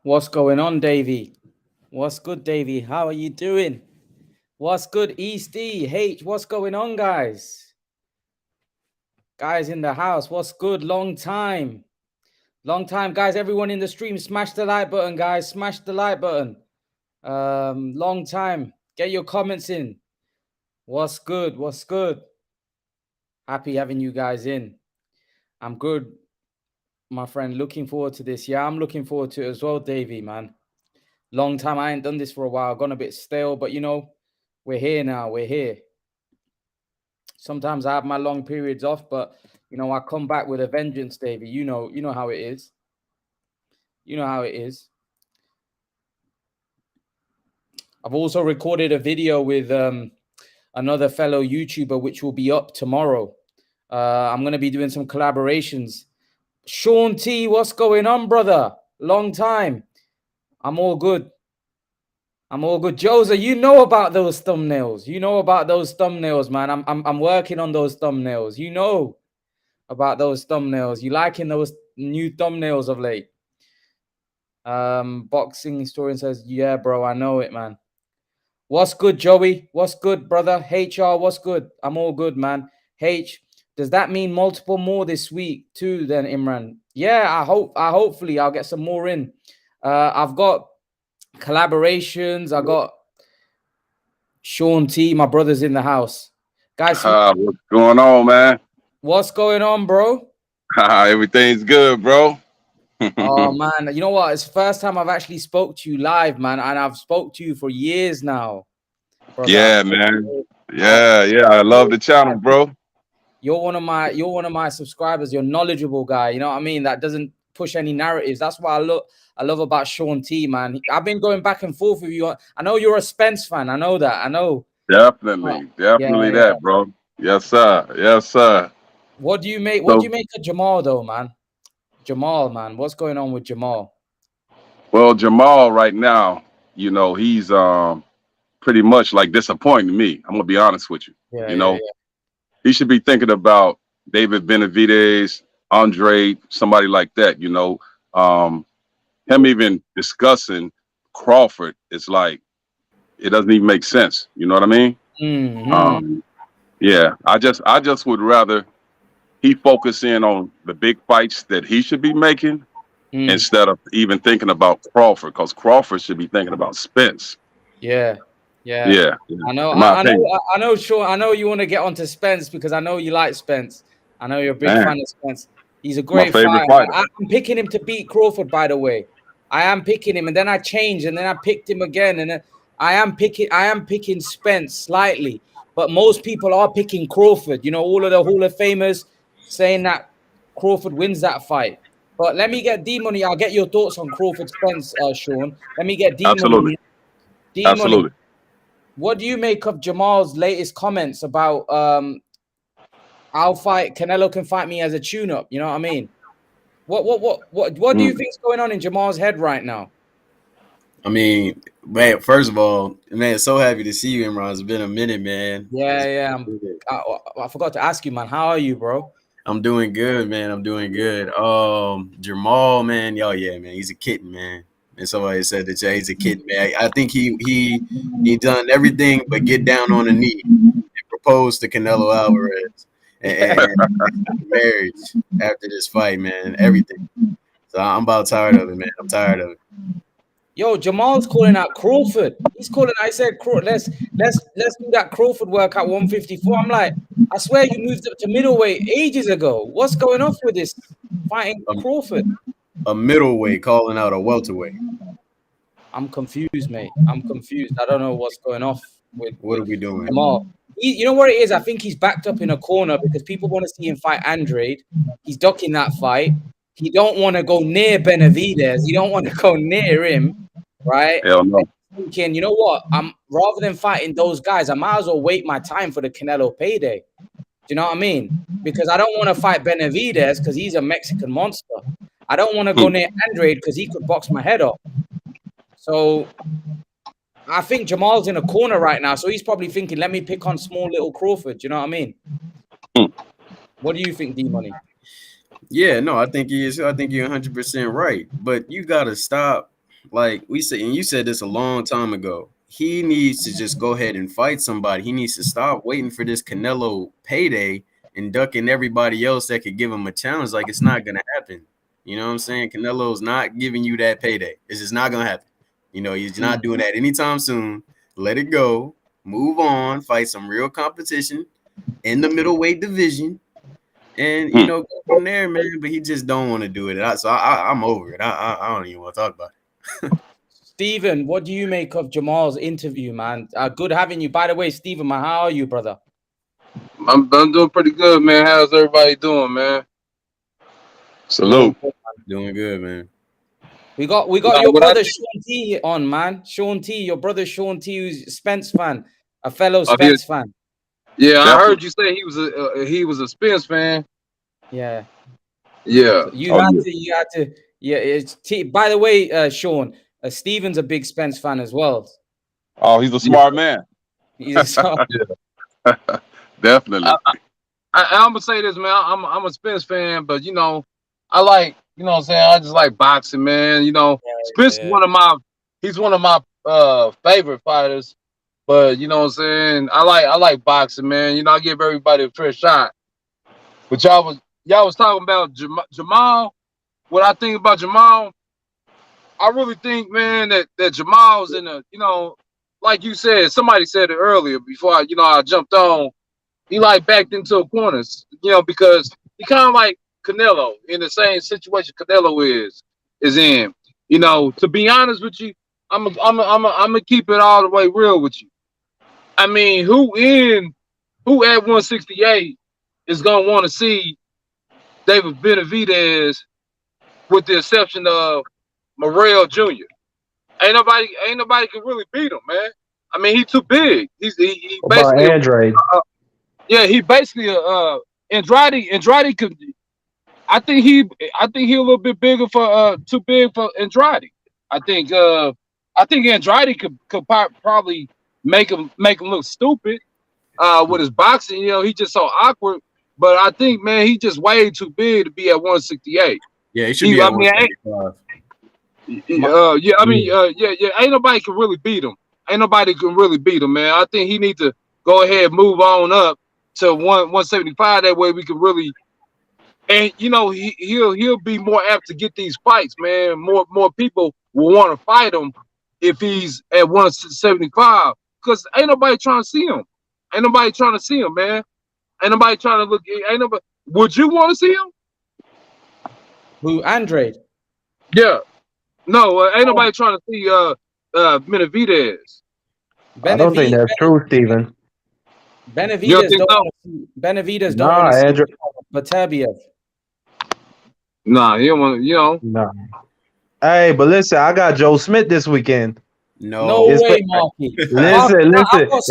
What's going on, Davey? What's good, Davey? How are you doing? What's good, East E? H, what's going on, guys? Guys in the house, what's good? Long time. Long time, guys. Everyone in the stream, smash the like button, guys. Smash the like button. Long time. Get your comments in. What's good? What's good? Happy having you guys in. I'm good, my friend. Looking forward to this. Yeah, I'm looking forward to it as well, Davey, man. Long time. I ain't done this for a while. Gone a bit stale, but we're here now. We're here. Sometimes I have my long periods off, but I come back with a vengeance, Davey. You know how it is. You know how it is. I've also recorded a video with another fellow YouTuber, which will be up tomorrow. I'm going to be doing some collaborations. Sean T, what's going on, brother? Long time. I'm all good. Josa, you know about those thumbnails. You know about those thumbnails, man. I'm working on those thumbnails. You know about those thumbnails. You liking those new thumbnails of late? Boxing historian says, yeah, bro, I know it, man. What's good, Joey? What's good, brother? HR, what's good? I'm all good, man. H, does that mean multiple more this week too, then, Imran? Yeah, hopefully I'll get some more in. I've got collaborations. I got Sean T, my brother's in the house. Guys, what's going on, man? what's going on, bro? Everything's good, bro. Oh man, you know what? It's the first time I've actually spoke to you live, man, and I've spoke to you for years now, brother. Yeah, man. Yeah. I love the channel, bro. You're one of my subscribers. You're a knowledgeable guy. You know what I mean? That doesn't push any narratives. That's what I love about Sean T, man. I've been going back and forth with you. I know you're a Spence fan. I know that. I know. Definitely Yeah. that, bro. Yes, sir. What do you make of Jermall though, man? Jermall, man. What's going on with Jermall? Well, Jermall right now, he's pretty much like disappointing me. I'm gonna be honest with you. Yeah. He should be thinking about David Benavidez, Andre, somebody like that. Him even discussing Crawford is like it doesn't even make sense. You know what I mean? Mm-hmm. Yeah, I just would rather he focus in on the big fights that he should be making instead of even thinking about Crawford, because Crawford should be thinking about Spence. Yeah. I know, Sean. I know you want to get onto Spence because I know you like Spence. I know you're a big fan of Spence. He's a great fighter. I'm picking him to beat Crawford, by the way. I am picking him, and then I changed, and then I picked him again, and then I am picking Spence slightly, but most people are picking Crawford. All of the Hall of Famers saying that Crawford wins that fight. But let me get D-Money. I'll get your thoughts on Crawford Spence, Sean. Let me get D-Money. Absolutely. D-Money. What do you make of Jermall's latest comments about Canelo can fight me as a tune-up? You know what I mean? What do you think's going on in Jermall's head right now? I mean, man, first of all, man, so happy to see you, Imran. It's been a minute, man. Yeah. I forgot to ask you, man. How are you, bro? I'm doing good, man. I'm doing good. Jermall, man, man, he's a kitten, man. And somebody said that he's a kitten, man. I think he done everything but get down on a knee and propose to Canelo Alvarez and marriage after this fight, man. Everything. So I'm about tired of it, man. I'm tired of it. Yo, Jermall's calling out Crawford. He's calling. I said, let's do that Crawford work at 154. I'm like, I swear you moved up to middleweight ages ago. What's going on with this fighting Crawford? A middleweight calling out a welterweight. I'm confused, mate. I'm confused. I don't know what's going off with. What are we doing? Jermall. You know what it is? I think he's backed up in a corner because people want to see him fight Andrade. He's ducking that fight. He don't want to go near Benavidez. He don't want to go near him, right? Hell no. Thinking, you know what? Rather than fighting those guys, I might as well wait my time for the Canelo payday. Do you know what I mean? Because I don't want to fight Benavidez because he's a Mexican monster. I don't want to go near Andrade because he could box my head off. So I think Jermall's in a corner right now. So he's probably thinking, let me pick on small little Crawford. Do you know what I mean? What do you think, D-Money? Yeah, no, I think he is. I think you're 100% right. But you got to stop like we said, and you said this a long time ago. He needs to just go ahead and fight somebody. He needs to stop waiting for this Canelo payday and ducking everybody else that could give him a challenge. Like it's not gonna happen. You know what I'm saying? Canelo's not giving you that payday. It's just not gonna happen. You know, he's not doing that anytime soon. Let it go. Move on. Fight some real competition in the middleweight division. And you know, go from there, man. But he just don't want to do it. I'm over it. I don't even want to talk about it. Stephen, what do you make of Jermall's interview, man? Good having you. By the way, Stephen, man, how are you, brother? I'm doing pretty good, man. How's everybody doing, man? Salute. Doing good, man. We got your brother Sean T on, man. Sean T, your brother Sean T, who's a Spence fan, a fellow Spence fan. Yeah, I heard you say he was a Spence fan. Yeah. Yeah. So you had to. Yeah. It's by the way, Sean, Steven's a big Spence fan as well. Oh, he's a smart man. He's a smart. Definitely. I'm gonna say this, man. I'm a Spence fan, but you know, I like, you know what I'm saying, I just like boxing, man. You know, Spence is one of my favorite fighters. But you know what I'm saying, I like boxing, man. You know, I give everybody a fair shot. But y'all was talking about Jermall. What I think about Jermall, I really think, man, that Jermall's in a, you know, like you said, somebody said it earlier before I jumped on. He like backed into a corner, you know, because he kind of like Canelo in the same situation Canelo is in. You know, to be honest with you, I'm gonna keep it all the way real with you. I mean, who at 168 is gonna want to see David Benavidez, with the exception of Morrell Jr. Ain't nobody can really beat him, man. I mean, he's too big. He basically Andrade. Yeah, he basically Andrade could. I think he a little bit bigger for too big for Andrade. I think Andrade could probably make him look stupid with his boxing. You know, he's just so awkward. But I think, man, he just way too big to be at 168. Yeah, he should be at 175. Ain't nobody can really beat him. Ain't nobody can really beat him, man. I think he needs to go ahead and move on up to 175. That way we can really, and you know, he'll be more apt to get these fights, man. More people will want to fight him if he's at 175, because ain't nobody trying to see him. Ain't nobody trying to see him, man. Ain't nobody trying to look. Ain't nobody. Would you want to see him? Who, Andrade? Yeah. No, ain't nobody trying to see Benavidez. I don't think that's true, Stephen. Benavidez don't want to see Andrew. Batabiev. Nah, he don't want to, you know. No. Hey, but listen, I got Joe Smith this weekend. No way, Marky. Listen.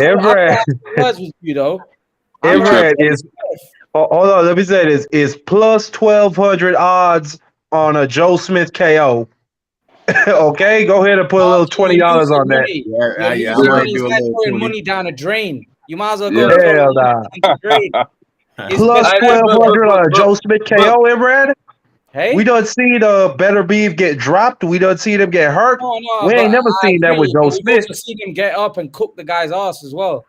Everett. Words with you though. Everett is. Hold on, let me say this: is plus 1,200 odds on a Joe Smith KO. Okay, go ahead and put a little $20 on that. I might do a little throwing money down a drain. You might as well go throw money down the drain. Plus 1,200 on a Joe Smith KO, Brad. Hey, we don't see the better beef get dropped. We don't see them get hurt. No, we ain't never seen that with Joe Smith. We also see them get up and cook the guy's ass as well.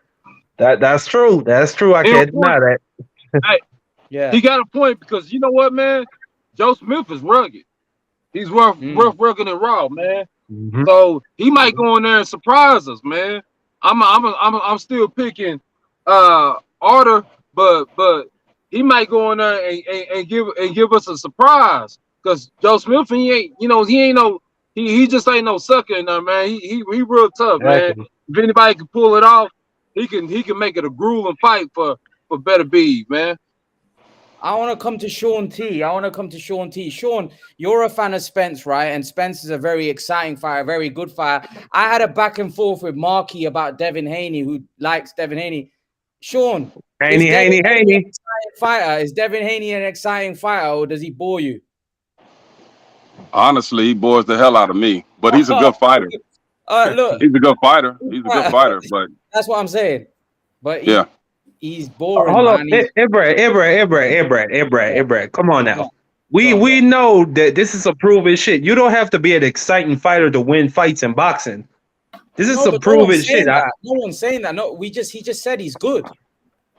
That's true. That's true. I can't deny that. Hey, yeah, he got a point, because you know what, man? Joe Smith is rugged. He's rough, rugged and raw, man. Mm-hmm. So he might go in there and surprise us, man. I'm still picking Arthur, but he might go in there and give us a surprise, because Joe Smith, he just ain't no sucker in there, man. He real tough, man. If anybody can pull it off, he can make it a grueling fight for better beef, man. I want to come to Sean T. Sean, you're a fan of Spence, right? And Spence is a very exciting fighter, very good fighter. I had a back and forth with Marky about Devin Haney, who likes Devin Haney. Sean, Haney. Fighter. Is Devin Haney an exciting fighter, or does he bore you? Honestly, he bores the hell out of me, but he's a good fighter. Look, he's a good fighter. But that's what I'm saying. But he's boring. Hold on, Brad. Come on now. We know that this is some proven shit. You don't have to be an exciting fighter to win fights in boxing. This is No, some but no proven one's saying shit. that. No one's saying that. No, he just said he's good.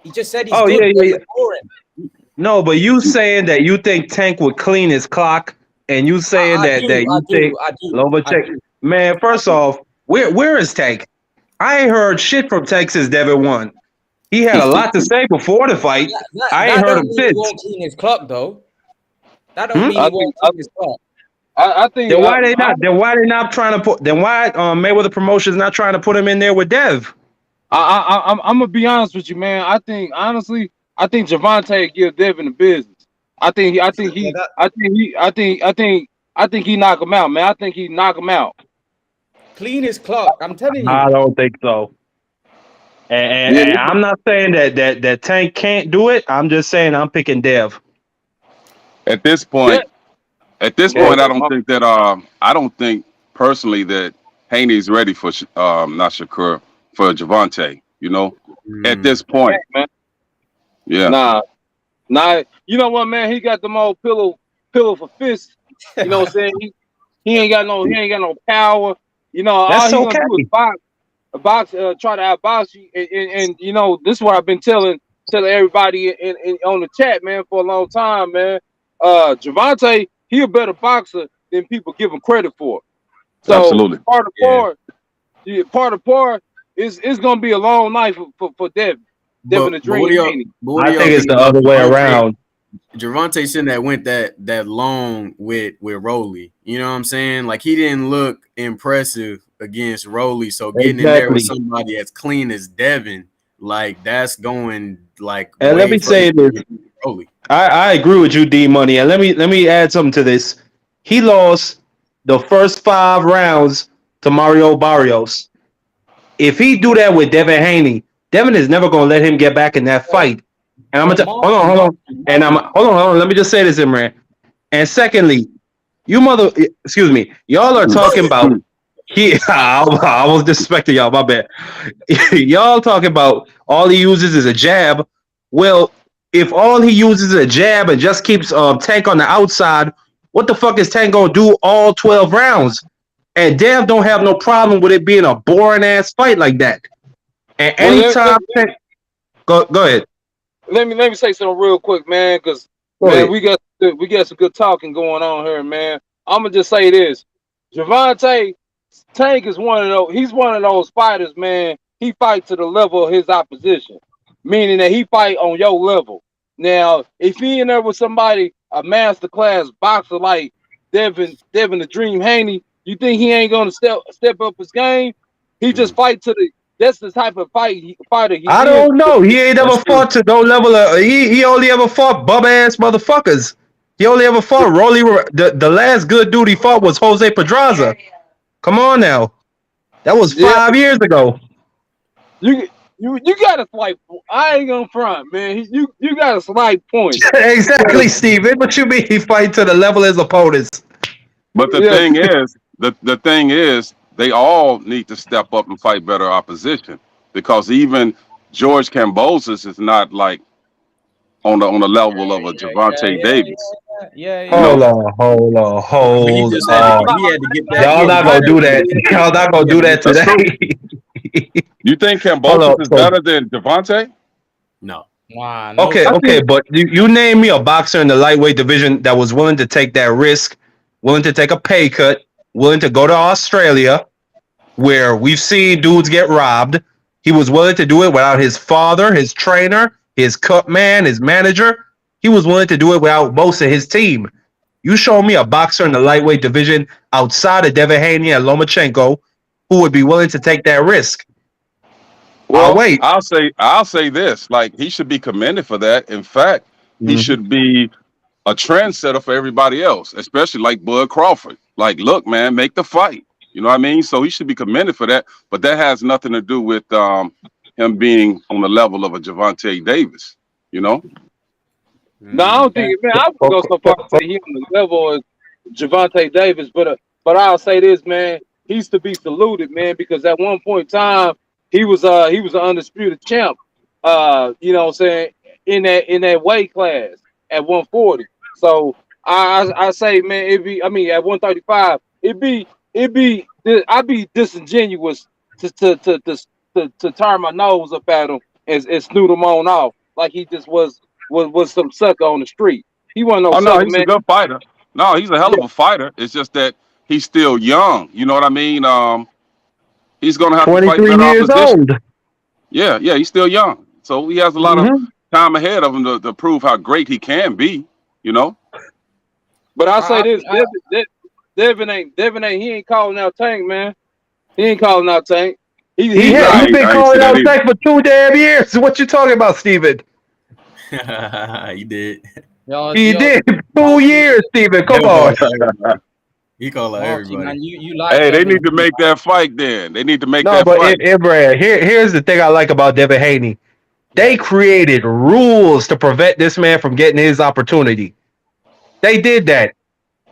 He just said he's Oh good. yeah. Boring. No, but you saying that you think Tank would clean his clock, and you saying I that do. you think I Lomachenko. do. Man, first off, where is Tank? I ain't heard shit from Tank since Devin won. He had a lot to say before the fight. I ain't That heard don't him mean he since. won't clean his clock, though. That don't mean I he think won't clean his clock. I think Then why they not? Then why they not trying to put? Then why Mayweather Promotions not trying to put him in there with Dev? I'm gonna be honest with you, man. I think honestly, I think Javante give Devin the business. I think he knock him out, man. I think he knock him out. Clean his clock. I'm telling I you. don't think so. And, Yeah. and I'm not saying that Tank can't do it. I'm just saying I'm picking Dev. At this point, I don't think personally that Haney's ready for not Shakur, for Javante. You know, at this point, man. yeah. Nah. You know what, man? He got them old pillow for fists. You know what I'm saying? He ain't got no power. You know, all That's he gonna okay. do is box, try to outbox you. And you know, this is what I've been telling everybody on the chat, man, for a long time, man. Javante, he a better boxer than people give him credit for. So Absolutely. part of part is gonna be a long night for Devin. Devin the Dream. I think it's the other way around. Gervonta shouldn't have went that long with Rolly. You know what I'm saying? Like, he didn't look impressive against Rolly. So getting in there with somebody as clean as Devin, like, that's going like. And let me say this. Rolly. I agree with you, D Money. And let me add something to this. He lost the first 5 rounds to Mario Barrios. If he do that with Devin Haney, Devin is never gonna let him get back in that fight. And I'm gonna hold on. And hold on. Let me just say this, Imran. And secondly, y'all are talking about I was disrespecting y'all, my bad. Y'all talking about all he uses is a jab. Well, if all he uses is a jab and just keeps Tank on the outside, what the fuck is Tank gonna do all 12 rounds? And Dev don't have no problem with it being a boring ass fight like that. And anytime, go ahead. Let me say something real quick, man, because we got some good talking going on here, man. I'm gonna just say this: Javante Tank is one of those. He's one of those fighters, man. He fights to the level of his opposition, meaning that he fight on your level. Now, if he in there with somebody, a masterclass boxer like Devin the Dream Haney, you think he ain't gonna step up his game? He just fight to the. That's the type of fighter he is. I don't know. He ain't ever fought to no level of. He only ever fought bum ass motherfuckers. He only ever fought Rolly. The last good dude he fought was Jose Pedraza. Come on now, that was 5 years ago. You got a slight. I ain't gonna front, man. You got a slight point. Exactly, Steven. What you mean he fight to the level of his opponents? But the thing is, they all need to step up and fight better opposition, because even George Kambosos is not like on the level of a Javante Davis. Hold on. He had to get that. Y'all not gonna do that. Y'all not gonna do that today. You think Kambosos is better than Javante? No. Wow, Okay, but you name me a boxer in the lightweight division that was willing to take that risk, willing to take a pay cut, willing to go to Australia, where we've seen dudes get robbed. He was willing to do it without his father, his trainer, his cut man, his manager. He was willing to do it without most of his team. You show me a boxer in the lightweight division outside of Devin Haney and Lomachenko who would be willing to take that risk. Well, I'll say this: like, he should be commended for that. In fact, he should be a trendsetter for everybody else, especially like Bud Crawford. Like, look, man, make the fight. You know what I mean? So he should be commended for that. But that has nothing to do with him being on the level of a Javante Davis. You know? No, I don't think, man. I would go so far to say he on the level of Javante Davis, but I'll say this, man. He's to be saluted, man, because at one point in time he was an undisputed champ. You know what I'm saying, in that weight class at 140. So I say, man, it be. I mean, at 135, I'd be disingenuous to turn my nose up at him and snoot him on off like he just was some sucker on the street. He wasn't no Oh no, sucker, he's a man. good fighter. No, he's a hell Yeah, of a fighter. It's just that he's still young. You know what I mean? He's gonna have to fight 23 better years opposition. old. Yeah, he's still young. So he has a lot of Hmm. time ahead of him to prove how great he can be, you know? but I say I, this, I, Devin ain't. He ain't calling out Tank, man. He ain't calling out Tank. He He's No, had, like, he been I ain't say calling that out either. Tank for 2 damn years. What you talking about, Steven? He did. He yo, did 2 Marky, years, Steven. Come Devin on. called out everybody. He called out Marky, man, everybody. you like Hey, they Devin need to Haney, make right? that fight then. They need to make No, that but fight. Brad, here's the thing I like about Devin Haney. They Yeah. created rules to prevent this man from getting his opportunity. They did that.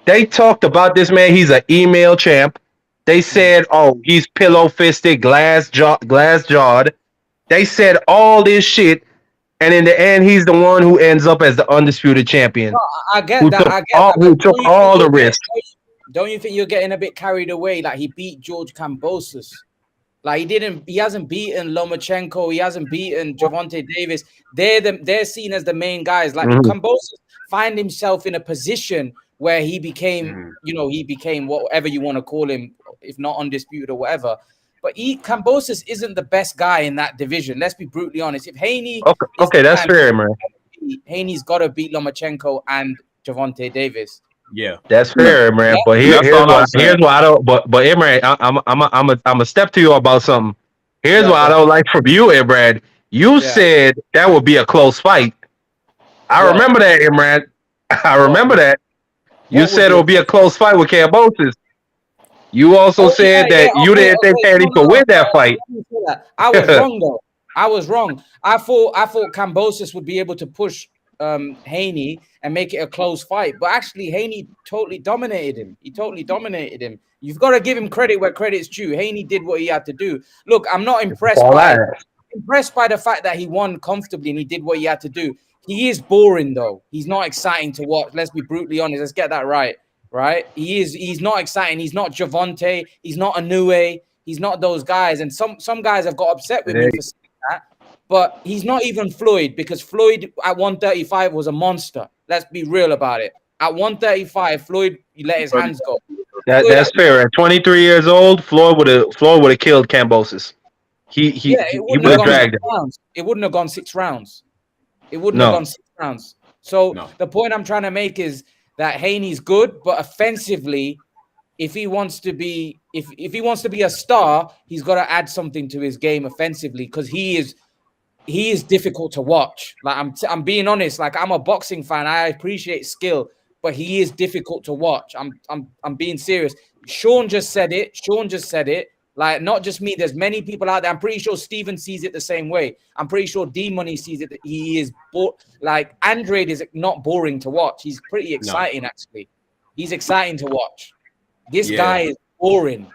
They talked about this man. He's an email champ. They Mm. said, "Oh, he's pillow fisted, glass jawed." They said all this shit, and in the end, he's the one who ends up as the undisputed champion, No, I get that. I get that. who But took all the risks. don't you think you're getting a bit carried away? Like he beat George Kambosos. Like he hasn't beaten Lomachenko. He hasn't beaten Javante Davis. They're seen as the main guys. Like Mhm. Kambosos find himself in a position where he became, Mhm. he became whatever you want to call him, if not undisputed or whatever. But Kambosos isn't the best guy in that division. Let's be brutally honest. If Haney Okay, is okay, the that's man, fair, man. Haney's got to beat Lomachenko and Javante Davis. Yeah. That's Yeah. fair, man. Yeah, But And that's all I'm here's saying. why I don't. But Imran, I'm a step to you about something. Here's yeah, what go I ahead. don't like from you, Imran. You Yeah, said that would be a close fight. I what? remember that, Imran. I What? remember that. You What would said be it a would be a close? close fight with Cambosis. You also Oh said yeah. that you Okay, didn't think okay. that he No, could win that fight. let me say that. I was wrong though. I was wrong. I thought Kambosos would be able to push Haney and make it a close fight, but actually Haney totally dominated him. He totally dominated him. You've got to give him credit where credit's due. Haney did what he had to do. Look, I'm not impressed All by that. the fact that he won comfortably and he did what he had to do. He is boring though. He's not exciting to watch. Let's be brutally honest. Let's get that right. Right? He's not exciting. He's not Javante. He's not Inoue. He's not those guys. And some guys have got upset with me for saying that. But he's not even Floyd, because Floyd at 135 was a monster. Let's be real about it. At 135, Floyd let his hands go. Floyd, That's fair. At 23 years old, Floyd would have killed Cambosis. He it he wouldn't would have have gone dragged 6 him. rounds. It wouldn't have gone 6 rounds. It wouldn't have No. gone 6 rounds. So No. the point I'm trying to make is that Haney's good, but offensively, if he wants to be a star, he's got to add something to his game offensively, because he is difficult to watch. Like I'm being honest. Like I'm a boxing fan. I appreciate skill, but he is difficult to watch. I'm being serious. Sean just said it. Like not just me. There's many people out there. I'm pretty sure Steven sees it the same way. I'm pretty sure D Money sees it. That he is like Andrade is not boring to watch. He's pretty exciting actually. He's exciting to watch. This Yeah. guy is boring.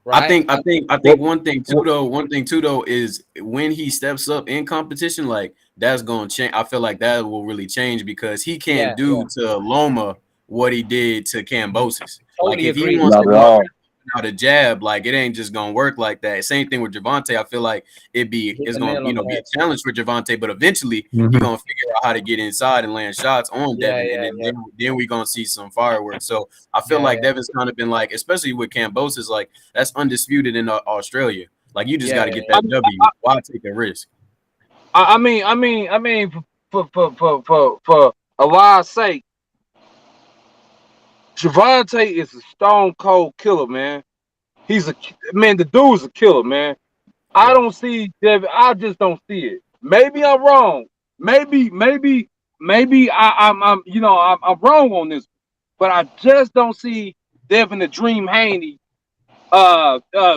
Right? I think one thing too though is when he steps up in competition, like that's gonna change. I feel like that will really change because he can't do to Loma what he did to Cambosis. Like Totally if he agree. wants Not to at go all. out a jab, like it ain't just gonna work like that. Same thing with Javante. I feel like Hit it's the gonna nail on the be a head. challenge for Javante, but eventually Mhm. he's gonna figure out how to get inside and land shots on Yeah, Devin, and then we're gonna see some fireworks. So I feel like Devin's kind of been like, especially with Cambosis, like that's undisputed in Australia. Like you just got to get that W. Why take a risk? I mean, for Allah's sake, Javante is a stone cold killer, man. The dude's a killer, man. I don't see Devin. I just don't see it. Maybe I'm wrong. Maybe I'm wrong on this, but I just don't see Devin the Dream Haney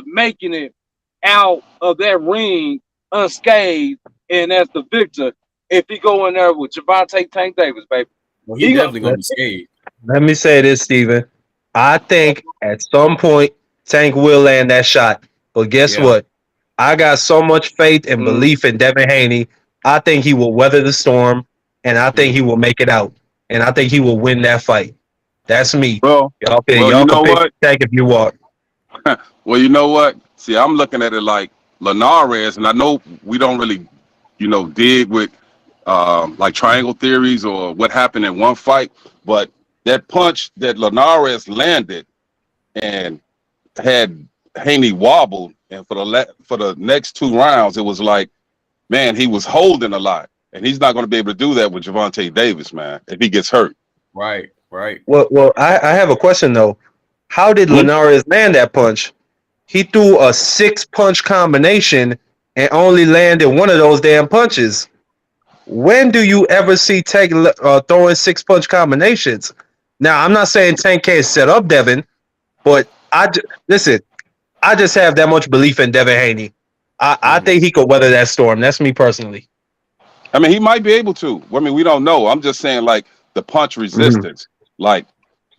making it out of that ring unscathed and as the victor if he go in there with Javante Tank Davis, baby. Well, he definitely gonna be scared. Let me say this, Steven. I think at some point Tank will land that shot. But guess what? I got so much faith and belief in Devin Haney. I think he will weather the storm, and I think he will make it out. and I think he will win that fight. That's me. Well, Y'all can, well, you y'all know can pick what? Tank if you want. Well, you know what? See, I'm looking at it like Linares, and I know we don't really, dig with like triangle theories or what happened in one fight, but that punch that Linares landed and had Haney wobbled, and for the next 2 rounds, it was like, man, he was holding a lot, and he's not going to be able to do that with Gervonta Davis, man, if he gets hurt. Right. Well, I have a question though. How did Linares land that punch? He threw a 6-punch combination and only landed one of those damn punches. When do you ever see Tank throwing 6-punch combinations? Now, I'm not saying Tank can't set up Devin, but listen. I just have that much belief in Devin Haney. I think he could weather that storm. That's me personally. I mean, he might be able to. I mean, we don't know. I'm just saying, like, the punch resistance. Like,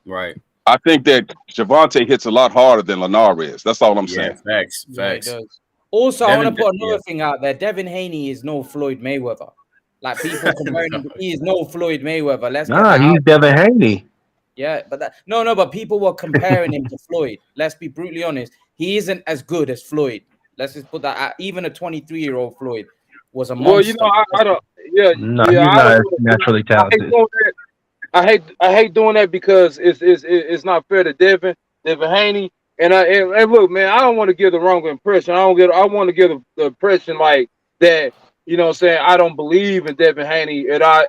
Right. I think that Gervonta hits a lot harder than Linares. That's all I'm saying. Facts. Yeah, it does. Also, I want to put another thing out there. Devin Haney is no Floyd Mayweather. Like, people comparing him, he is no Floyd Mayweather. He's Devin Haney. Yeah, but but people were comparing him to Floyd. Let's be brutally honest. He isn't as good as Floyd. Let's just put that out. Even a 23-year-old Floyd was a monster. Well, I don't. Yeah, no, yeah. He's not naturally talented. I hate doing that because it's not fair to Devin Haney. And look, man, I don't want to give the wrong impression. I want to give the impression like that. You know what I'm saying? I don't believe in Devin Haney, and I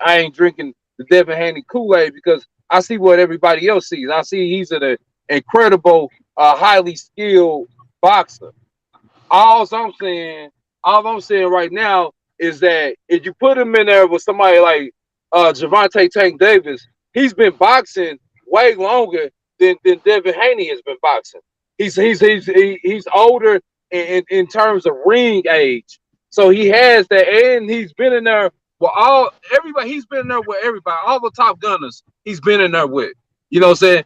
ain't drinking the Devin Haney Kool-Aid because I see what everybody else sees. I see he's an incredible, highly skilled boxer. All I'm saying right now is that if you put him in there with somebody like Gervonta Tank Davis, he's been boxing way longer than Devin Haney has been boxing. He's older in terms of ring age, so he has that, and he's been in there. Well, everybody, he's been in there with everybody, all the top gunners. He's been in there with, you know what I'm saying,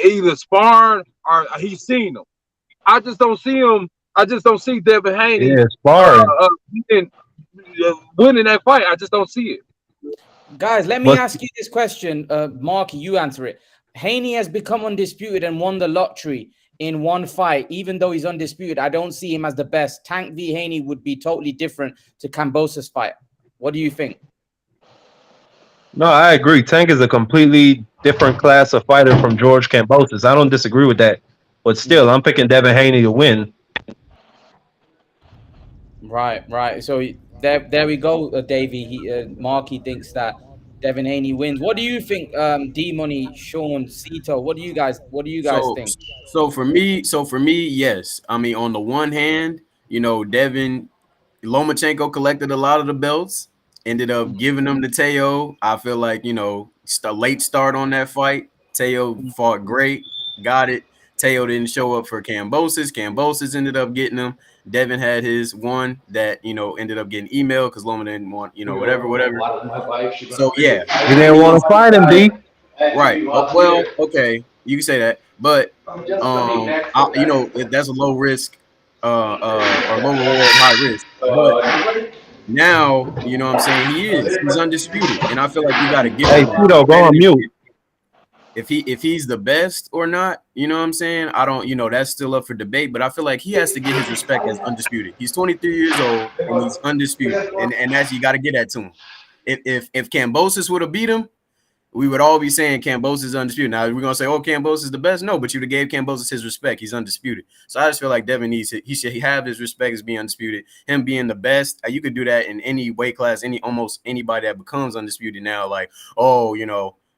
either sparring or he's seen them. I just don't see him. I just don't see Devin Haney sparring winning that fight. I just don't see it. Guys, let me ask you this question, Marky. You answer it. Haney has become undisputed and won the lottery in one fight, even though he's undisputed. I don't see him as the best. Tank v Haney would be totally different to Kambosa's fight. What do you think? No, I agree. Tank is a completely different class of fighter from George Kambosos. I don't disagree with that. But still, I'm picking Devin Haney to win. Right. So there we go, Davey. Marky thinks that Devin Haney wins. What do you think, D-Money, Sean, Cito? What do you guys think? So for me, yes. I mean, on the one hand, Devin Lomachenko collected a lot of the belts, ended up giving them to Teo. I feel like, a late start on that fight. Teo fought great, got it. Teo didn't show up for Kambosos. Kambosos ended up getting him. Devin had his one that, ended up getting emailed because Loma didn't want, whatever. So, yeah. You didn't want to fight him, D. Right. Well, okay. You can say that. But, that's a low risk or low reward, high risk. But now, you know what I'm saying, he's undisputed. And I feel like you got to give him. Hey, Tito, go on mute. If he's the best or not, you know what I'm saying? I don't, that's still up for debate, but I feel like he has to get his respect as undisputed. He's 23 years old and he's undisputed. And that's, you got to get that to him. If Kambosos would have beat him, we would all be saying Kambosos is undisputed. Now we're gonna say, oh, Kambosos is the best. No, but you'd have gave Kambosos his respect. He's undisputed. So I just feel like Devin he should have his respect as being undisputed. Him being the best, you could do that in any weight class, almost anybody that becomes undisputed now. Like, oh,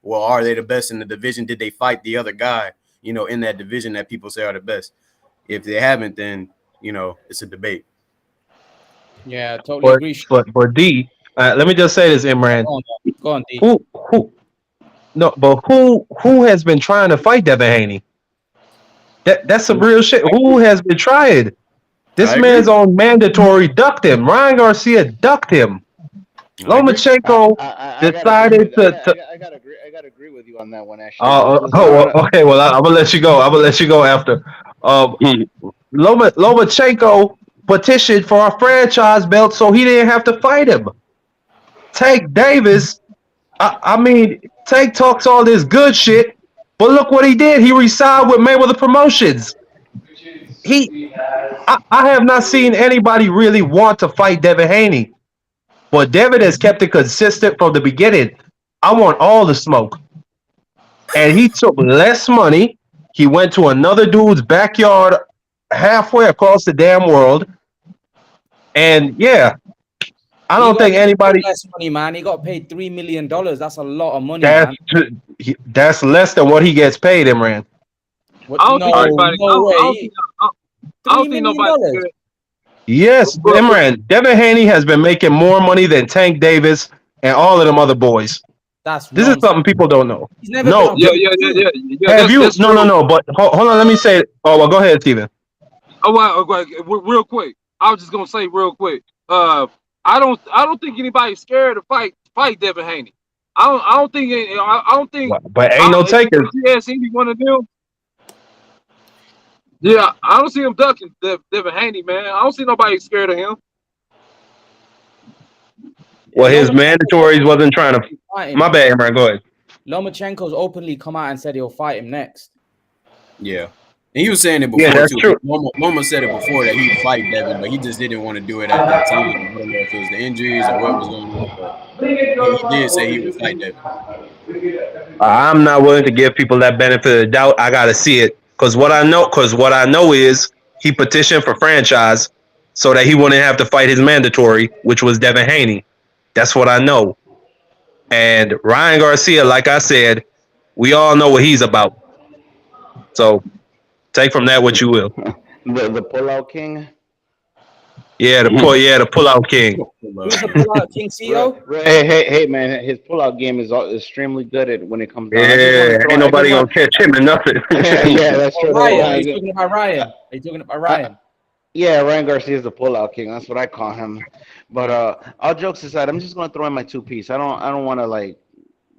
well, are they the best in the division? Did they fight the other guy, in that division that people say are the best? If they haven't, then, it's a debate. Yeah, totally agree. But D, let me just say this, Imran. Go on, D. Who has been trying to fight Devin Haney? That's some real shit. Who has been trying? This man's on mandatory ducked him. Ryan Garcia ducked him. Lomachenko decided to. I gotta agree with you on that one. Actually. Okay. Well, I'm gonna let you go. After. Lomachenko petitioned for a franchise belt, so he didn't have to fight him. Tank Davis I mean, Tank talks all this good shit, but look what he did. He re-signed with Mayweather Promotions. I have not seen anybody really want to fight Devin Haney, but Devin has kept it consistent from the beginning. I want all the smoke, and he took less money. He went to another dude's backyard, halfway across the damn world, and yeah, I He don't got think anybody. less money, man. He got paid $3 million. That's a lot of money, That's man. that's less than what he gets paid, Imran. What? I don't think No, anybody. no way. I $3 don't think million. nobody scared. Yes, Imran. Devin Haney has been making more money than Tank Davis and all of them other boys. That's This is nonsense. something people don't know. He's never No, been. Yeah. have you? That's No, no, true. no. But hold on. Let me say. Oh, well, go ahead, Steven. Oh, well, real quick. I was just gonna say real quick. I don't think anybody's scared to fight Devin Haney. I don't think. I don't think. But ain't no takers. If you ask any one of them, yeah, I don't see him ducking Devin Haney, man. I don't see nobody scared of him. Well, his mandatories wasn't trying to. My bad, Imran. Go ahead. Lomachenko's openly come out and said he'll fight him next. Yeah. And he was saying it before, Yeah, that's too. true. Loma said it before that he'd fight Devin, but he just didn't want to do it at that time. I don't know if it was the injuries or what was going on, but he did say he would fight Devin. I'm not willing to give people that benefit of the doubt. I got to see it because what I know is he petitioned for franchise so that he wouldn't have to fight his mandatory, which was Devin Haney. That's what I know. And Ryan Garcia, like I said, we all know what he's about. So take from that what you will. The pullout king. Yeah, the pullout king. Who's the pullout king, CEO? Hey, man! His pullout game is extremely good when it comes down. Yeah, ain't nobody gonna catch him in nothing. Yeah, that's true. Ryan. Are you talking about Ryan? Are you talking about Ryan? Yeah, Ryan Garcia is the pullout king. That's what I call him. But all jokes aside, I'm just gonna throw in my two piece. I don't want to like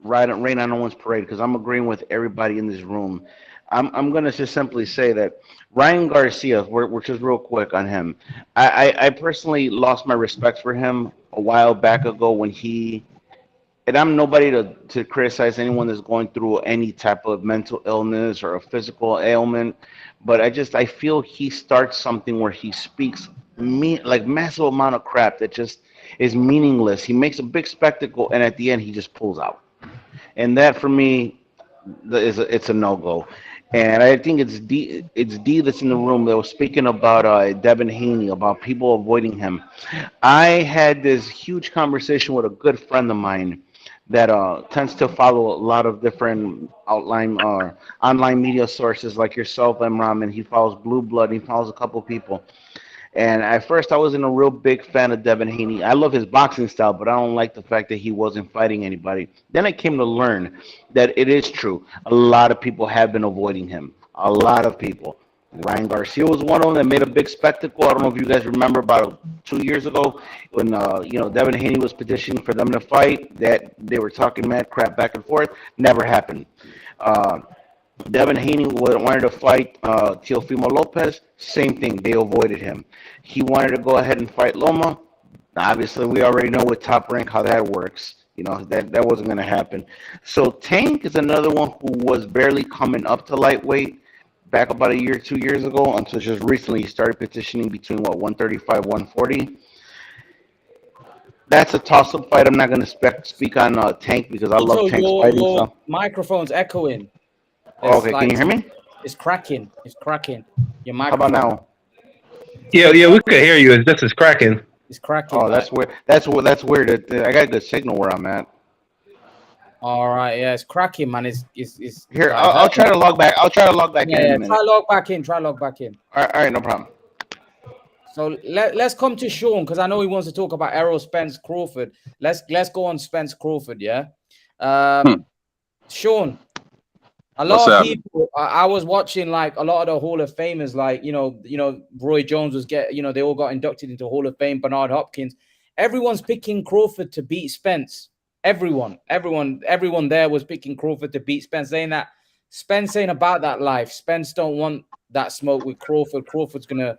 rain on no one's parade because I'm agreeing with everybody in this room. I'm gonna just simply say that Ryan Garcia, which is real quick on him. I personally lost my respect for him a while back ago when he. And I'm nobody to criticize anyone that's going through any type of mental illness or a physical ailment, but I feel he starts something where he speaks like massive amount of crap that just is meaningless. He makes a big spectacle, and at the end he just pulls out, and that for me it's a no go. And I think it's D that's in the room that was speaking about Devin Haney, about people avoiding him. I had this huge conversation with a good friend of mine that tends to follow a lot of different online media sources like yourself, Emram, and he follows Blue Blood. He follows a couple people. And at first, I wasn't a real big fan of Devin Haney. I love his boxing style, but I don't like the fact that he wasn't fighting anybody. Then I came to learn that it is true. A lot of people have been avoiding him. A lot of people. Ryan Garcia was one of them that made a big spectacle. I don't know if you guys remember about 2 years ago when Devin Haney was petitioning for them to fight. That they were talking mad crap back and forth. Never happened. Devin Haney wanted to fight Teofimo Lopez. Same thing. They avoided him. He wanted to go ahead and fight Loma. Obviously, we already know with Top Rank how that works. That wasn't going to happen. So Tank is another one who was barely coming up to lightweight back about a year, 2 years ago, until just recently he started petitioning between 135, 140. That's a toss-up fight. I'm not going to speak on Tank because I love Tank's fighting. Your microphone's echoing. Okay, can you hear me? It's cracking. Your How microphone. about now? Yeah, we could hear you. It's just as cracking. It's cracking. Oh, that's weird. Weird. I got good signal where I'm at. All right, yeah, it's cracking, man. It's here. I'll try to log back. Yeah, try log back in. All right, no problem. So let's come to Sean because I know he wants to talk about Errol Spence Crawford. Let's go on Spence Crawford. Yeah, Sean. A lot of people. I was watching like a lot of the Hall of Famers, like Roy Jones was they all got inducted into Hall of Fame. Bernard Hopkins. Everyone's picking Crawford to beat Spence. Everyone there was picking Crawford to beat Spence, saying that Spence ain't about that life. Spence don't want that smoke with Crawford. Crawford's gonna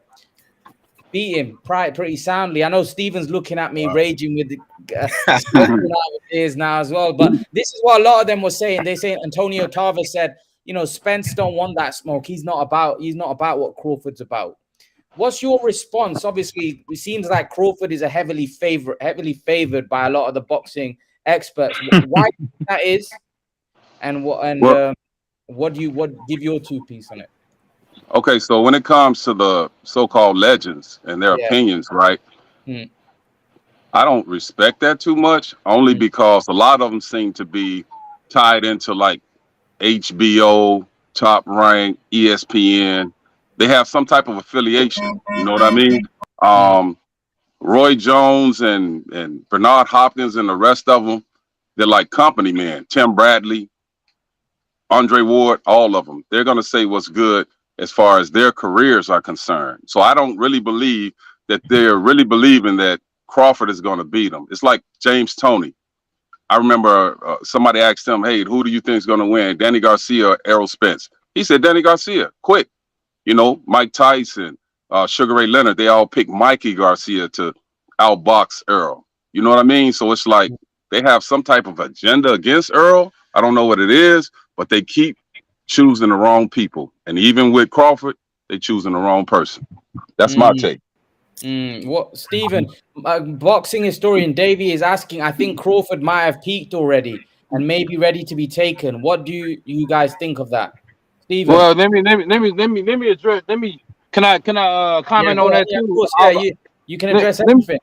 beat him pretty soundly. I know Steven's looking at me, raging with the smoking out of ears now as well. But this is what a lot of them were saying. They say Antonio Tarver said, you know, Spence don't want that smoke. He's not about what Crawford's about. What's your response? Obviously, it seems like Crawford is a heavily favored by a lot of the boxing experts. Why that is, and what give your 2 piece on it? Okay, so when it comes to the so-called legends and their opinions, right? I don't respect that too much, only because a lot of them seem to be tied into like HBO, Top Rank, ESPN. They have some type of affiliation. You know what I mean? Roy Jones and Bernard Hopkins and the rest of them, they're like company men. Tim Bradley, Andre Ward, all of them. They're going to say what's good as far as their careers are concerned. So I don't really believe that they're really believing that Crawford is going to beat him. It's like James Toney. I remember somebody asked him, hey, who do you think is going to win, Danny Garcia or Errol Spence? He said, Danny Garcia, quick. You know, Mike Tyson, Sugar Ray Leonard, they all picked Mikey Garcia to outbox Earl. You know what I mean? So it's like they have some type of agenda against Earl. I don't know what it is, but they keep choosing the wrong people. And even with Crawford, they choosing the wrong person. That's my take. What Stephen, boxing historian Davey is asking, I think Crawford might have peaked already and may be ready to be taken. What do you guys think of that? Stephen? Well, let me address. Can I comment on that too? Of course, you can address everything.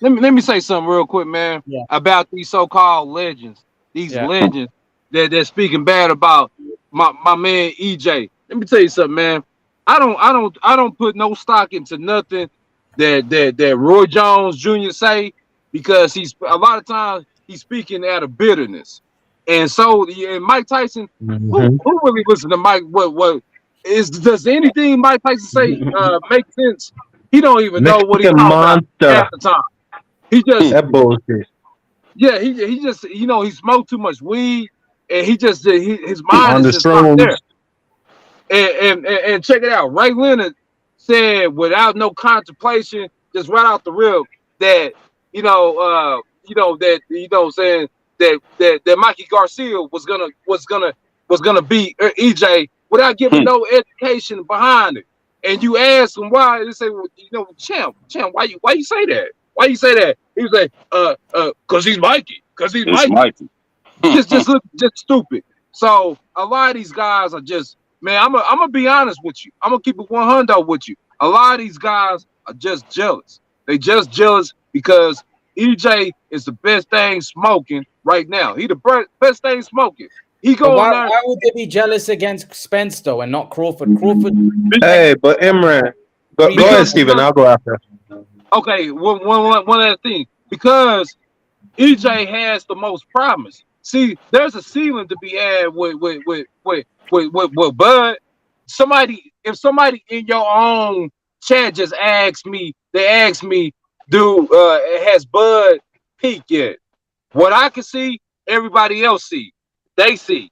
Let me say something real quick, man, about these so-called legends. These legends that they're speaking bad about my man EJ. Let me tell you something, man. I don't put no stock into nothing that Roy Jones Jr. say, because a lot of times he's speaking out of bitterness. And so, Mike Tyson, who really listen to Mike? Does anything Mike Tyson say make sense? He don't even know what he's talking about half the time. He just that bullshit. Yeah, he just he smoked too much weed, and his mind is just not there. And check it out. Ray Leonard said without no contemplation, just right out the rip, that that Mikey Garcia was gonna beat EJ without giving no education behind it. And you ask him why, they say, well, champ, why you say that? Why you say that? He was like, cause he's Mikey. Cause he's Mikey. just stupid. So a lot of these guys are just, man, I'm gonna be honest with you. I'm gonna keep it 100 with you. A lot of these guys are just jealous. They just jealous because EJ is the best thing smoking right now. He the best thing smoking. Why would they be jealous against Spence though and not Crawford? Hey, but Imran, go ahead, Stephen. I'll go after. Okay, one last thing. Because EJ has the most promise. See, there's a ceiling to be had with Bud. If somebody in your own chat just asks me, has Bud peaked yet? What I can see, everybody else see. They see.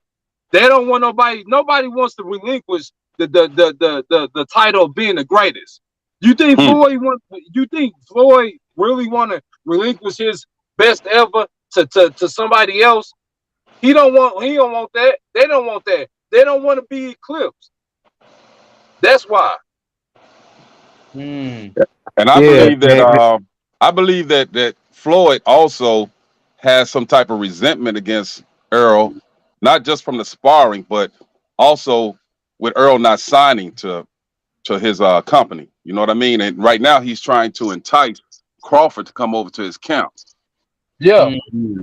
They don't want nobody wants to relinquish the title of being the greatest. You think Floyd really want to relinquish his best ever to somebody else? He don't want that. They don't want that. They don't want to be eclipsed. That's why. And I believe that Floyd also has some type of resentment against Earl, not just from the sparring, but also with Earl not signing to his company. You know what I mean? And right now he's trying to entice Crawford to come over to his camp. Yeah,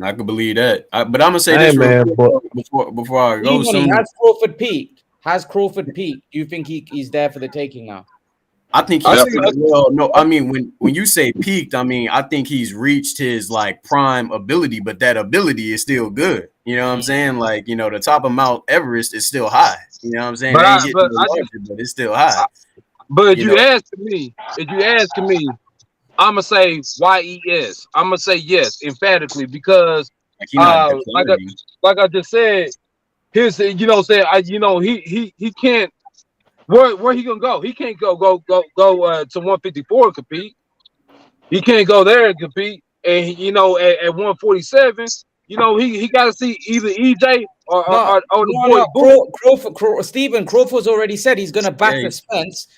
I could believe that. But I'm gonna say this before I go. Has Crawford peaked? Do you think he's there for the taking now? I think I mean, when you say peaked, I mean, I think he's reached his like prime ability, but that ability is still good. You know what I'm saying? Like, the top of Mount Everest is still high. You know what I'm saying? But it's still high. But if you ask me, I'm gonna say YES. I'm gonna say yes emphatically because like I just said, he can't Where he gonna go? He can't go to 154 and compete. He can't go there and compete. And you know, at 147, you know, he got to see either EJ or the boy Boots. Stephen Crawford's already said he's going to batter Spence,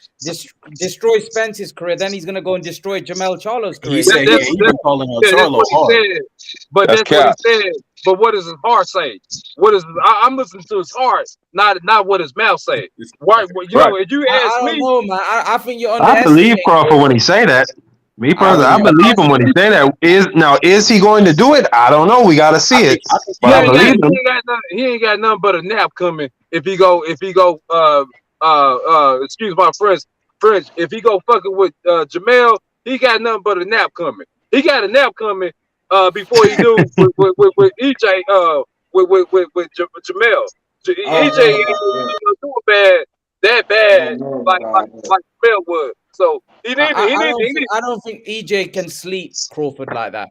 destroy Spence's career. Then he's going to go and destroy Jermall Charlo's career. He said he been calling out Charlo hard. But that's what he said. But what does his heart say? I'm listening to his heart, not what his mouth say. Right? You know, if you ask I don't me, know, man. I think you're I believe Crawford when he say that. Me personally, I believe him when he say that. Is he going to do it? I don't know. We got to see it. But I believe him. He ain't got nothing but a nap coming. If he go, excuse my French. If he go fucking with Jermall, he got nothing but a nap coming. He got a nap coming before he do with EJ with Jermall. EJ ain't do that bad like Jermall would. So he needs. I don't think EJ can sleep Crawford like that.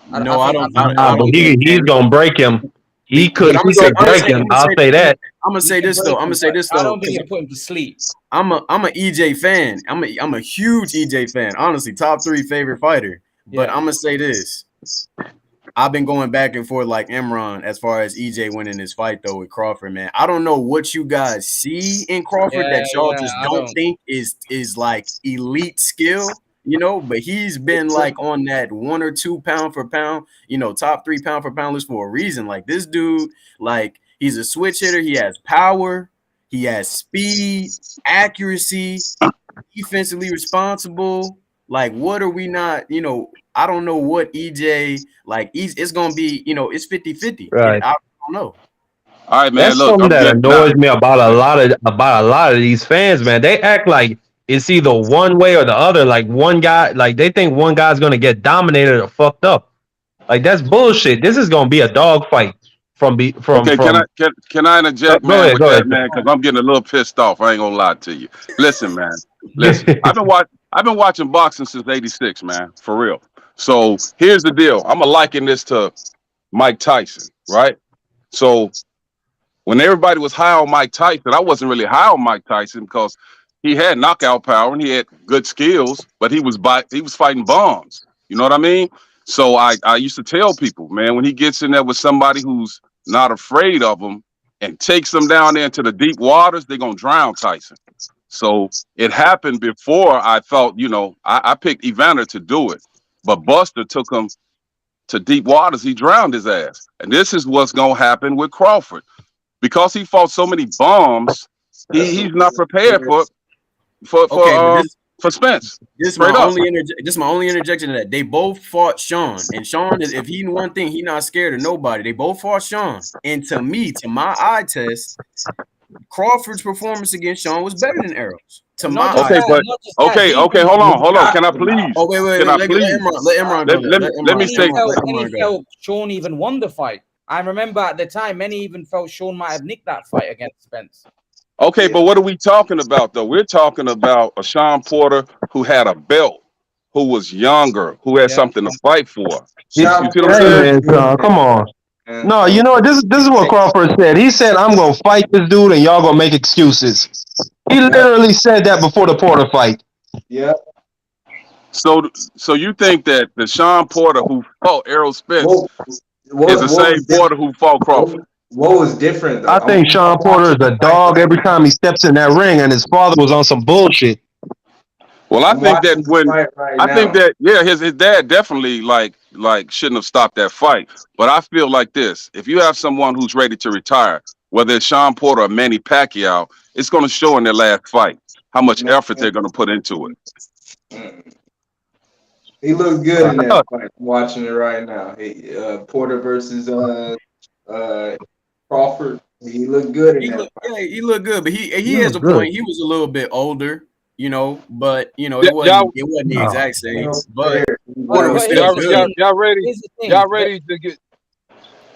No, I don't. He's gonna break him. He could break him. I'll say that. I'm gonna say this though. I don't think you put him to sleep. I'm a EJ fan. I'm a huge EJ fan. Honestly, top 3 favorite fighter. But I'm gonna say this. I've been going back and forth like Imran as far as EJ winning this fight though with Crawford, man. I don't know what you guys see in Crawford that y'all just don't think is like elite skill, you know, but he's been like on that 1 or 2 pound for pound, you know, top 3 pound for pound list for a reason. Like this dude, like he's a switch hitter, he has power, he has speed, accuracy, defensively responsible. Like, what are we not, you know, I don't know what EJ, like, it's going to be, you know, it's 50-50. Right. I don't know. All right, man. That's look, something that annoys me about a lot of these fans, man. They act like it's either one way or the other. Like one guy, like they think one guy's going to get dominated or fucked up. Like that's bullshit. This is going to be a dog fight Okay, can I interject, man, with that, man? Because I'm getting a little pissed off. I ain't gonna lie to you. Listen, man. Listen, I've been watching boxing since '86, man, for real. So here's the deal. I'm gonna liken this to Mike Tyson, right? So when everybody was high on Mike Tyson, I wasn't really high on Mike Tyson because he had knockout power and he had good skills, but he was fighting bombs. You know what I mean? So I used to tell people, man, when he gets in there with somebody who's not afraid of him and takes them down there into the deep waters, they're gonna drown Tyson. So it happened before I thought, you know, I picked Evander to do it, but Buster took him to deep waters. He drowned his ass. And this is what's gonna happen with Crawford. Because he fought so many bombs, he's not prepared for Spence. This is my only interjection to that. They both fought Sean, and Sean is, if he knew one thing, he not scared of nobody. They both fought Sean, and to me, to my eye test, Crawford's performance against Sean was better than Errol's. Hold on. Can I please? Oh wait. Let Imran go. Let me say. Many felt Sean even won the fight. I remember at the time, many even felt Sean might have nicked that fight against Spence. Okay, but what are we talking about, though? We're talking about a Sean Porter who had a belt, who was younger, who had something to fight for. You see what I'm saying? Come on. No, you know, this is what Crawford said. He said, I'm going to fight this dude and y'all going to make excuses. He literally said that before the Porter fight. Yeah. So you think that the Sean Porter who fought Errol Spence is the same Porter who fought Crawford? What was different, though? I think Sean Porter is a dog every time he steps in that ring, and his father was on some bullshit. Well, I think that his dad definitely like shouldn't have stopped that fight. But I feel like this: if you have someone who's ready to retire, whether it's Sean Porter or Manny Pacquiao, it's going to show in their last fight how much effort they're going to put into it. He looked good in that fight. I'm watching it right now. Porter versus Crawford. He looked good in that fight. Yeah, he looked good, but he has a point. He was a little bit older, you know, but you know, it wasn't the exact same. But Porter was still good. Y'all ready? Y'all ready to get?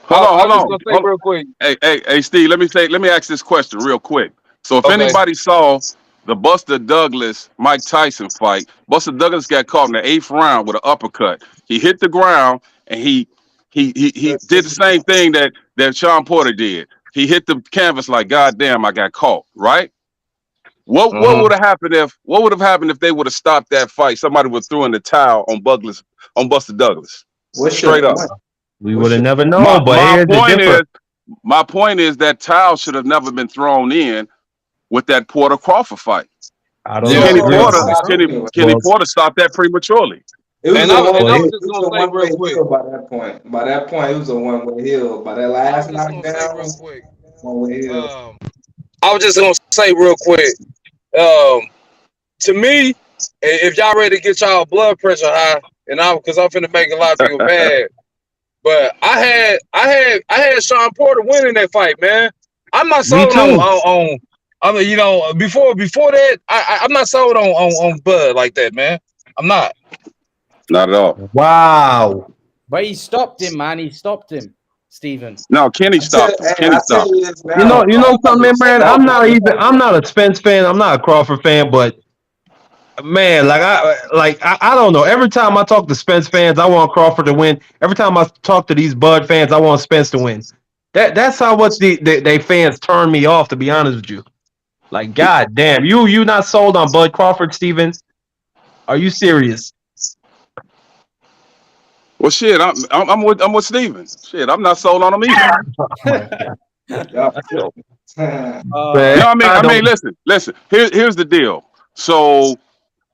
Hold on. Real quick. Hey, Steve. Let me ask this question real quick. So, if anybody saw the Buster Douglas Mike Tyson fight, Buster Douglas got caught in the 8th round with an uppercut. He hit the ground and he did the same thing that Sean Porter did. He hit the canvas like, God damn, I got caught, right? What would have happened if they would have stopped that fight? Somebody would have thrown the towel on Buster Douglas. What's your Straight up. point? We What's would have your never point? known. But My here's the point is, difference. my point is that towel should have never been thrown in with that Porter Crawford fight. I don't You Yeah, don't Kenny know agree what with Porter, that. stopped Kenny, anyway. Kenny Well, Porter stopped that prematurely. It was and a I one and way. I well, was It just was gonna a say one real way quick. hill by that point. By that point, it was a one way hill. By that I last was just gonna say real knockdown, quick. one way hill. I was just gonna say real quick. Um, to me, if y'all ready to get y'all blood pressure high, and because I'm finna make a lot of people mad, but I had Sean Porter winning that fight, man. I'm not me sold too. on I mean, before that, I'm not sold on Bud like that, man. I'm not. Not at all. Wow. But he stopped him, man. He stopped him, Stephen. No, Kenny stopped him. Kenny I tell stopped him. you this now. You know something, man. Oh, I'm not a Spence fan. I'm not a Crawford fan, but man, I don't know. Every time I talk to Spence fans, I want Crawford to win. Every time I talk to these Bud fans, I want Spence to win. That's how much they fans turn me off. To be honest with you, like God damn, you not sold on Bud Crawford, Steven? Are you serious? well, shit. I'm with Steven. Shit, I'm not sold on him either. Oh my God, Uh, man, No, I I don't. mean, listen. Here's the deal. So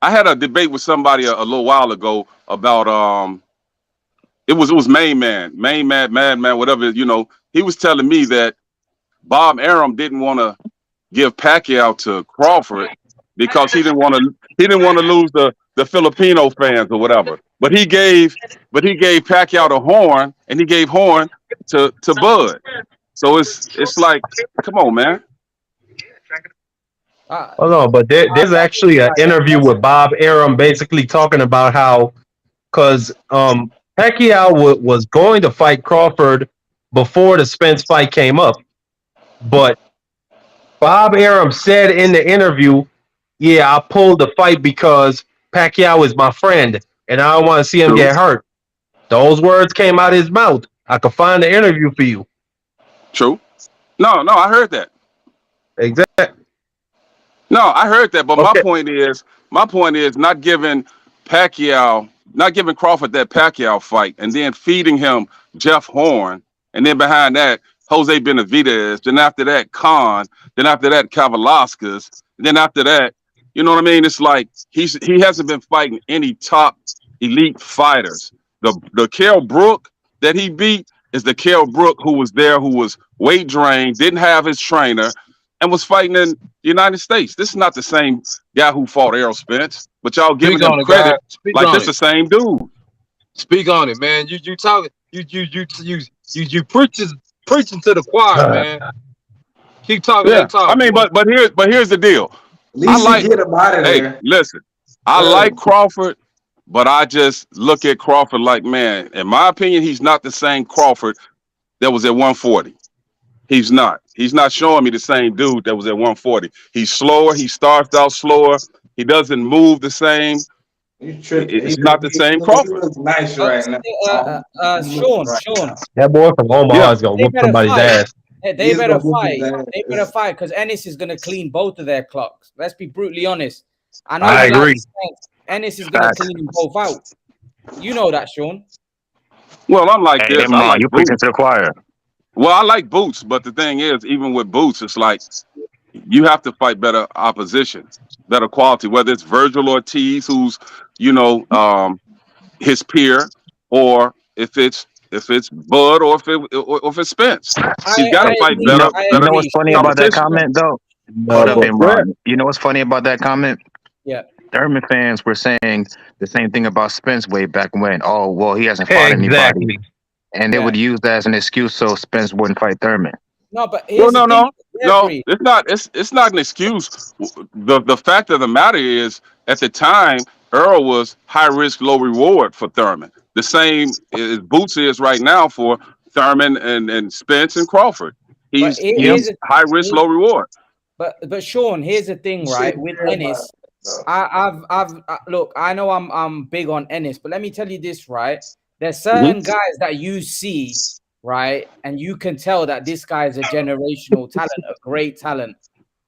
I had a debate with somebody a little while ago about it was Madman, whatever. He was telling me that Bob Arum didn't want to give Pacquiao to Crawford because he didn't want to lose the Filipino fans or whatever. But he gave Pacquiao the horn, and he gave horn to Bud. So it's like, come on, man. uh, Oh no, but there's actually an interview with Bob Arum basically talking about how because Pacquiao was going to fight Crawford before the Spence fight came up, but Bob Arum said in the interview, "Yeah, I pulled the fight because Pacquiao is my friend, and I don't want to see him True, get hurt." Those words came out of his mouth. I could find the interview for you. true. No, I heard that. Exactly. No, I heard that. But Okay. my point is Pacquiao, not giving Crawford that Pacquiao fight, and then feeding him Jeff Horn, and then behind that Jose Benavidez, then after that Khan, then after that Kavalauskas, then after that, you know what I mean? It's like he hasn't been fighting any top elite fighters. The Kell Brook that he beat is the Kell Brook who was there, who was weight drained, didn't have his trainer, and was fighting in the United States. This is not the same guy who fought Errol Spence, but y'all giving Speak him on it, God. credit Speak like on this it. the same dude. Speak on it, man. You talking you preaching to the choir, man. Keep talking Yeah, that I talk, mean, boy. but here's the deal. At I least you like. get him out of Hey, there. listen, I like Crawford, but I just look at Crawford like, man, in my opinion, he's not the same Crawford that was at 140. He's not. He's not showing me the same dude that was at 140. He's slower. He starts out slower. He doesn't move the same. You tripping. It's not the same He Crawford. looks nice right now. He looks Sean, right Sean, now. That boy from Omaha Yeah, is gonna they whoop better somebody's fight. ass. They He's better gonna whoop his fight. They better ass. fight because Ennis is gonna clean both of their clocks. Let's be brutally honest. I know I you like agree. Spence. Ennis is gonna clean them both out. You know that, Sean. well, I'm like Hey, this. them I wrong. like You preaching Boots. to the choir. Well, I like Boots, but the thing is, even with Boots, it's like you have to fight better opposition, better quality, whether it's Virgil Ortiz, who's, you know, his peer, or if it's Bud, or if it's Spence. He's got to I fight You agree. know, better I you better know what's agree. funny Sean, about that competition. Sean. comment though? No, Hold up, but Go Imran. ahead. You know what's funny about that comment? Yeah. Thurman fans were saying the same thing about Spence way back when. Oh, well, he hasn't fought anybody, exactly. and they Yeah. would use that as an excuse so Spence wouldn't fight Thurman. No, but Well, here's the no, thing, no, no. Jeffrey. It's not an excuse. The fact of the matter is, at the time, Earl was high risk, low reward for Thurman. The same as Boots is right now for Thurman and Spence and Crawford. But He's Yep. here's he's high risk, low reward. but Sean, here's the thing, You right? shouldn't With care about Ennis, it, though. look. I know I'm big on Ennis, but let me tell you this, right? There's Hmm. certain guys that you see, right, and you can tell that this guy is a generational talent, a great talent.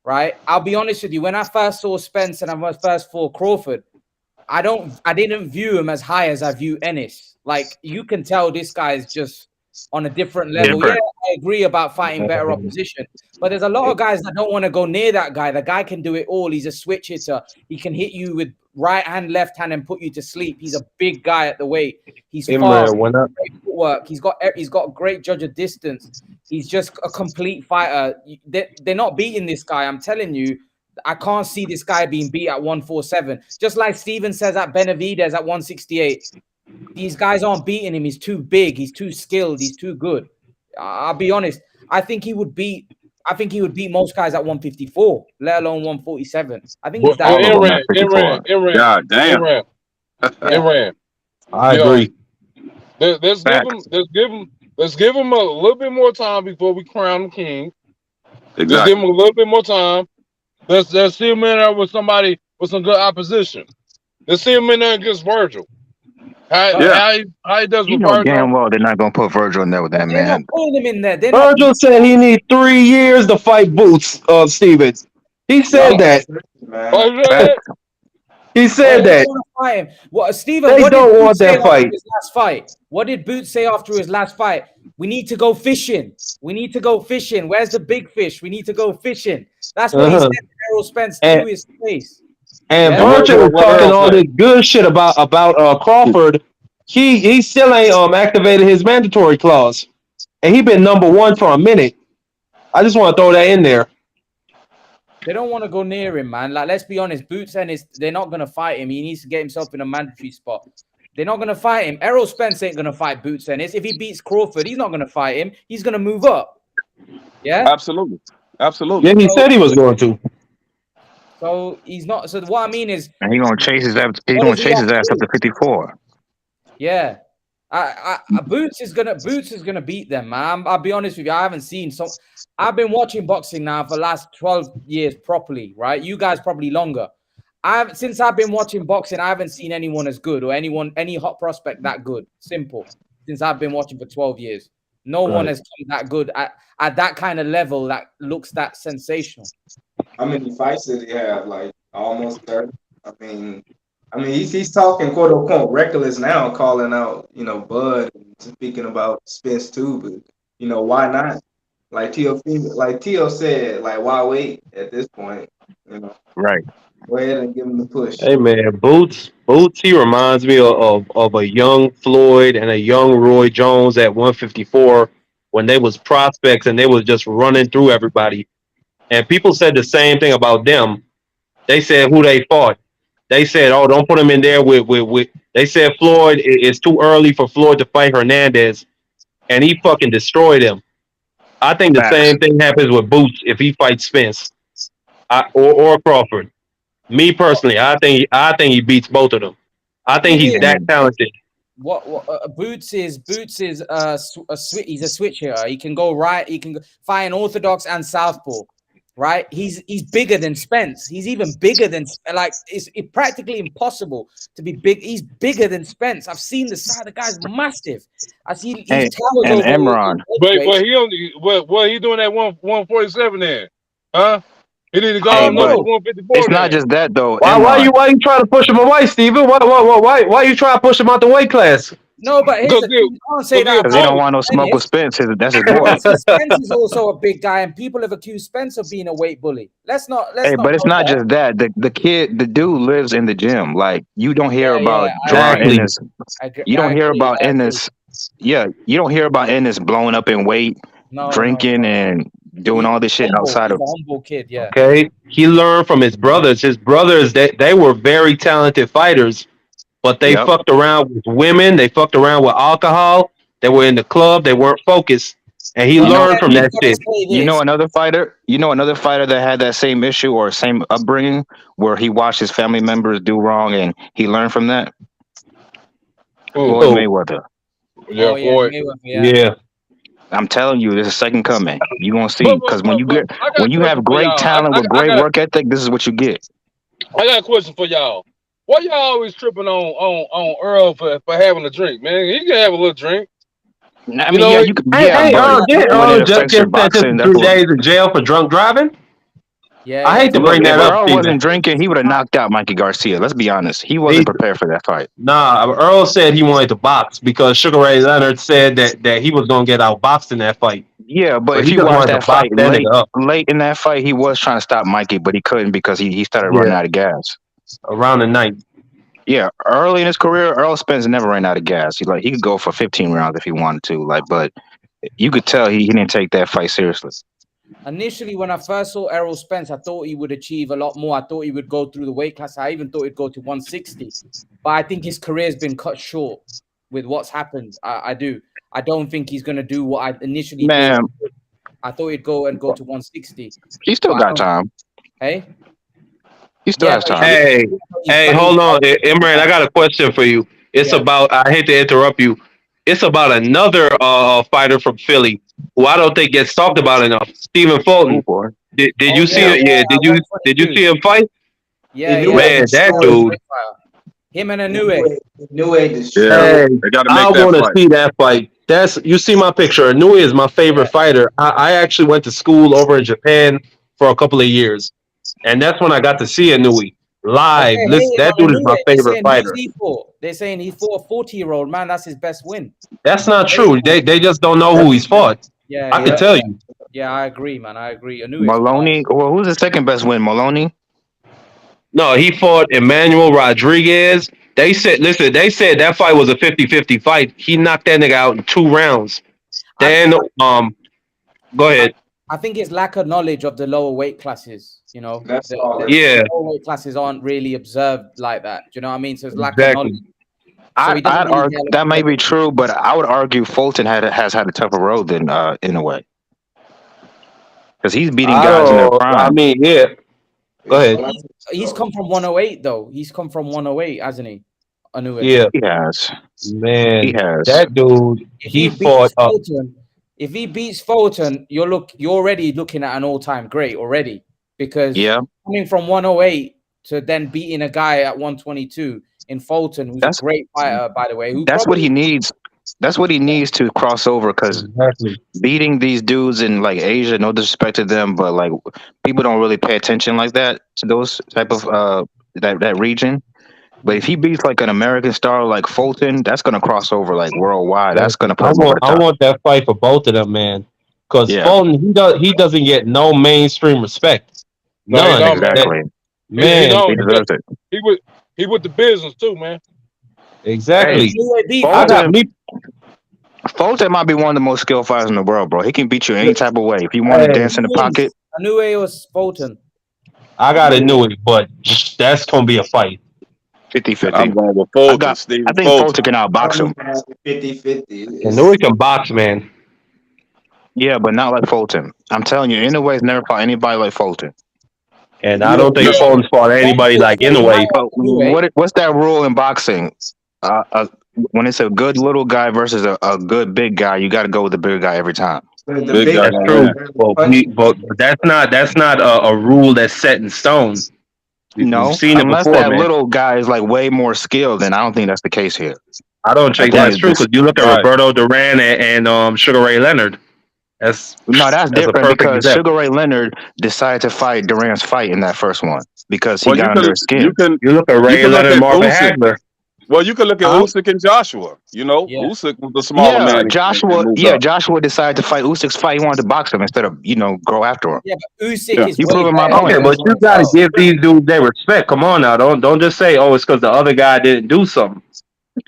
right? I'll be honest with you. When I first saw Spence and I first saw Crawford, I didn't view him as high as I view Ennis. Like, you can tell this guy is just on a different level. Different. Yeah, I agree about fighting better opposition, but there's a lot of guys that don't want to go near that guy. The guy can do it all. He's a switch hitter. He can hit you with right hand, left hand, and put you to sleep. He's a big guy at the weight. He's fast. Great footwork. He's got great judge of distance. He's just a complete fighter. They're not beating this guy. I'm telling you. I can't see this guy being beat at 147. Just like Steven says at Benavidez at 168. These guys aren't beating him. He's too big. He's too skilled. He's too good. I'll be honest. I think he would beat most guys at 154, let alone 147. I think he's that. God damn. I agree. Let's give him a little bit more time before we crown him king. Exactly. Let's give him a little bit more time. Let's see him in there with somebody with some good opposition. Let's see him in there against Virgil. How he does with Virgil. Damn well they're not gonna put Virgil in there with that They're man. not putting him in there. Virgil said he needs 3 years to fight Boots, Stevens. He said that. He said that. Fight him. What, Steven, they what don't did want that fight. His last fight? What did Boots say after his last fight? We need to go fishing. We need to go fishing. Where's the big fish? We need to go fishing. That's what he said to Errol Spence to his face. And Virgil was talking all this good shit about Crawford. He still ain't activated his mandatory clause, and he been number one for a minute. I just want to throw that in there. They don't want to go near him, man. Like, let's be honest. Boots and they're not gonna fight him. He needs to get himself in a mandatory spot. They're not gonna fight him. Errol Spence ain't gonna fight Boots Ennis. If he beats Crawford, he's not gonna fight him. He's gonna move up. Yeah, absolutely. Yeah, he said he was going to. So he's not. So what I mean is, and he's gonna chase his ass. He's gonna chase his ass up to 54. Yeah, Boots is gonna beat them, man. I'll be honest with you. I haven't seen so. I've been watching boxing now for the last 12 years properly, right? You guys probably longer. Since I've been watching boxing, I haven't seen anyone as good or any hot prospect that good. Simple. Since I've been watching for 12 years, no one has come that good at that kind of level that looks that sensational. How many fights did he have? Like almost 30. I mean, he's talking quote unquote reckless now, calling out Bud and speaking about Spence too. But why not? Like Tio said, like why wait at this point? Right. Go ahead and give him the push. Hey man, Boots, he reminds me of a young Floyd and a young Roy Jones at 154 when they was prospects and they was just running through everybody. And people said the same thing about them. They said who they fought. They said, "Oh, don't put him in there with." They said Floyd. It's too early for Floyd to fight Hernandez, and he fucking destroyed him. I think the same thing happens with Boots if he fights Spence or Crawford. Me personally, I think he beats both of them. I think he's that talented. Boots is he's a switch hitter. He can go right. He can fight an orthodox and southpaw. Right, he's bigger than Spence. He's even bigger than it's practically impossible to be big. He's bigger than Spence. I've seen the side. The guy's massive. I see. And Emron. What he doing at 147 then? Huh? He need to go on 154. It's not just that though. Why you trying to push him away, Steven? Why you trying to push him out the weight class? No, but here's you can't say that because he don't want no smoke with Spence. That's his boy. Spence is also a big guy, and people have accused Spence of being a weight bully. But it's not just that. The dude lives in the gym. Like you don't hear about Ennis. You don't hear about Ennis. Yeah, you don't hear about Ennis blowing up in weight, drinking, and doing all this shit outside of. He's a humble kid, yeah. Okay, he learned from his brothers. His brothers, they were very talented fighters. But they fucked around with women. They fucked around with alcohol. They were in the club. They weren't focused. And he learned from that shit. You know another fighter that had that same issue or same upbringing where he watched his family members do wrong and he learned from that? Floyd Mayweather. Yeah. I'm telling you, there's a second coming. You gonna see because when you have great talent with great work ethic, this is what you get. I got a question for y'all. Why y'all always tripping on Earl for having a drink, man? He can have a little drink. I mean, you can. Earl just 3 days in jail for drunk driving. Yeah, I yeah. hate to Look, bring if that up, Earl Steven. wasn't drinking, he would have knocked out Mikey Garcia. Let's be honest. He wasn't prepared for that fight. Nah, Earl said he wanted to box because Sugar Ray Leonard said that he was gonna get outboxed in that fight. Yeah, but So if he you just watch wanted to that box fight that nigga up. late in that fight, he was trying to stop Mikey, but he couldn't because he started running Yeah, out of gas. around the night. Yeah, early in his career, Earl Spence never ran out of gas. He could go for 15 rounds if he wanted to. But you could tell he didn't take that fight seriously. Initially, when I first saw Errol Spence, I thought he would achieve a lot more. I thought he would go through the weight class. I even thought he'd go to 160. But I think his career's been cut short with what's happened. I do. I don't think he's going to do what I initially Man, thought. I thought he'd go to 160. he still got time. Hey? He still has time. Hey, hold on, Imran. I got a question for you. It's about. I hate to interrupt you. It's about another fighter from Philly who I don't think gets talked about enough. Stephen Fulton. Did you see it? Yeah. Did you see him fight? Yeah, Man, that dude. Him and Inoue. Hey, I want to see that fight. You see my picture. Inoue is my favorite fighter. I actually went to school over in Japan for a couple of years, and that's when I got to see Inoue live. Listen, that dude is my favorite fighter. They're saying he fought a 40-year-old man. That's his best win. That's not true. They just don't know who he's fought. Yeah, I can tell you. Yeah, I agree, man. I agree. Maloney. Well, who's the second best win? Maloney. No, he fought Emmanuel Rodriguez. They said that fight was a 50-50 fight. He knocked that nigga out in 2 rounds. Then, go ahead. I think it's lack of knowledge of the lower weight classes. You know, the lower weight classes aren't really observed like that. Do you know what I mean? So it's lack of knowledge. I'd argue that may be true, but I would argue Fulton has had a tougher road than in a way, because he's beating guys in their prime. I mean, yeah. Go ahead. He's come from 108 though. He's come from 108, hasn't he? Yeah, he has. Man, he has. That dude. He fought. If he beats Fulton, you're already looking at an all-time great already, because coming from 108 to then beating a guy at 122 in Fulton, who's a great fighter, by the way. That's what he needs. That's what he needs to cross over, because beating these dudes in like Asia, no disrespect to them, but like people don't really pay attention like that to those type of that region. But if he beats like an American star like Fulton, that's gonna cross over like worldwide. That's gonna put him over the top. I want that fight for both of them, man. Because Fulton, he doesn't get no mainstream respect. None. Exactly. Man, he deserves it. He with the business too, man. Exactly. Fulton might be one of the most skilled fighters in the world, bro. He can beat you any type of way. If you want to dance in the pocket. Inoue or Fulton? I got Inoue, but that's gonna be a fight. 50-50. I'm going with Fulton. I think Fulton can outbox him. 50-50. Inoue can box, man. Yeah, but not like Fulton. I'm telling you, Inoue's never fought anybody like Fulton. And I don't think Fulton's fought anybody like Inoue. What's that rule in boxing? When it's a good little guy versus a good big guy, you got to go with the big guy every time. That's true, but that's not a rule that's set in stone. No, seen it unless before, that man. little guy is like way more skilled, then I don't think that's the case here. I don't think that's true, because you look at Roberto Duran and Sugar Ray Leonard. That's different, because Sugar Ray Leonard decided to fight Duran's fight in that first one because he got under his skin. You look at Ray Leonard and Marvin Hagler. Well, you can look at Usyk and Joshua. You know, Usyk was the smaller man. Joshua decided to fight Usyk's fight. He wanted to box him instead of grow after him. Yeah, but Usyk is. You proving my point. Okay, but you gotta give these dudes their respect. Come on now, don't just say, oh, it's because the other guy didn't do something.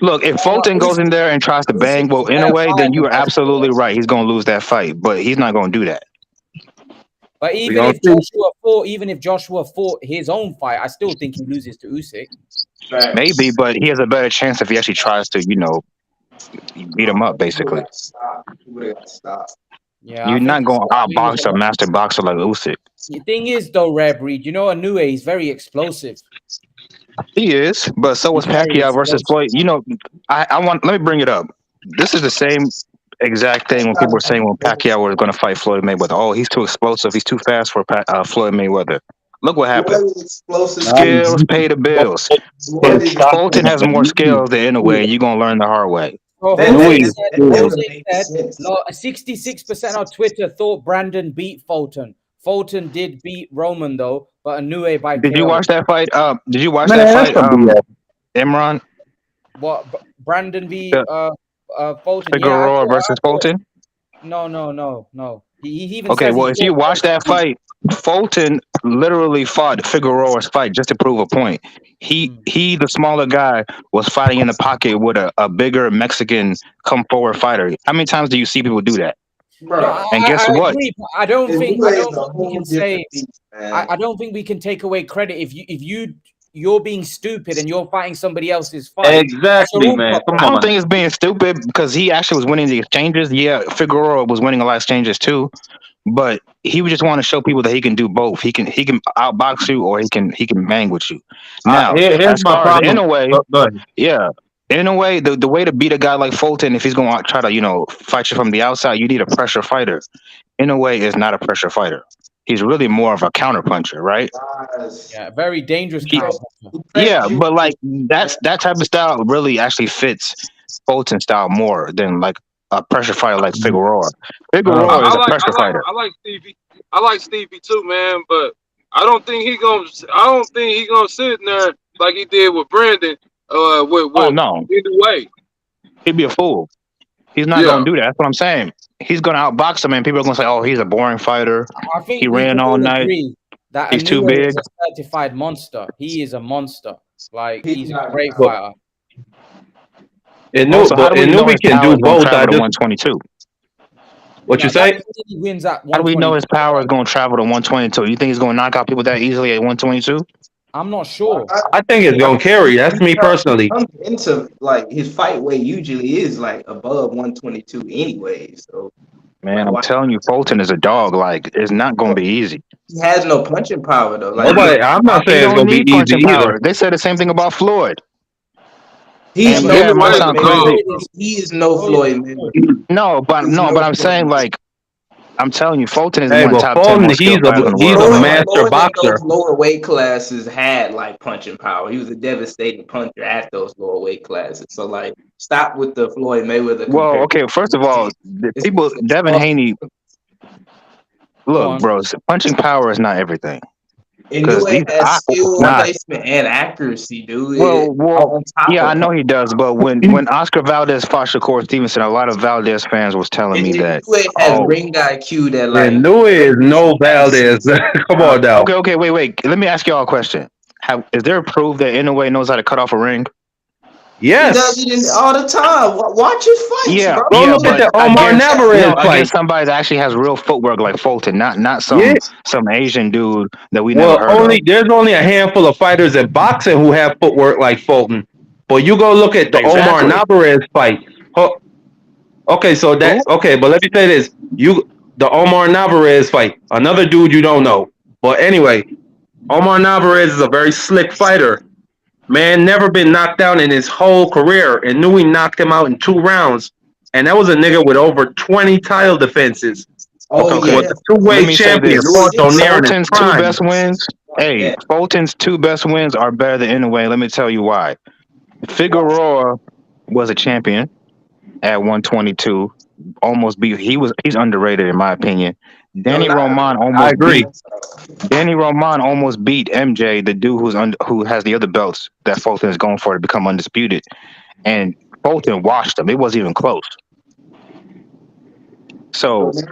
Look, if Fulton goes in there and tries to bang in a way, then you are absolutely right. He's going to lose that fight, but he's not going to do that. But even if Joshua fought his own fight, I still think he loses to Usyk. Maybe, but he has a better chance if he actually tries to, beat him up, basically. Yeah, you're not going to outbox a master boxer like Usyk. The thing is, though, Reb Reed, Inoue is very explosive. He is, but so was Pacquiao versus Floyd. Let me bring it up. This is the same exact thing when people were saying when Pacquiao was going to fight Floyd Mayweather. Oh, he's too explosive. He's too fast for Floyd Mayweather. Look what happened. Skills pay the bills. If Fulton has more skills than Inoue, you're going to learn the hard way. 66% of Twitter thought Brandon beat Fulton. Fulton did beat Roman though, but Inoue by Did you KO. watch that fight? Did you watch Man, that that's fight? some BS. Imran What Brandon v the Fulton? Yeah, I Figueroa saw. versus Fulton. No. He even Okay, says well, he if thought you watch Fulton that fight, Fulton literally fought Figueroa's fight just to prove a point. He, the smaller guy, was fighting in the pocket with a bigger Mexican come forward fighter. How many times do you see people do that? No, Bro, And I guess what? agree. But I don't think Inoue is a we whole can say. different beast, man. I don't think we can take away credit if you're being stupid and you're fighting somebody else's fight. That's your Exactly, own man. Come problem. I don't on. think it's being stupid because he actually was winning the exchanges. Yeah, Figueroa was winning a lot of exchanges too, but he would just want to show people that he can do both. He can outbox you or he can bang with you. Now, Here's as my far as problem. Inoue, Go ahead. yeah, Inoue, the way to beat a guy like Fulton, if he's going to try to fight you from the outside, you need a pressure fighter. Inoue is not a pressure fighter. He's really more of a counter puncher, right? Yeah, very dangerous He, counter. yeah, but like that type of style really actually fits Fulton style more than like a pressure fighter like Figueroa. Figueroa is a pressure fighter. I like Stevie. I like Stevie too, man. But I don't think he gonna sit in there like he did with Brandon. Oh With no, either way. he'd be a fool. He's not Yeah. going to do that. That's what I'm saying. He's going to outbox him, and people are going to say, "Oh, he's a boring fighter. I think He we ran can all all night. agree that He's too Inoue big." is a certified monster. He is a monster. Like He's he's a not- great But fighter. Also, how do we know we his can power do is going both. to I travel to just 122? what you That say? doesn't mean he wins at How do we 120. know his power is going to travel to 122? You think he's going to knock out people that easily at 122? I'm not sure. I think it's gonna carry. That's me personally. Comes into like his fight weight usually is like above 122 anyway. So Man, like, I'm why? telling you, Fulton is a dog. Like, it's not going to be easy. He has no punching power though. Like Nobody. I'm not He saying it's don't gonna be need easy punching either. power. They said the same thing about Floyd. he's And no yeah, it might Floyd, sound man. crazy. He is no Floyd, man. He's But I'm Floyd. saying, like, I'm telling you, Fulton is Hey, one of the but top 10 Fulton, most skilled fighters in the he's world a right now. master Floyd at boxer. those lower weight classes had like punching power. He was a devastating puncher at those lower weight classes. So like, stop with the Floyd Mayweather Well, comparison. okay, first of all, the people, It's Devin Haney, Go look, on. bro, punching power is not everything. Because Inoue has skill, when placement, and accuracy, dude. well, On top yeah, of I know he does, but when Oscar Valdez fought Shakur Stevenson, a lot of Valdez fans was telling me that, Inoue has ring IQ that like And Inoue is no Valdez. Come on now. okay, wait. Let me ask y'all a question. Is there proof that Inoue knows how to cut off a ring? he Yes. does it all the time. Watch his fights, Yeah, bro. Go look at the Omar Navarez fight. against somebody that actually has real footwork like Fulton, not some Yeah. some Asian dude that we never heard of. There's only a handful of fighters in boxing who have footwork like Fulton. But you go look at the Exactly. Omar Navarez fight. Okay, so but let me say this. The Omar Navarez fight, another dude you don't know. But anyway, Omar Navarez is a very slick fighter. Man, never been knocked out in his whole career, and knew he knocked him out in 2 rounds. And that was a nigga with over 20 title defenses. Okay. Was the two-way champion. Fulton's two best wins. Hey, Yeah. Fulton's 2 best wins are better than Inoue. Let me tell you why. Figueroa was a champion at 122. Almost beat. He's underrated in my opinion. Danny Roman almost beat MJ, the dude who has the other belts that Fulton is going for to become undisputed. And Fulton washed him. It wasn't even close. So, has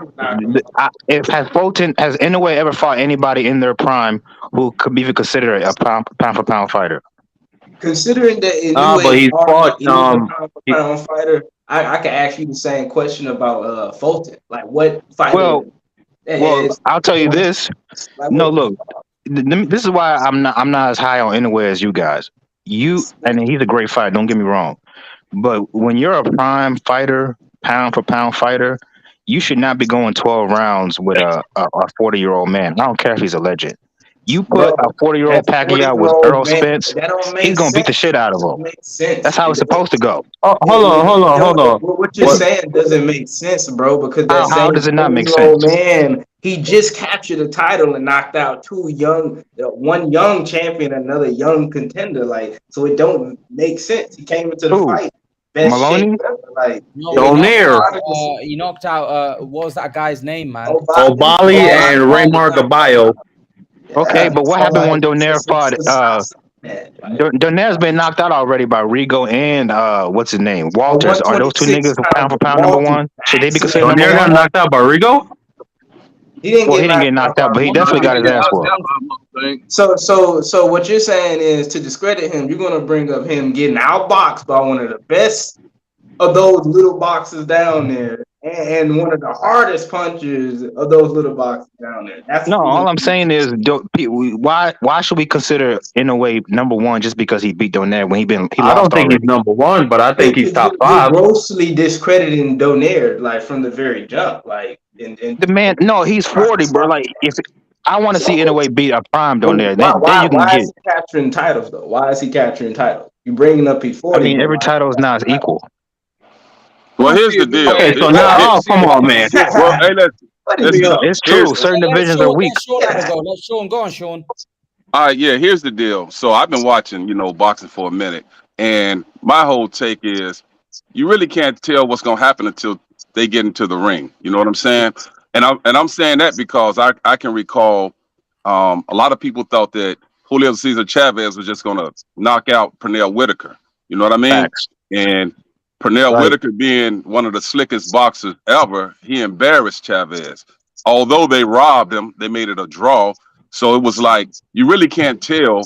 Inoue ever fought anybody in their prime who could be considered a pound for pound fighter? Considering that but he's fought a pound fighter, I can ask you the same question about Fulton. Like, what fighter? Well, I'll tell you this. No, look, this is why I'm not as high on Inoue as you guys. And he's a great fighter. Don't get me wrong, but when you're a prime fighter, pound for pound fighter, you should not be going 12 rounds with a 40-year-old man. I don't care if he's a legend. You put a 40-year-old Pacquiao with Earl Spence, he's gonna beat the shit out of him. That's how it's supposed to go. Hold on. What you're saying doesn't make sense, bro. Because how does it not make sense? Man, he just captured a title and knocked out one young champion, another young contender. Like, so it don't make sense. He came into the fight. best shape Maloney? ever. Like, No, Donaire, he knocked out. What was that guy's name, man? Obali, and Raymar Gabayo. Okay, Yeah, but what so happened when like, Donaire fought? Donaire's been knocked out already by Rigo and what's his name? Walters. Are those two 126 niggas pound pounds for of pound number Walter one? Should they be considered Jackson. number Donaire got one? knocked out by Rigo. He didn't Well, get he didn't get knocked knocked out, but he definitely got his ass whooped. So what you're saying is to discredit him, you're gonna bring up him getting outboxed by one of the best of those little boxes down there, and one of the hardest punchers of those little boxes down there. That's No, what you're all gonna I'm do. saying is, why should we consider Inoue number one just because he beat Donaire when he I don't lost think already? he's number one, but I think he's top You're 5. grossly discrediting Donaire, like from the very jump, like in The man, no, he's 40, bro. Like if I want to see Inoue beat a prime Donaire, then you can why get. is he capturing titles though? Why is he capturing titles? You bringing up he's 40. I mean, but every why title is not capturing equal. Well, here's the deal. Okay, so now, oh, come on, man. titles? Well, hey, What is listen. up? It's Here's true. Certain Let divisions are weak. Sean have a go. Let Sean go on, Sean. all right. Yeah, here's the deal. So I've been watching, boxing for a minute, and my whole take is, you really can't tell what's gonna happen until they get into the ring. You know what I'm saying? And I'm saying that because I can recall, a lot of people thought that Julio Cesar Chavez was just gonna knock out Pernell Whitaker. You know what I mean? Facts. And Pernell Right. Whitaker being one of the slickest boxers ever, he embarrassed Chavez. Although they robbed him, they made it a draw. So it was like, you really can't tell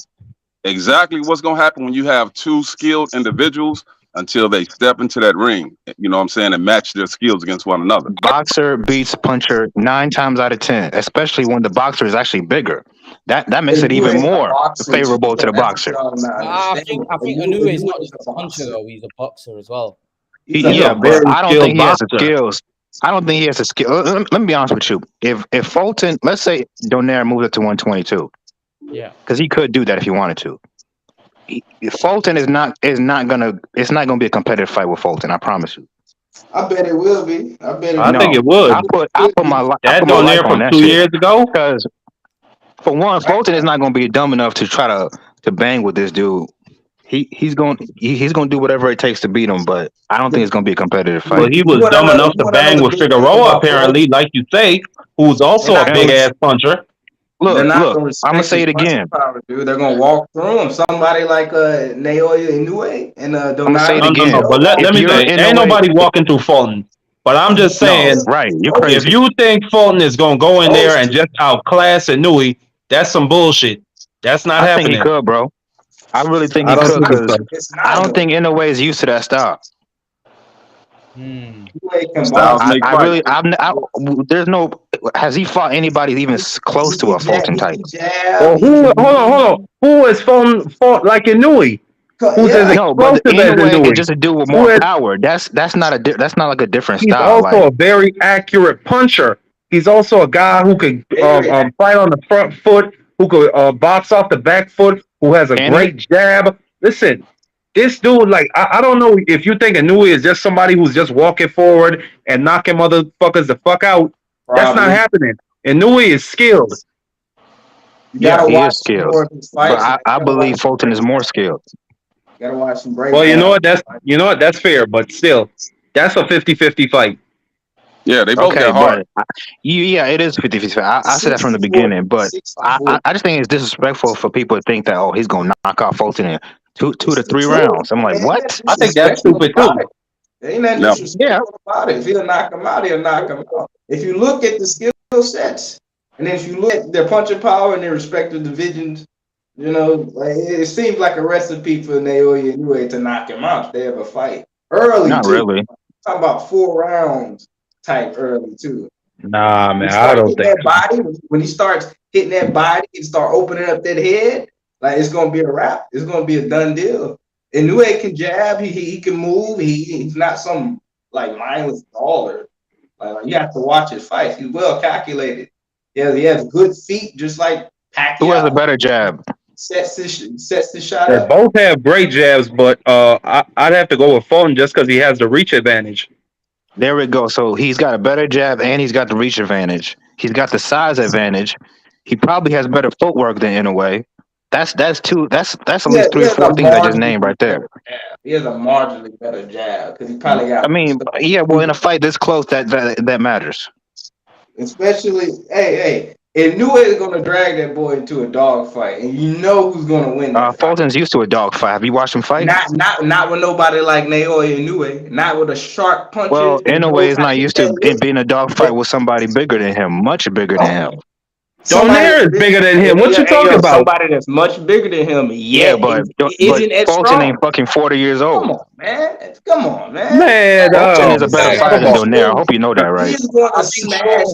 exactly what's going to happen when you have two skilled individuals until they step into that ring, you know what I'm saying, and match their skills against one another. Boxer beats puncher 9 times out of 10, especially when the boxer is actually bigger. That makes it even more favorable to the boxer. I think Inoue is not just a puncher though; he's a boxer as well. Yeah, but very I don't skilled think he has the boxer. skills. I don't think he has the skill. Let me be honest with you. If Fulton, let's say Donaire moved up to 122, Yeah, because he could do that if he wanted to. Fulton it's not gonna be a competitive fight with Fulton. I promise you. I bet it will be. I bet it I will. think it would. I put my life That on Donaire from that 2 shit. years ago. Because for one, Fulton is not going to be dumb enough to try to bang with this dude. He's going to do whatever it takes to beat him, but I don't think it's going to be a competitive Well, fight. he was dumb enough to bang with Figueroa, apparently, like you say, who's also a big ass puncher. They're not Look, gonna I'm gonna respect say his it again. punching power, dude. They're gonna walk through him. Somebody like Naoya Inoue and I'm gonna say it No, again. but let If me you're say, in ain't a way, nobody walking through Fulton. But I'm just saying, right? You're if crazy. you think Fulton is going to go in there and just outclass Inoue, that's some bullshit. That's not I think he happening. could, bro. I really think I he don't could think so. because I don't think Inoue is used to that style. Styles make I fights. really, there's no. Has he fought anybody even close to a Fulton type? Well, hold on. Who has Fulton fought like Inoue? Who's as No, but explosive as Inoue Inoue? can just do with more power. That's not like a different He's style. also a very accurate puncher. He's also a guy who could fight on the front foot, who could box off the back foot, who has a great jab. Listen, this dude, like, I don't know if you think Inoue is just somebody who's just walking forward and knocking motherfuckers the fuck out. That's not happening. Inoue is skilled. Yeah, he is skilled. But I believe Fulton is more skilled. Gotta watch some breakdowns. Well, you know what? That's fair, but still, that's a 50-50 fight. Yeah, they both got hard. It is 50-50. I said that from the beginning, but I just think it's disrespectful for people to think that he's gonna knock out Fulton in two to three rounds. I'm like, what? I think that's stupid too. There ain't nothing disrespectful about it. If he'll knock him out, he'll knock him out. If you look at the skill sets, and if you look at their punching power and their respective divisions, like, it seems like a recipe for Naoya Inoue to knock him out if they have a fight early. Not really. Talking about 4 rounds type early too. Nah, man, I don't think that body, when he starts hitting that body and start opening up that head, like, it's gonna be a wrap. It's gonna be a done deal. Inoue can jab. He can move. He's not some like mindless baller. Like, you have to watch his fight. He's well calculated. Yeah, he has good feet, just like Pacquiao. Who has a better jab? Sets the shot they up. both have great jabs, but I'd have to go with Fulton just because he has the reach advantage. There we go. So he's got a better jab and he's got the reach advantage. He's got the size advantage. He probably has better footwork than Inoue. That's at He least he three, has four a things I just named marginally right there. better jab. He has a marginally better jab because he probably I got, mean, yeah, well, in a fight this close, that matters. especially, and Inoue is gonna drag that boy into a dog fight, and you know who's gonna win that fight. Fulton's used to a dog fight. Have you watched him fight? Not with nobody like Naoya Inoue. Not with the sharp Well, punches and Inoue knows is how not to used hit to that it weight. being a dog fight with somebody bigger than him, much bigger than him. Somebody Donaire is bigger than him. What you talking about? somebody that's much bigger than him, Yeah, yet but isn't as Fulton ain't strong. fucking 40 years Come old. on, man. Come on, man. Man, Fulton is a This better guy fighter come than on. Donaire. I hope you know that, he right? is going I to think smash.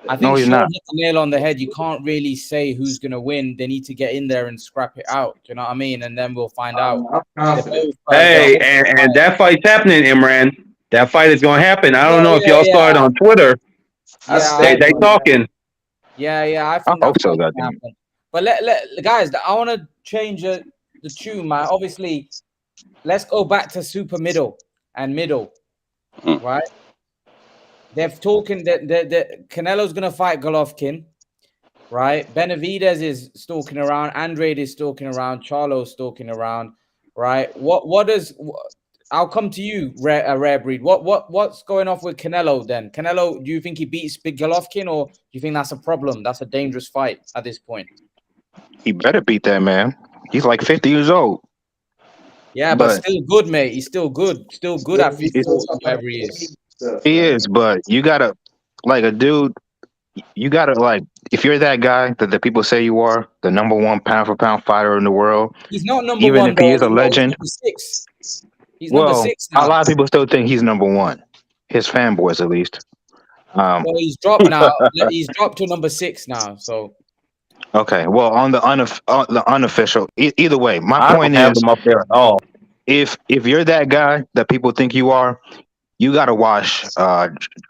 I No, think he's Sean not. hit the nail on the head. You can't really say who's gonna win. They need to get in there and scrap it out. Do you know what I mean? And then we'll find out. I'm confident. Hey, and that fight's happening, Imran. That fight is gonna happen. I don't know if y'all saw it on Twitter. They talking. Yeah. I I think that hope so, fight can goddamn. happen. But guys, I want to change the tune, man. Obviously, let's go back to super middle, right? They've talking that Canelo's gonna fight Golovkin, right? Benavidez is stalking around, Andrade is stalking around, Charlo's stalking around, right? I'll come to you, Rare Breed. What's going off with Canelo then? Canelo, do you think he beats Big Golovkin, or do you think that's a problem? That's a dangerous fight at this point. He better beat that man. He's like 50 years old. Yeah, but still good, mate. He's still good. Still good at 50, whatever he is. He is, but you gotta, like a dude, you gotta, like, if you're that guy that the people say you are, the number one pound for pound fighter in the world, he's not number even one, if he is a though. legend. He's number 6. He's Well, number 6 now. a lot of people still think he's number one. His fanboys, at least. Well, he's dropped now. He's dropped to number 6 now. So okay. Well, on the unofficial, either way, my point have is, them up there at all. if you're that guy that people think you are, you gotta watch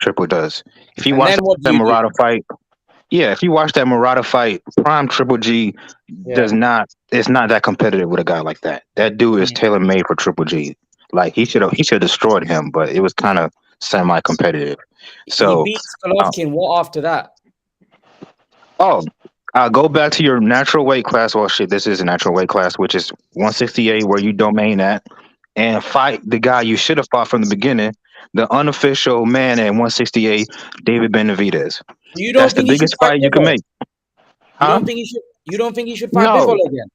Triple Does. If you watch that Murata fight, if you watch that Murata fight, Prime Triple G it's not that competitive with a guy like that. That dude is tailor made for Triple G. Like he should have destroyed him, but it was kind of semi competitive. So he beats Golovkin. What after that? Go back to your natural weight class. Well, shit, this is a natural weight class, which is 168, where you domain at, and fight the guy you should have fought from the beginning, the unofficial man at 168, David Benavidez. That's the biggest fight you can make. You don't think he should fight Bivol again?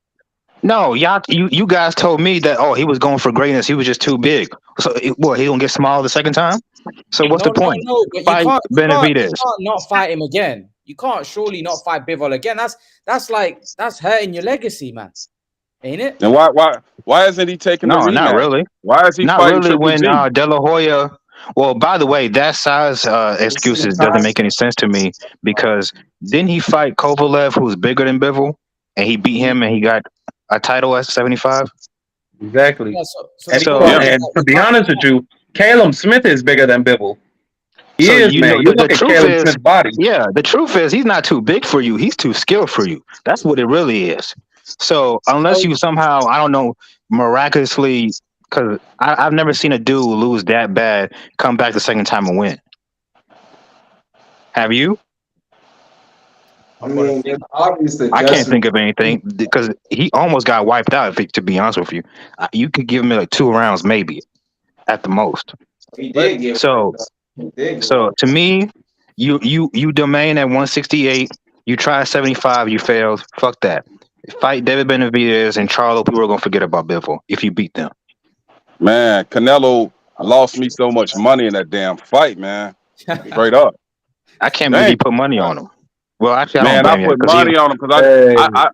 No, y'all, you guys told me that he was going for greatness. He was just too big. So he gonna get small the second time? So what's the point? No, but fight Benavidez. You can't not fight him again. You can't surely not fight Bivol again. That's hurting your legacy, man. Ain't it? And why isn't he taking the rematch? No, not really. Why is he not fighting really Triple when G? De La Hoya? Well, by the way, that size excuses doesn't make any sense to me, because didn't he fight Kovalev, who's bigger than Bivol, and he beat him and he got a title at 75? Exactly. Yeah, and to be honest with you, Caleb Smith is bigger than Bivol. He is, man. You look at Caleb Smith's body. Yeah, the truth is he's not too big for you. He's too skilled for you. That's what it really is. So unless you somehow, I don't know, miraculously, because I've never seen a dude lose that bad, come back the second time and win. Have you? I mean, obviously, I can't think of anything, because he almost got wiped out. To be honest with you, you could give him like 2 rounds, maybe at the most. He did give. So to me, you domain at 168. You try 75, you failed. Fuck that. Fight David Benavidez and Charlo. People are gonna forget about Bivol if you beat them. Man, Canelo lost me so much money in that damn fight, man. Straight up. I can't believe he put money on him. Well, actually, I put money on him because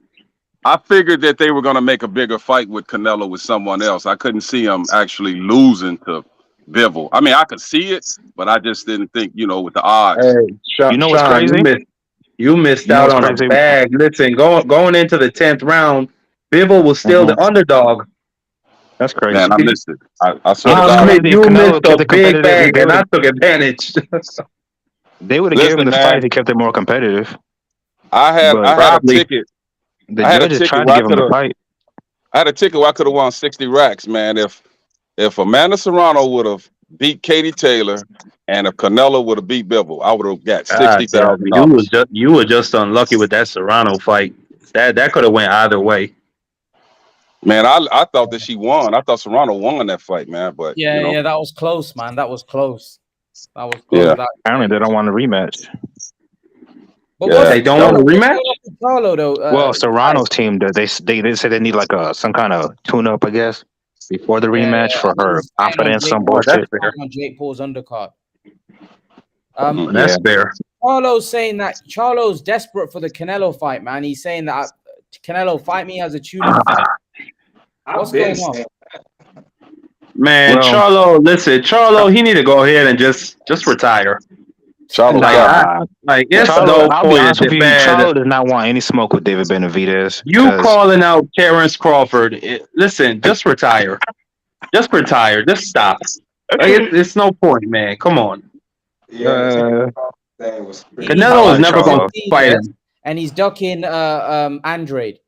I figured that they were going to make a bigger fight with Canelo with someone else. I couldn't see him actually losing to Bivol. I mean, I could see it, but I just didn't think, with the odds. You know what's crazy? You missed out on a bag. Listen, going into the 10th round, Bivol was still the underdog. That's crazy. Man, I missed it. I swear to God. You missed a big bag, and I took advantage. They would have given him the fight if he kept it more competitive. I had a ticket. The judges tried to give him the fight. I had a ticket where I could have won 60 racks, man. If Amanda Serrano would have beat Katie Taylor and if Canelo would have beat Bivol, I would have got $60,000. You were just unlucky with that Serrano fight. That could have went either way. Man, I thought that she won. I thought Serrano won that fight, man. But Yeah, that was close, man. That was close. Yeah. Apparently, they don't want a rematch. But Yeah. They don't want a rematch. Charlo, though. Well, Serrano's team, they said they need like some kind of tune-up, I guess, before the rematch for her confidence, some bullshit. On Jake Paul's undercard. That's fair. Charlo's saying that Charlo's desperate for the Canelo fight, man. He's saying that Canelo fight me as a tune-up fight. What's going on? Man, Charlo, listen, Charlo, he need to go ahead and just retire. Charlo, it's Charlo, I'll be honest with you, Charlo does not want any smoke with David Benavidez. You calling out Terrence Crawford? Listen, just retire. Just retire. Just stop. It's no point, man. Come on. Canelo is never going to fight him, and he's ducking Andrade.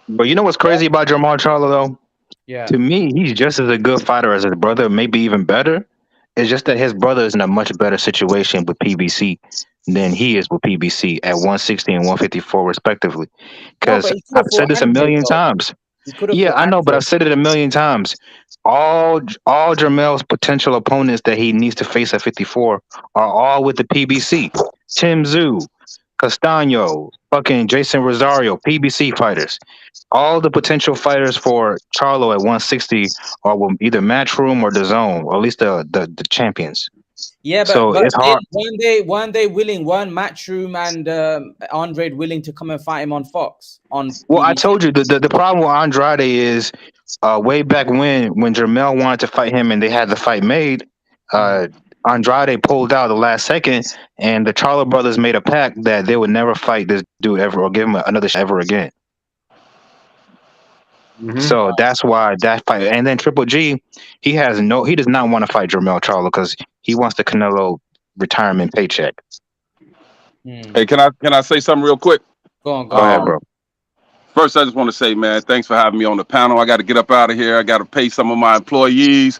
But you know what's crazy about Jermall Charlo, though? Yeah. To me, he's just as a good fighter as his brother, maybe even better. It's just that his brother is in a much better situation with PBC than he is with PBC at 160 and 154, respectively. Because I've said this a million times. Yeah, I know, but I've said it a million times. All Jermell's potential opponents that he needs to face at 54 are all with the PBC. Tim Tszyu, Castaño, fucking Jason Rosario, PBC fighters. All the potential fighters for Charlo at 160 are with either Matchroom or DAZN, or at least the champions. Yeah, but it's hard. Weren't they willing? Weren't Matchroom and Andrade willing to come and fight him on Fox? Well, I told you the problem with Andrade is way back when Jermell wanted to fight him and they had the fight made, Andrade pulled out the last second, and the Charlo brothers made a pact that they would never fight this dude ever or give him another shot ever again. Mm-hmm. So that's why that fight, and then Triple G, he does not want to fight Jermall Charlo because he wants the Canelo retirement paycheck. Hey, can I say something real quick? Go ahead, bro. First, I just want to say, man, thanks for having me on the panel. I got to get up out of here. I got to pay some of my employees.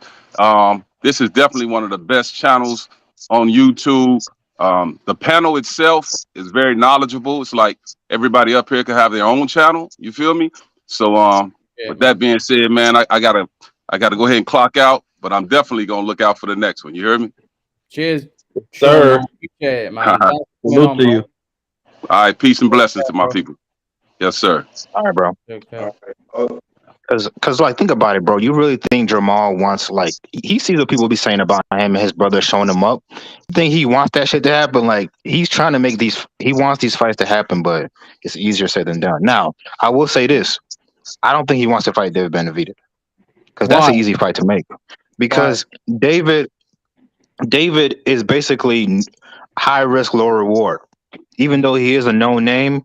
This is definitely one of the best channels on YouTube. The panel itself is very knowledgeable. It's like everybody up here could have their own channel. You feel me? So, with that being said, man, I gotta go ahead and clock out, but I'm definitely gonna look out for the next one. You heard me? Cheers, sir. Appreciate it, man. Salute to you. All right, peace and blessings to my people. Yes, sir. All right, bro. Because like, think about it, bro. You really think Jermall wants, like, he sees what people be saying about him and his brother showing him up. You think he wants that shit to happen? Like, he's trying to make he wants these fights to happen, but it's easier said than done. Now, I will say this. I don't think he wants to fight David Benavidez because that's an easy fight to make. Because David is basically high risk, low reward. Even though he is a known name,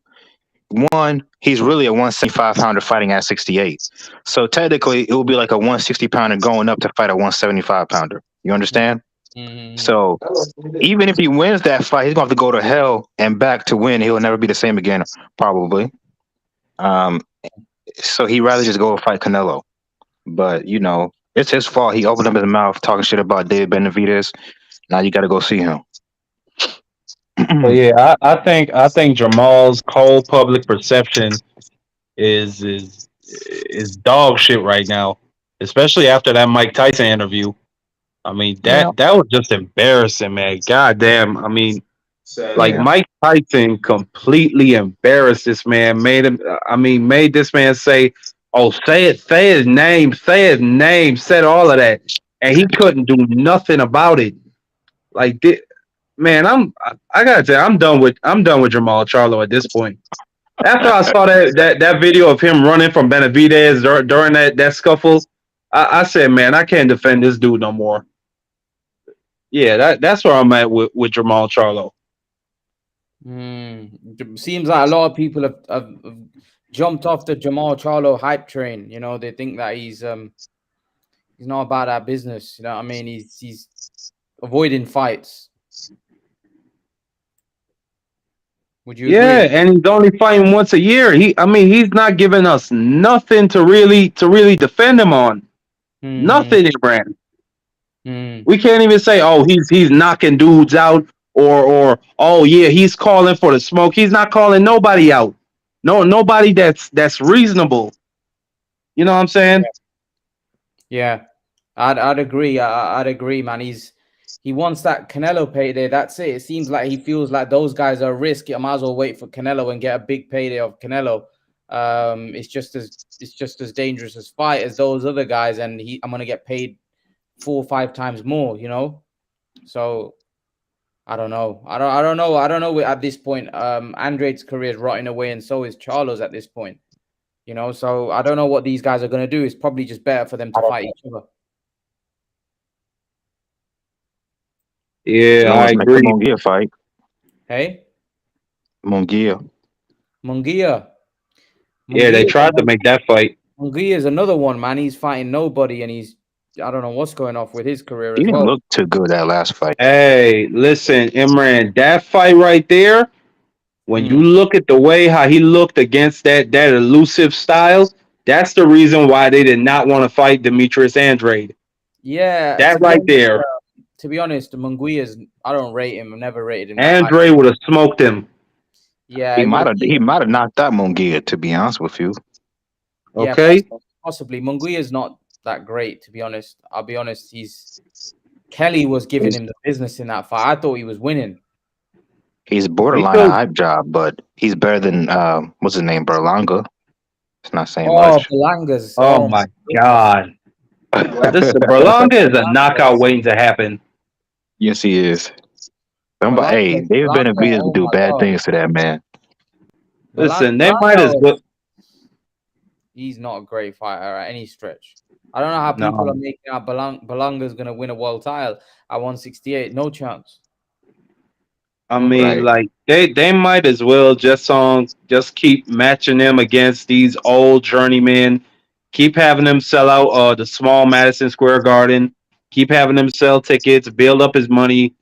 one, he's really a 175 pounder fighting at 68. So technically, it will be like a 160 pounder going up to fight a 175 pounder. You understand? Mm-hmm. So even if he wins that fight, he's going to have to go to hell and back to win. He'll never be the same again, probably. So he'd rather just go fight Canelo. But, you know, it's his fault. He opened up his mouth talking shit about David Benavidez. Now you got to go see him. Well, yeah, I think Jermall's cold public perception is dog shit right now, especially after that Mike Tyson interview. I mean, that was just embarrassing, man. God damn. I mean, Mike Tyson completely embarrassed this man, made this man say, oh, say his name, said all of that. And he couldn't do nothing about it. Like, man, I gotta tell you, I'm done with Jermall Charlo at this point. After I saw that video of him running from Benavidez during that scuffle, I said, man, I can't defend this dude no more. Yeah, that's where I'm at with Jermall Charlo. Seems like a lot of people have jumped off the Jermall Charlo hype train. You know, they think that he's not about our business. You know what I mean? He's avoiding fights. Would you agree? And he's only fighting once a year. He's not giving us nothing to really defend him on. Nothing, Brandon. We can't even say, oh, he's knocking dudes out, or oh yeah, he's calling for the smoke. He's not calling nobody out. No, nobody that's reasonable. You know what I'm saying? Yeah, I'd agree. I'd agree, man. He wants that Canelo payday. That's it. It seems like he feels like those guys are a risk. I might as well wait for Canelo and get a big payday of Canelo. It's just as dangerous as fight as those other guys, and I'm gonna get paid 4 or 5 times more. You know, so I don't know. I don't know. I don't know. At this point, Andrade's career is rotting away, and so is Charlo's at this point. You know, so I don't know what these guys are going to do. It's probably just better for them to fight each other. They Yeah, I almost make the agree. Munguia fight. Hey, Munguia. Munguia. Yeah, they tried to make that fight. Munguia is another one, man. He's fighting nobody, and I don't know what's going off with his career He as didn't well. look too good that last fight. Hey, listen, Imran, that fight right there, when you look at the way how he looked against that elusive style, that's the reason why they did not want to fight Demetrius Andrade. Yeah, That right there. to be honest, Munguia's I don't rate him. I've never rated him that high. Andrade would have smoked him. Yeah, he might have knocked out Munguia, to be honest with you. Yeah, Okay. possibly. Munguia's not that great, to be honest. I'll be honest. Kelly was giving him the business in that fight. I thought he was winning. He's borderline a hype job, but he's better than what's his name, Berlanga. It's not saying much. Berlanga's. Oh my God. Listen, Berlanga is a knockout waiting to happen. Yes, he is. Hey, David Benavidez would do bad things to that man. Listen, they might as well. He's not a great fighter at any stretch. I don't know how people are making out Berlanga's going to win a world title at 168. No chance. I mean, like they might as well just keep matching them against these old journeymen. Keep having them sell out the small Madison Square Garden. Keep having them sell tickets, build up his money,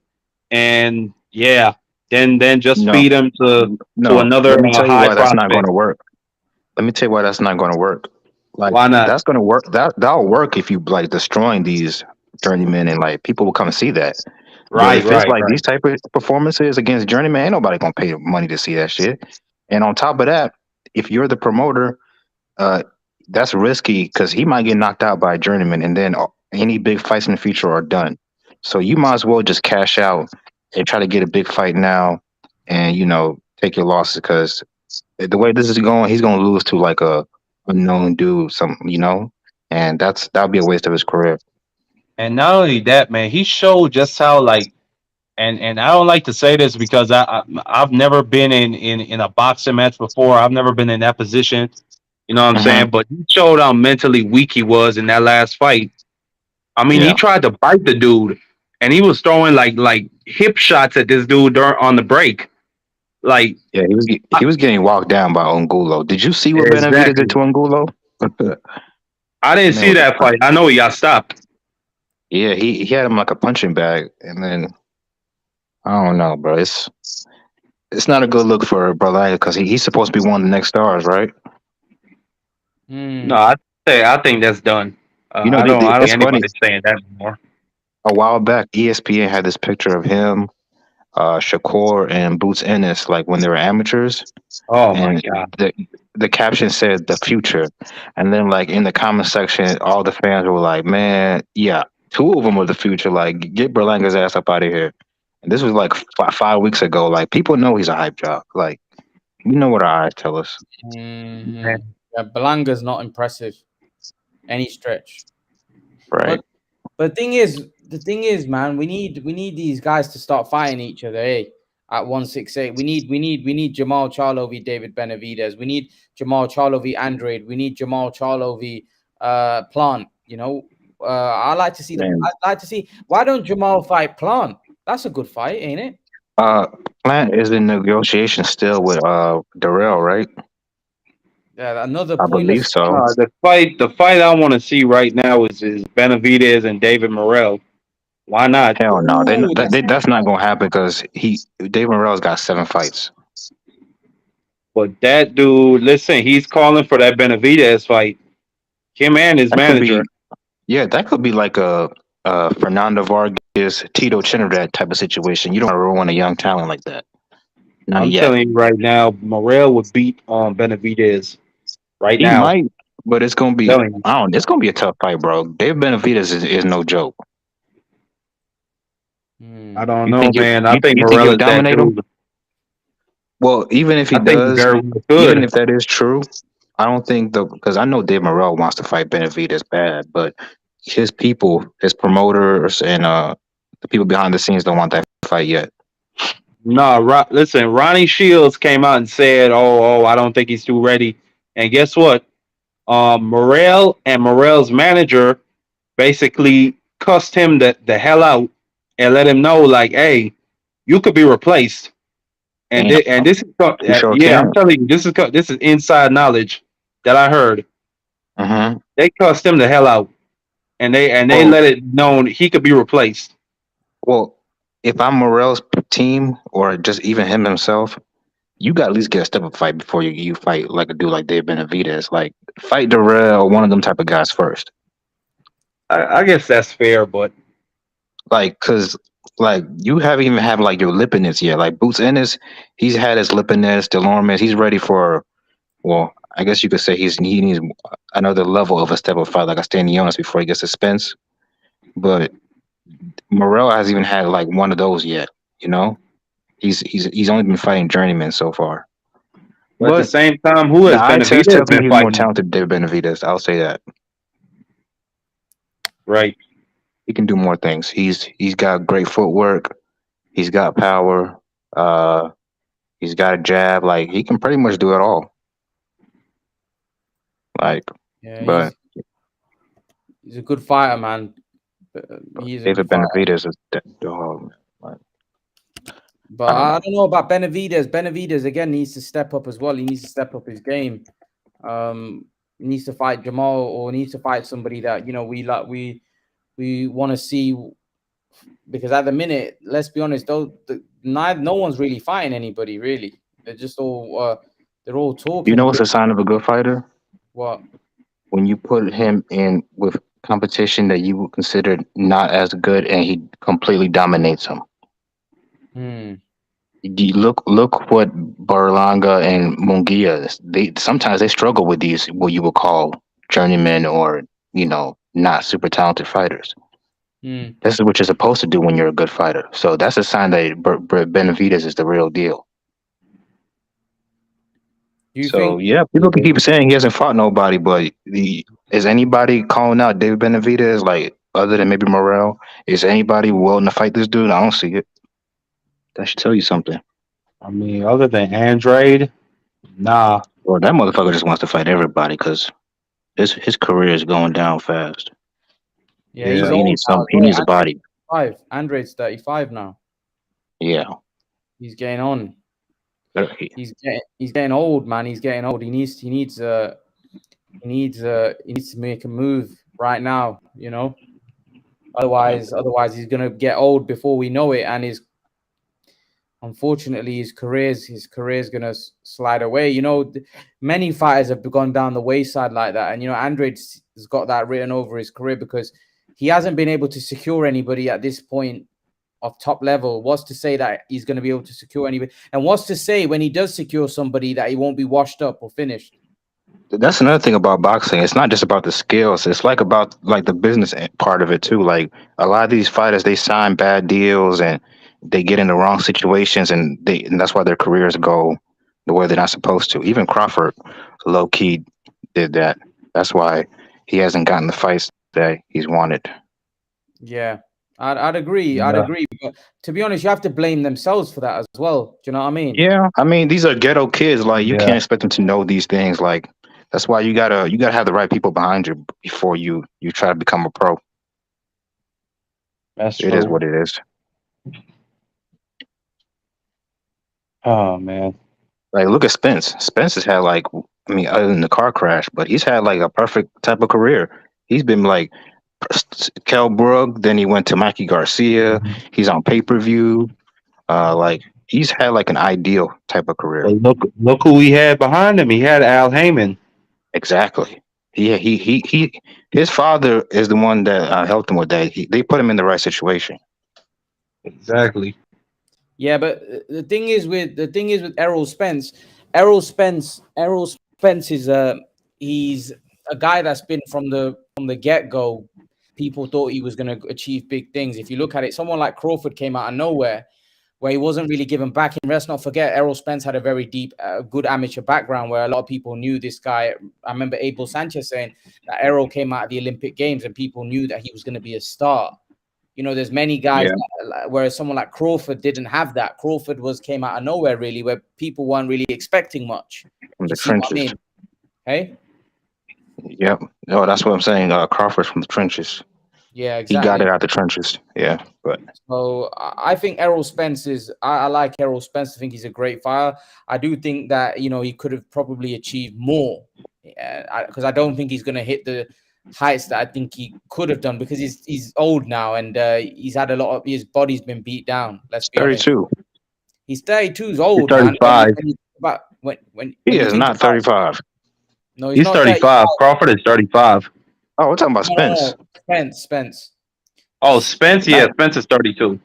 and yeah, then just feed him to another Let me tell you high why that's not going prospect. to work. Let me tell you why that's not going to work. Like, why not? That's going to work. That'll work if you like destroying these journeymen and like people will come and see that. Right, but if it's like these type of performances against journeyman, ain't nobody gonna pay money to see that shit. And on top of that, if you're the promoter, that's risky because he might get knocked out by a journeyman, and then any big fights in the future are done. So you might as well just cash out and try to get a big fight now, and take your losses because the way this is going, he's gonna lose to like a unknown dude, and that'll be a waste of his career. And not only that, man, he showed just how and I don't like to say this because I've never been in a boxing match before. I've never been in that position. You know what I'm saying? But he showed how mentally weak he was in that last fight. I mean, he tried to bite the dude, and he was throwing like hip shots at this dude on the break. Like, yeah, he was getting walked down by Angulo. Did you see what Benavidez did to Angulo? I didn't see that fight. I know he got stopped. Yeah, he had him like a punching bag, and then I don't know, bro. It's not a good look for Berlanga because he's supposed to be one of the next stars, right? No, I think that's done. I don't see anybody saying that anymore. A while back, ESPN had this picture of him, Shakur, and Boots Ennis, like when they were amateurs. Oh my God! The caption said "the future," and then like in the comment section, all the fans were like, "Man, yeah, 2 of them were the future. Like, get Berlanga's ass up out of here." And this was like 5 weeks ago. Like, people know he's a hype job. Like, we know what our eyes tell us. Yeah, Berlanga's not impressive any stretch. Right. But the thing is, man, we need these guys to start fighting each other. At 168, we need Jermall Charlo v David Benavidez. We need Jermall Charlo v Andrade. We need Jermall Charlo v Plant. I like to see why don't Jermall fight Plant? That's a good fight, ain't it? Plant is in negotiation still with Darrell, right? Yeah, another. I believe so. The fight I want to see right now is Benavidez and David Morrell. Why not? Hell no, that's not gonna happen because David Morrell's got 7 fights. But that dude, listen, he's calling for that Benavidez fight. Him and his manager. That could be like a Fernando Vargas, Tito Trinidad type of situation. You don't want to ruin a young talent like that. Not I'm yet. telling you right now, Morel would beat Benavidez right He now. might, but it's gonna be. Telling you. I don't. It's gonna be a tough fight, bro. David Benavidez is no joke. I don't You know, think you man. I you, think you think Morel he'll is that dominate him? dude. Well, even if he I think he does, very well even could. if that is true, I don't think because I know Dave Morrell wants to fight Benavidez bad, but his people, his promoters, and the people behind the scenes don't want that fight yet. No, listen. Ronnie Shields came out and said, "Oh, I don't think he's too ready." And guess what? Morel and Morel's manager basically cussed him the hell out and let him know, like, "Hey, you could be replaced." And Damn, and this is you sure yeah, I'm can. telling you, this is inside knowledge that I heard. Mm-hmm. They cussed him the hell out, and they Well, let it known he could be replaced. well, if I'm Morrell's team or just even him himself, you got to at least get a step up fight before you fight like a dude like Dave Benavidez. Like fight Darrell, one of them type of guys first. I guess that's fair, but Like, cause like you haven't even had like your Lipinets yet. Like Boots Ennis, he's had his Lipinets, Delormes. He's ready for. Well, I guess you could say he needs another level of a step up fight like a Stanionis before he gets to Spence. But Morel hasn't even had like one of those yet. You know, he's only been fighting journeyman so far. at the But same time, who the has eye test Benavidez tells me been he's more fighting? talented than Benavidez. I'll say that Right. he can do more things. He's got great footwork. He's got power. Uh, he's got a jab. Like he can pretty much do it all. Like, Yeah, but he's a good fighter, man. He's a good David fighter. Benavidez is the dog. Like, But I don't I know. don't know about Benavidez. Benavidez again needs to step up as well. He needs to step up his game. He needs to fight Jermall or needs to fight somebody that we want to see, because at the minute, let's be honest, no one's really fighting anybody really. They're just all they're all You talking. know what's a sign of a good fighter? What? When you put him in with competition that you would consider not as good, and he completely dominates them. You look what Berlanga and Munguia. They sometimes they struggle with these what you would call journeymen or not super talented fighters. This is what you're supposed to do when you're a good fighter. So that's a sign that Benavidez is the real deal. You So think? yeah, people can keep saying he hasn't fought nobody, but is anybody calling out David Benavidez like other than maybe Morel? Is anybody willing to fight this dude? I don't see it. That should tell you something. I mean, other than Andrade, nah. Well, that motherfucker just wants to fight everybody because his career is going down fast. Yeah, he's So he old needs now. he needs a body. Andre's 35 now. Yeah. He's getting on. Okay. He's getting old, man. He's getting old. He needs to make a move right now, you know. Otherwise he's gonna get old before we know it, and unfortunately his career's gonna slide away. You know, many fighters have gone down the wayside like that, and you know, Andre's has got that written over his career because he hasn't been able to secure anybody at this point of top level. What's to say that he's going to be able to secure anybody? And what's to say when he does secure somebody that he won't be washed up or finished? That's another thing about boxing. It's not just about the skills. It's like about like the business part of it too. Like a lot of these fighters, they sign bad deals and they get in the wrong situations, and that's why their careers go the way they're not supposed to. Even Crawford, low key, did that. That's why he hasn't gotten the fights that he's wanted. Yeah, I'd agree. Yeah. I'd agree. But to be honest, you have to blame themselves for that as well. Do you know what I mean? Yeah, I mean these are ghetto kids. Like you Yeah. can't expect them to know these things. Like that's why you gotta have the right people behind you before you try to become a pro. That's true. It is what it is. Oh man. Like look at Spence. Spence has had like, I mean, other than the car crash, but he's had like a perfect type of career. He's been like Kell Brook, then he went to Mikey Garcia. He's on pay-per-view. Like he's had like an ideal type of career. But look who he had behind him. He had Al Heyman. Exactly. His father is the one that helped him with that. They put him in the right situation. Exactly. Yeah, but the thing is with Errol Spence, Errol Spence is he's a guy that's been from the get go. People thought he was going to achieve big things. If you look at it, someone like Crawford came out of nowhere, where he wasn't really given back. And let's not forget, Errol Spence had a very deep, good amateur background where a lot of people knew this guy. I remember Abel Sanchez saying that Errol came out of the Olympic Games and people knew that he was going to be a star. You know, there's many guys, whereas someone like Crawford didn't have that. Crawford came out of nowhere, really, where people weren't really expecting much. From the trenches. I mean? Hey? Yep. No, that's what I'm saying. Crawford from the trenches. Yeah, exactly. He got it out the trenches. Yeah, but so I think Errol Spence is. I like Errol Spence. I think he's a great fighter. I do think that he could have probably achieved more, because I don't think he's going to hit the heights that I think he could have done, because he's old now and he's had a lot of his body's been beat down. Let's be 32. Honest. He's 32. He's old. He's 35. When he is not 35. No, he's 35. Crawford is 35. Oh, we're talking about Spence. No, Spence. Oh, Spence. Yeah, Spence is 32.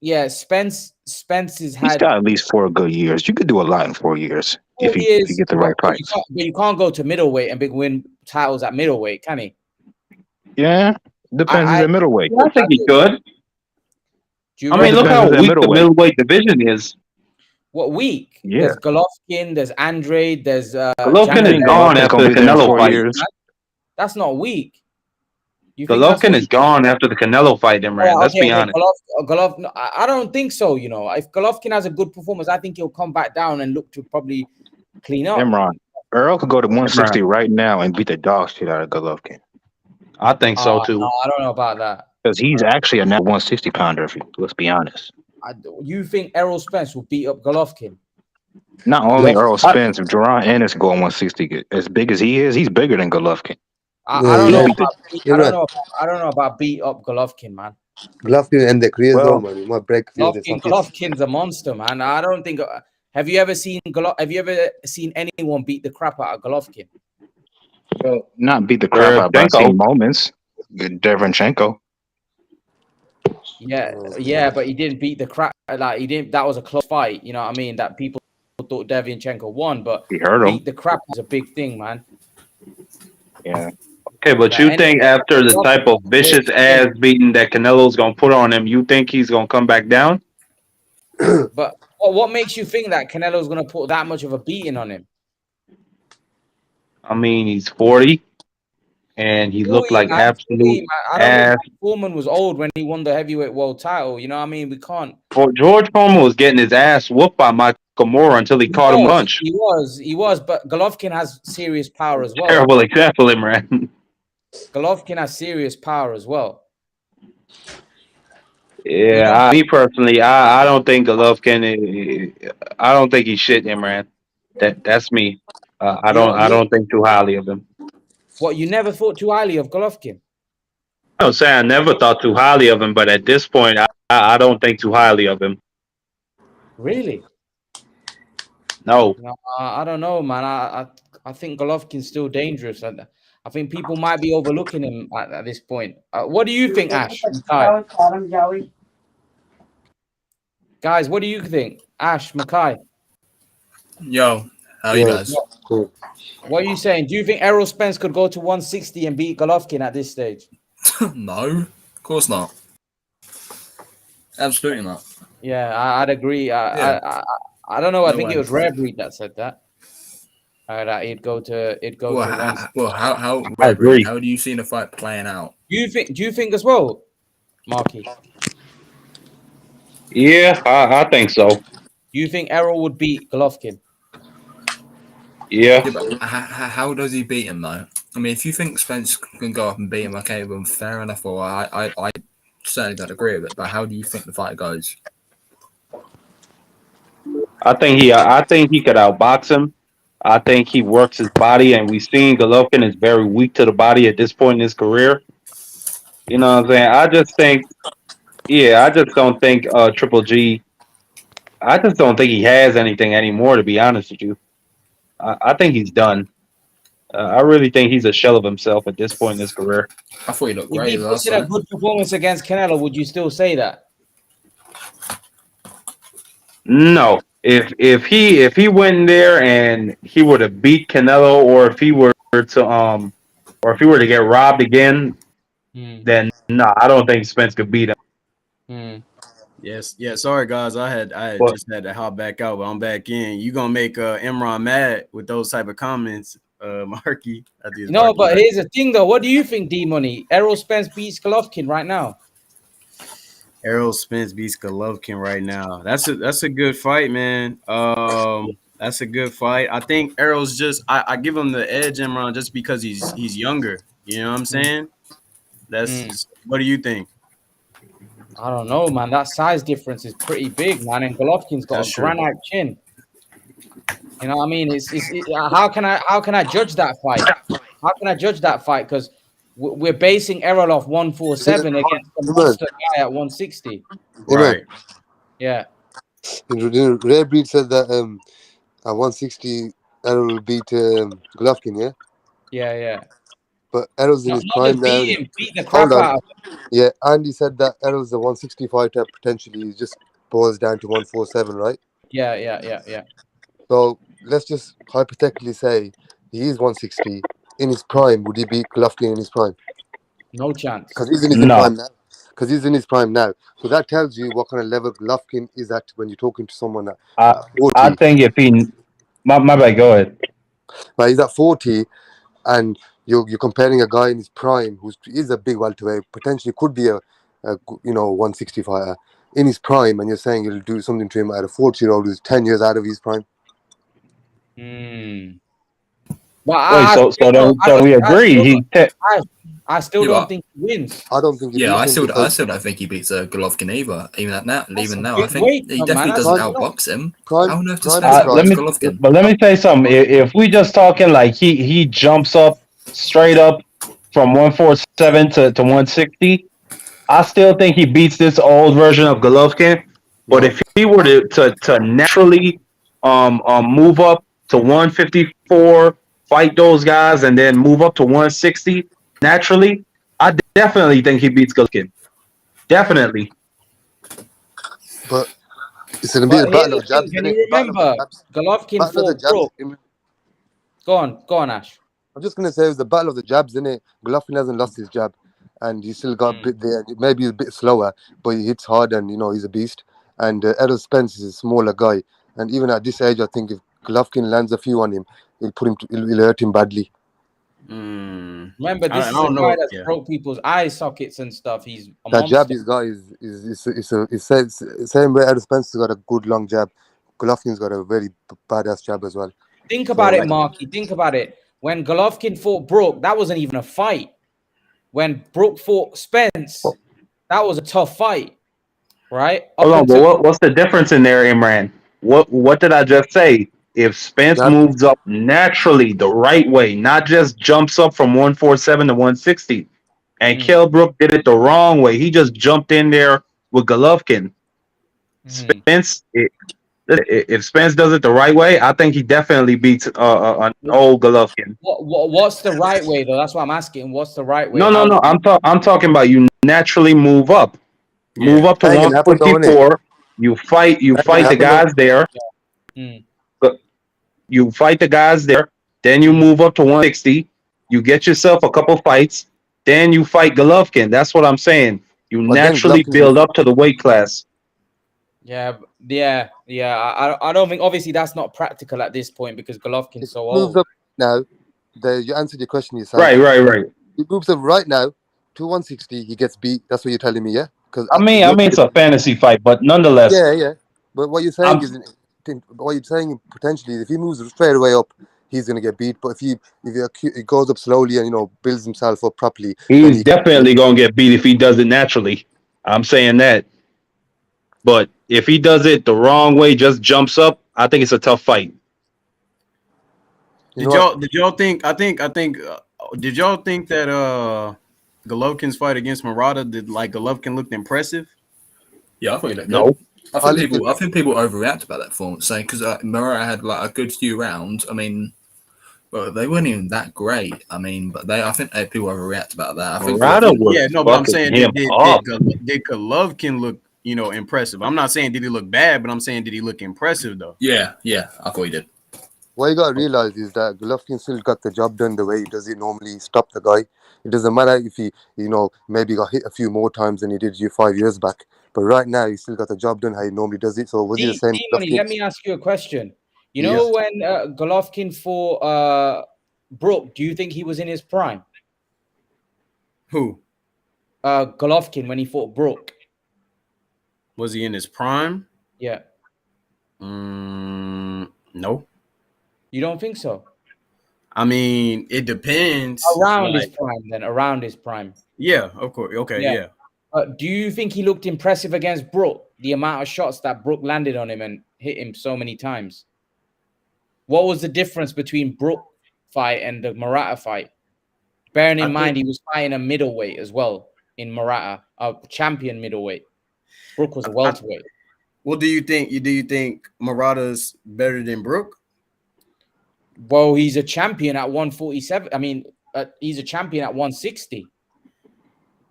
Yeah, Spence has had. He's got at least 4 good years. You could do a lot in 4 years if you get the right fights. But you can't go to middleweight and win titles at middleweight, can he? Yeah, depends on the middleweight. I think he could. I mean, look how weak the middleweight division is. What weak? Yeah. There's Golovkin, there's Andrade, there's Golovkin is gone after the Canelo fight. That's not weak. Golovkin is gone after the Canelo fight, Imran. Let's be honest. Golovkin, I don't think so. If Golovkin has a good performance, I think he'll come back down and look to probably clean up. Imran, Earl could go to 160 right now and beat the dog shit out of Golovkin. I think so too. No, I don't know about that. Because he's actually a 160 pounder. Let's be honest. You think Errol Spence will beat up Golovkin? Not only Errol Spence, if Jerron Ennis going 160, as big as he is, he's bigger than Golovkin. I don't know about beat up Golovkin, man. Golovkin and the career zone, man. You might break. Golovkin's a monster, man. I don't think. Have you ever seen anyone beat the crap out of Golovkin? Well, not beat the crap out, but I've seen moments. Derevchenko. Yeah, but he didn't beat the crap. Like he didn't. That was a close fight. You know what I mean? That people thought Derevchenko won, but he hurt him. Beat the crap is a big thing, man. Yeah. Okay, but you think after the type of vicious ass beating that Canelo's gonna put on him, you think he's gonna come back down? But what makes you think that Canelo's gonna put that much of a beating on him? I mean, he's 40, and he looked like absolute ass. Foreman was old when he won the heavyweight world title. You know what I mean? We can't. George Foreman was getting his ass whooped by Michael Moore until he caught him lunch. He was, but Golovkin has serious power as well. Terrible example, Imran. Golovkin has serious power as well. Yeah, me personally, I don't think Golovkin. I don't think he's shit, Imran. That's me. I don't think too highly of him. What, you never thought too highly of Golovkin? I don't say I never thought too highly of him, but at this point, I don't think too highly of him. Really? No. I don't know, man. I think Golovkin's still dangerous. I think people might be overlooking him at this point. What do you think, Ash? Guys, what do you think? Ash, Mackay. Yo, how are you guys? Cool. What are you saying? Do you think Errol Spence could go to 160 and beat Golovkin at this stage? No, of course not. Absolutely not. Yeah, I'd agree. I don't know. I think it was Rare Breed that said that. That he'd go to how Rare Breed, how do you see the fight playing out? Do you think as well, Marky? Yeah, I think so. Do you think Errol would beat Golovkin? Yeah. But how does he beat him though? I mean, if you think Spence can go up and beat him, okay, well, fair enough. Or I certainly don't agree with it. But how do you think the fight goes? I think he could outbox him. I think he works his body, and we've seen Golovkin is very weak to the body at this point in his career. You know what I'm saying? I just don't think Triple G. I just don't think he has anything anymore. To be honest with you, I think he's done. I really think he's a shell of himself at this point in his career. I thought he looked great. If he puts in a good performance against Canelo, would you still say that? No, if he went in there and he were to beat Canelo, or if he were to get robbed again, then no, I don't think Spence could beat him. Yes, yeah. Sorry, guys. I But just had to hop back out, but I'm back in. You gonna make Imran mad with those type of comments, Marky? No, but here's the thing, though. What do you think, D Money? Errol Spence beats Golovkin right now. Errol Spence beats Golovkin right now. That's a good fight, man. That's a good fight. I think Errol's just I give him the edge, Imran, just because he's younger. You know what I'm saying? What do you think? I don't know, man. That size difference is pretty big, man. And Golovkin's got a granite chin. You know what I mean? How can I judge that fight? How can I judge that fight? Because we're basing Errol off 147 against a monster guy at 160. Right. Yeah. Rare Breed said that at 160 Errol will beat Golovkin, yeah? Yeah. But Errol's in his prime now. Beat the crap out of him. Yeah, and he said that Errol's the 160 fighter potentially. He just boils down to 147, right? Yeah. So let's just hypothetically say he is 160 in his prime. Would he beat Golovkin in his prime? No chance. Because he's in his prime now. Because he's in his prime now. So that tells you what kind of level Golovkin is at when you're talking to someone at 40. I think if he, my bad, go ahead. But he's at 40, and you're comparing a guy in his prime who is a big welterweight, potentially could be a 160 fighter in his prime, and you're saying you'll do something to him at a 40-year-old who's 10 years out of his prime. Well, so we agree. I still don't think he wins. I don't think he Yeah, I beats him still don't think he beats Golovkin either. Even now, I think weight, he definitely doesn't outbox him. Prime, How on earth does prime, Spence let me, Golovkin? but let me say something. If we just talking like he jumps up straight up from 147 to 160, I still think he beats this old version of Golovkin. But if he were to naturally move up to 154, fight those guys, and then move up to 160 naturally, I definitely think he beats Golovkin. Definitely. But it's going to be a battle of jabs. Can you remember Golovkin fought Brook? Go on, Ash. I'm just going to say it was the battle of the jabs, isn't it? Golovkin hasn't lost his jab, and he's still got a bit there. Maybe he's a bit slower, but he hits hard, and he's a beast. And Errol Spence is a smaller guy, and even at this age, I think if Golovkin lands a few on him, it'll hurt him badly. Remember, this is a guy that's broke people's eye sockets and stuff. He's a that monster. jab he's got is same way Errol Spence has got a good long jab. Golovkin's got a very badass jab as well. Think about it, Marky. Think about it. When Golovkin fought Brook, that wasn't even a fight. When Brook fought Spence, that was a tough fight, right? Hold on, but what's the difference in there, Imran? What did I just say? If Spence moves up naturally the right way, not just jumps up from 147 to 160, and Kell Brook did it the wrong way. He just jumped in there with Golovkin. Spence, if Spence does it the right way, I think he definitely beats an old Golovkin. What's the right way, though? That's what I'm asking. What's the right way? No. I'm talking about you naturally move up. Move up to 154. You fight the guys there. You fight the guys there. Then you move up to 160. You get yourself a couple fights. Then you fight Golovkin. That's what I'm saying. You naturally build up to the weight class. Yeah. I don't think, obviously, that's not practical at this point because Golovkin's so old. Up now, you answered your question yourself. Right. He moves up right now to 160. He gets beat. That's what you're telling me, yeah? Because I mean, it's a fantasy fight, but nonetheless. Yeah. But what you're saying potentially, if he moves straight away up, he's going to get beat. But if he goes up slowly and builds himself up properly, he's definitely going to get beat if he does it naturally. I'm saying that. But if he does it the wrong way, just jumps up, I think it's a tough fight. Did y'all think? Did y'all think that Golovkin's fight against Murata Golovkin looked impressive? Yeah, I think it looked good. I think people overreact about that performance, saying because Murata had a good few rounds. I mean, well, they weren't even that great. I mean, but I think people overreact about that. I think but I'm saying, did Golovkin look impressive. I'm not saying did he look bad, but I'm saying did he look impressive though? Yeah, I thought he did. What you gotta realize is that Golovkin still got the job done the way he does it normally. Stop the guy. It doesn't matter if he, maybe got hit a few more times than he did 5 years back. But right now, he still got the job done how he normally does it. So was he the same? Money, let me ask you a question. You Yeah. know when Golovkin fought Brook, do you think he was in his prime? Who? Golovkin when he fought Brook. Was he in his prime? Yeah. No. You don't think so? I mean, it depends. Around his prime, then. Around his prime. Yeah, of course. Okay, yeah. Do you think he looked impressive against Brook? The amount of shots that Brook landed on him and hit him so many times. What was the difference between Brook fight and the Murata fight? Bearing in mind he was fighting a middleweight as well in Murata, a champion middleweight. Brook was a welterweight. Well, do you think Murata's better than Brook? Well, he's a champion at 147. I mean, he's a champion at 160.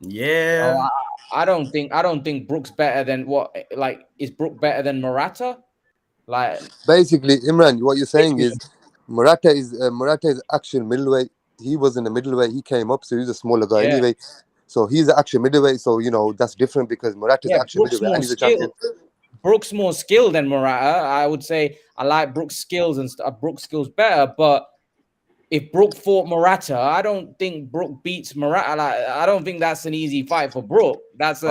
Yeah. So I don't think Brook's better than is Brook better than Murata? Like basically, Imran, what you're saying is Murata is actual middleweight. He was in the middleweight. He came up, so he's a smaller guy anyway. So he's an actual middleweight. So that's different because Murata's actual middleweight and he's a champion. Brook's more skilled than Murata. I would say I like Brook's skills and Brook's skills better. But if Brook fought Murata, I don't think Brook beats Murata. I don't think that's an easy fight for Brook. That's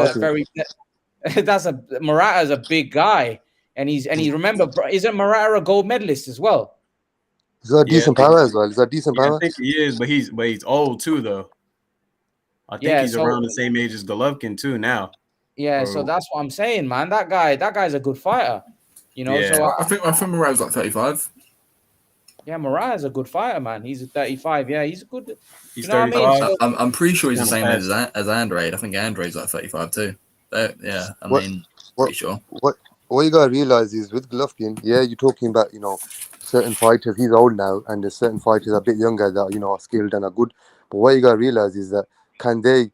Murata's a big guy, and remember, isn't Murata a gold medalist as well? He's got decent power as well. He's got decent power. I think he is, but he's old too though. I think he's around the same age as Golovkin too now. Yeah, so that's what I'm saying, man. That guy's a good fighter. So I think Murata's like 35. Yeah, Murata's a good fighter, man. He's 35. Yeah, he's a good. He's 35. I'm pretty sure he's the same age as Andre. I think Andre's like 35 too. Yeah, pretty sure. What you gotta realize is with Golovkin, you're talking about certain fighters. He's old now, and there's certain fighters a bit younger that are skilled and are good. But what you gotta realize is that can they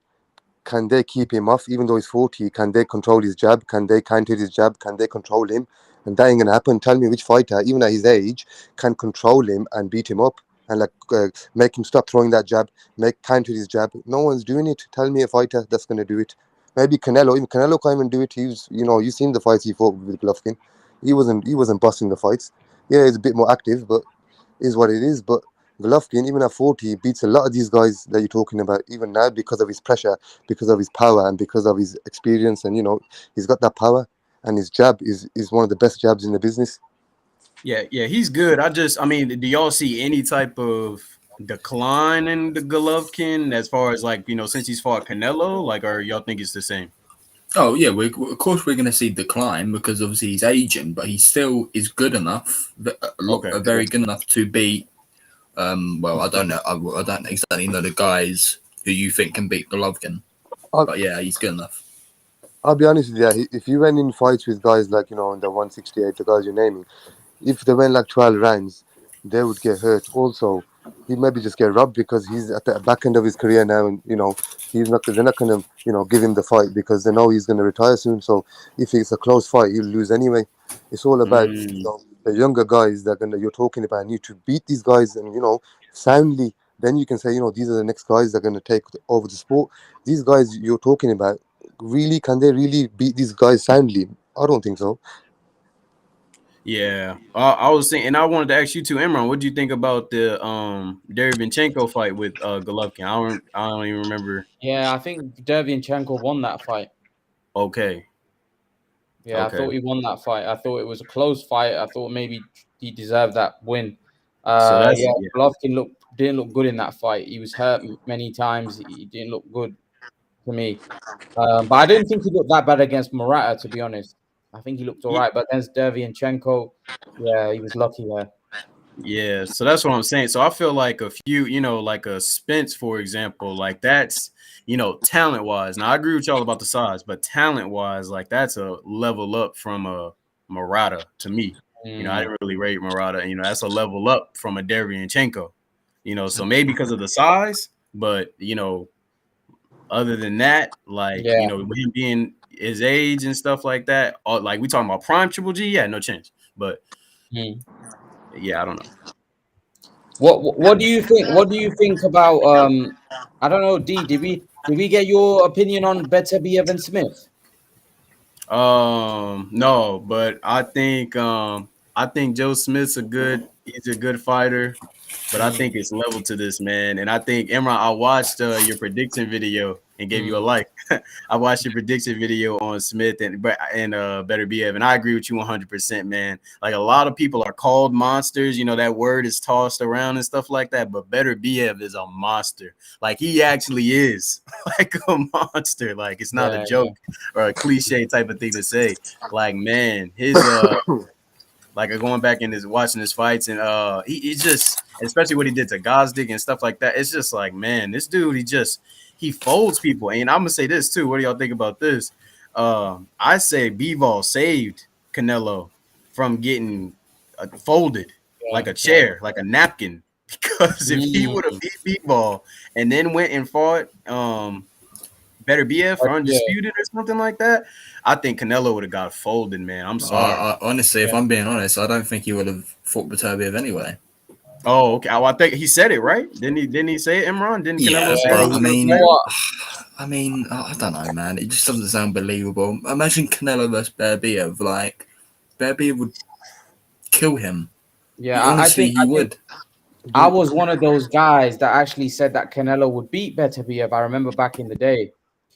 keep him off even though he's 40? Can they control his jab? Can they counter his jab? Can they control him? And that ain't gonna happen. Tell me which fighter, even at his age, can control him and beat him up and make him stop throwing that jab, counter his jab. No one's doing it. Tell me a fighter that's gonna do it. Maybe Canelo. Even Canelo can't even do it. He's you've seen the fights he fought with Golovkin. He wasn't busting the fights. Yeah, he's a bit more active, but is what it is. But Golovkin, even at 40, beats a lot of these guys that you're talking about, even now, because of his pressure, because of his power, and because of his experience. And, he's got that power, and his jab is one of the best jabs in the business. Yeah, he's good. Do y'all see any type of decline in the Golovkin as far as, since he's fought Canelo? Or y'all think it's the same? Oh, yeah, of course we're going to see decline because obviously he's aging, but he still is good enough, very good enough to beat I don't know. I don't exactly know the guys who you think can beat Golovkin. But yeah, he's good enough. I'll be honest with you. If you went in fights with guys in the 168, the guys you're naming, if they went 12 rounds, they would get hurt. Also, he maybe just get robbed because he's at the back end of his career now, and they're not going to give him the fight because they know he's going to retire soon. So if it's a close fight, he'll lose anyway. It's all about the younger guys that you're talking about need to beat these guys and soundly. Then you can say these are the next guys that are going to take over the sport. These guys you're talking about, really, can they really beat these guys soundly? I don't think so. Yeah, I was saying, and I wanted to ask you too, Imran. What do you think about the Derevyanchenko fight with Golovkin? I don't even remember. Yeah, I think Derevyanchenko won that fight. Okay. Yeah, okay. I thought he won that fight. I thought it was a close fight. I thought maybe he deserved that win. Golovkin didn't look good in that fight. He was hurt many times. He didn't look good to me. But I didn't think he looked that bad against Murata, to be honest. I think he looked all right. But against Derevyanchenko, yeah, he was lucky there. Yeah, so that's what I'm saying. So I feel like a few, like a Spence, for example, that's, talent-wise. Now, I agree with y'all about the size, but talent-wise, that's a level up from a Murata to me. I didn't really rate Murata. That's a level up from a Derevyanchenko. So maybe because of the size, but, other than that, with him being, his age and stuff like that, or like we talking about prime Triple G, yeah, no chance. But yeah, I don't know. What do you think? What do you think about I don't know, D, did we get your opinion on Better be Evan Smith? No, but I think Joe Smith's he's a good fighter, but I think it's level to this, man. And I think Imran, I watched your prediction video and gave you a like. I watched your prediction video on Smith and Better be Evan. I agree with you 100%, man. Like a lot of people are called monsters, you know, that word is tossed around and stuff like that, but Better be Evan is a monster. Like he actually is like a monster. Like it's not a joke or a cliche type of thing to say. Like, man, his like going back and watching his fights and he just, especially what he did to Gosdick and stuff like that, it's just like, man, this dude, he folds people. And I'm gonna say this too. What do y'all think about this? I say Bivol saved Canelo from getting folded like a chair, like a napkin. Because if he would have beat Bivol and then went and fought Better BF or Undisputed or something like that, I think Canelo would have got folded, man. I'm sorry. Honestly, if I'm being honest, I don't think he would have fought Better BF anyway. Oh, okay. I think he said it, right? Didn't he say it, Imran? Didn't Canelo say it? I mean, I don't know, man. It just doesn't sound believable. Imagine Canelo versus Beterbiev. Like, Beterbiev would kill him. Yeah, honestly, he would. I was one of those guys that actually said that Canelo would beat Beterbiev. I remember back in the day.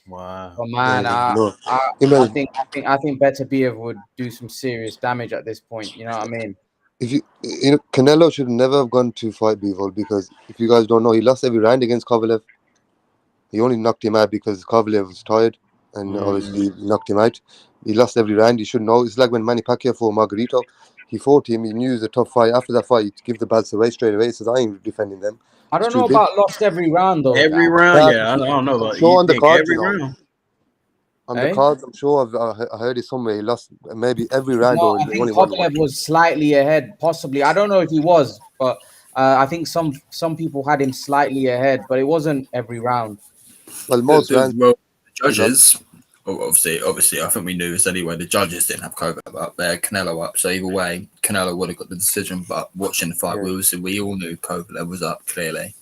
Wow. But man, I think Beterbiev would do some serious damage at this point. You know what I mean? Canelo should never have gone to fight Bivol, because if you guys don't know, he lost every round against Kovalev. He only knocked him out because Kovalev was tired, and obviously knocked him out. He lost every round. He should know. It's like when Manny Pacquiao fought Margarito. He fought him. He knew it was a tough fight. After that fight, he give the belts away straight away. He says, I ain't defending them. I don't know about lost every round, though. Every round, yeah. I don't know. But on the cards, every round. On the cards, I'm sure I heard it somewhere. He lost maybe every round. No, I think Kovalev was slightly ahead, possibly. I don't know if he was, but I think some people had him slightly ahead, but it wasn't every round. Well, most rounds. Well, judges, obviously, I think we knew this anyway. The judges didn't have Kovalev up there, Canelo up. So either way, Canelo would have got the decision. But watching the fight, we all knew Kovalev was up clearly.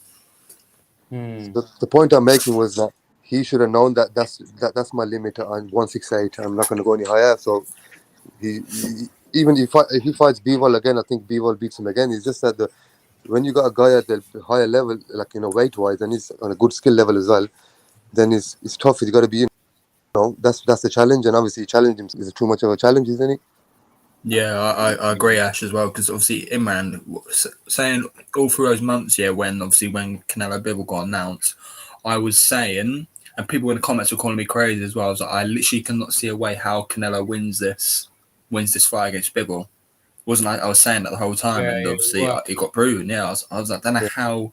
The point I'm making was that he should have known that that's my limit on 168. I'm not going to go any higher. So even if he fights Bivol again, I think Bivol beats him again. It's just that when you got a guy at the higher level, like weight wise, and he's on a good skill level as well, then it's tough. You got to be, that's the challenge, and obviously challenge him is too much of a challenge, isn't it? Yeah, I agree, Ash, as well, because obviously Imran saying all through those months, when Canelo Bivol got announced, I was saying, and people in the comments were calling me crazy as well. I was like, I literally cannot see a way how Canelo wins this fight against Bivol. Wasn't I was saying that the whole time, and obviously it got proven. Yeah, I was like, I don't know how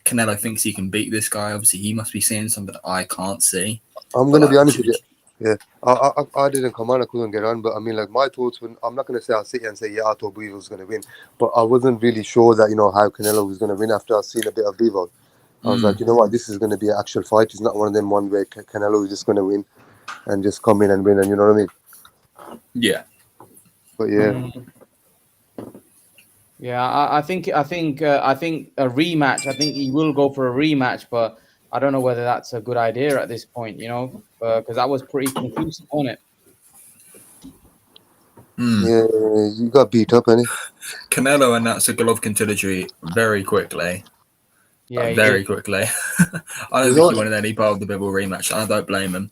Canelo thinks he can beat this guy. Obviously, he must be seeing something that I can't see. I'm going to be honest with you. Yeah, I didn't come on, I couldn't get on, but I mean, like, my thoughts, I'm not going to say I'll sit here and say, I thought Bivol was going to win, but I wasn't really sure that, how Canelo was going to win after I've seen a bit of Bivol. I was like, you know what, this is going to be an actual fight. It's not one of them one where Canelo is just going to win and just come in and win, and you know what I mean? Yeah. But yeah. Yeah, I think a rematch. I think he will go for a rematch, but I don't know whether that's a good idea at this point, because that was pretty conclusive on it. Yeah, you got beat up, innit? Canelo announced a Golovkin trilogy very quickly. Yeah, very quickly. I don't think he wanted any part of the Bivol rematch. I don't blame him.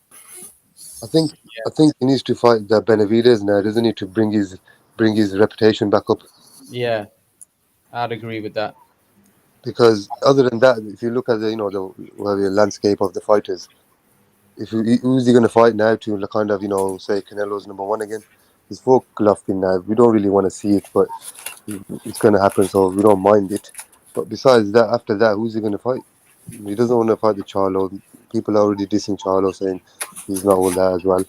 I think he needs to fight the Benavidez now. Doesn't need to bring his reputation back up. Yeah, I'd agree with that. Because other than that, if you look at the landscape of the fighters, who's he going to fight now to kind of say Canelo's number one again? He's for Golovkin now. We don't really want to see it, but it's going to happen, so we don't mind it. But besides that, after that, who's he going to fight? He doesn't want to fight the Charlo. People are already dissing Charlo, saying he's not all that as well.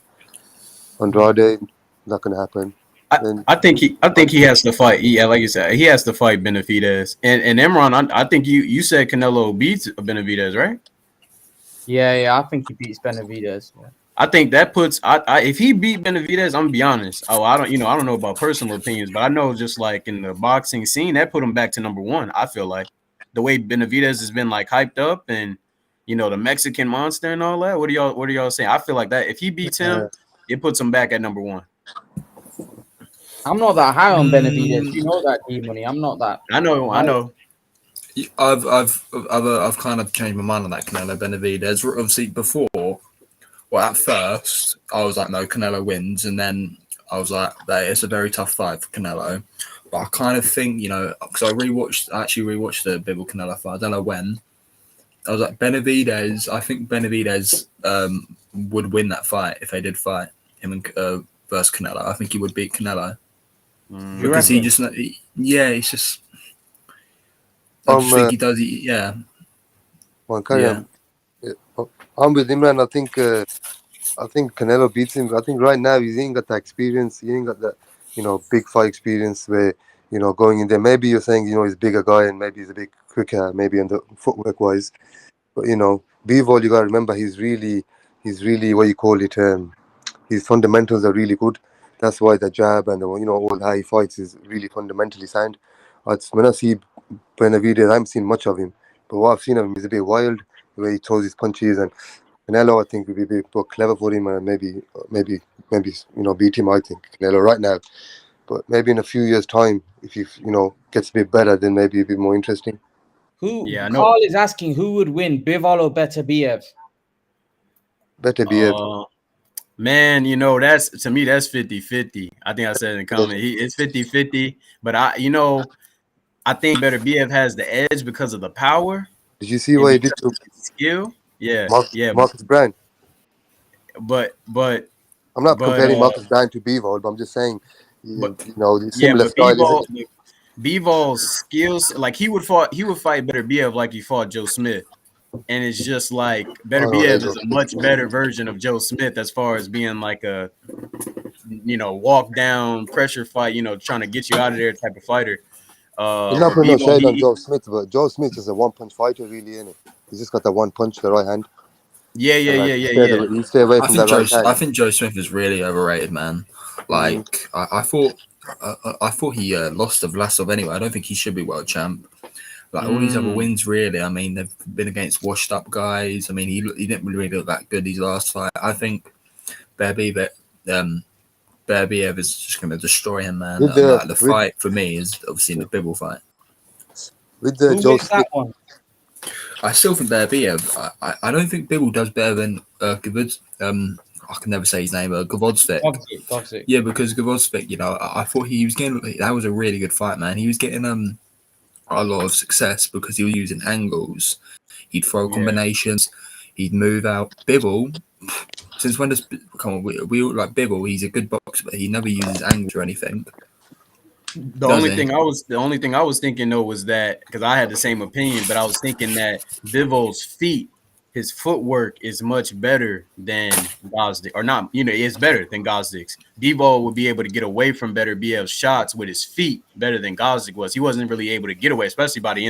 Andrade, not going to happen. I think he has to fight. Yeah, like you said, he has to fight Benavidez. And Imran, I think you said Canelo beats Benavidez, right? Yeah, I think he beats Benavidez. Yeah. I think that puts if he beat Benavidez, I'm gonna be honest. Oh, I don't know about personal opinions, but I know just like in the boxing scene, that put him back to number one. I feel like the way Benavidez has been like hyped up and the Mexican monster and all that. What are y'all saying? I feel like that if he beats him, it puts him back at number one. I'm not that high on Benavidez. You know that, D-Money. I'm not that. I know. I've kind of changed my mind on that Canelo Benavidez. Obviously, before, at first I was like, no, Canelo wins, and then I was like, it's a very tough fight for Canelo. But I kind of think, because I actually rewatched the Bivol Canelo fight. I don't know when. I was like, Benavidez. I think Benavidez would win that fight if they did fight him and versus Canelo. I think he would beat Canelo because he just, it's just. I just think he does. Yeah. Well, I'm with Imran. I think Canelo beats him. I think right now he ain't got the experience. He ain't got that, big fight experience where, going in there. Maybe you're saying, he's a bigger guy and maybe he's a bit quicker, maybe in the footwork wise. But Bivol, you gotta remember, he's really what you call it. His fundamentals are really good. That's why the jab and all how he fights is really fundamentally sound. When I see Benavidez, I haven't seen much of him, but what I've seen of him is a bit wild the way he throws his punches, and Canelo I think would be a bit more clever for him and maybe beat him. I think Canelo right now, but maybe in a few years' time, if he gets a bit better, then maybe a bit more interesting. Carl is asking who would win, Bivol or Beterbiev? Beterbiev. Man, that's to me, that's 50-50. I think I said in the comment, it's 50-50. But I think Beterbiev has the edge because of the power. Did you see what he did to skill? Yeah, Marcus Browne. But I'm not comparing Marcus Browne to Bivol, but I'm just saying, similar style. Bivol's skills, like he would fight Beterbiev like he fought Joe Smith. And it's just like Beterbiev is a much better version of Joe Smith as far as being like a, walk down pressure fight, trying to get you out of there type of fighter. He's not putting no shade on Joe Smith, but Joe Smith is a one-punch fighter, really, isn't it? He's just got that one punch, the right hand. Yeah. You stay away from that right hand. I think Joe Smith is really overrated, man. Like I thought he lost to Vlasov anyway. I don't think he should be world champ. Like all these other wins, really. I mean, they've been against washed-up guys. I mean, he didn't really look that good his last fight. I think Beterbiev is just going to destroy him, man. The fight for me is obviously in the Bivol fight. With the Who Joe wins that Smith one? I still think Beterbiev. I don't think Bivol does better than Gavods. I can never say his name, Gavodsvik. Toxic. Yeah, because Gavodsvik, I thought he was getting. That was a really good fight, man. He was getting a lot of success because he was using angles. He'd throw combinations. He'd move out. Bivol. Since when does we all like Bivol? He's a good boxer, but he never uses angles or anything. The only thing I was thinking though was that because I had the same opinion, but I was thinking that Bivol's feet, his footwork is much better than Gazdik, or not. It's better than Gazdik's. Bivol would be able to get away from Beterbiev's shots with his feet better than Gazdik was. He wasn't really able to get away, especially by the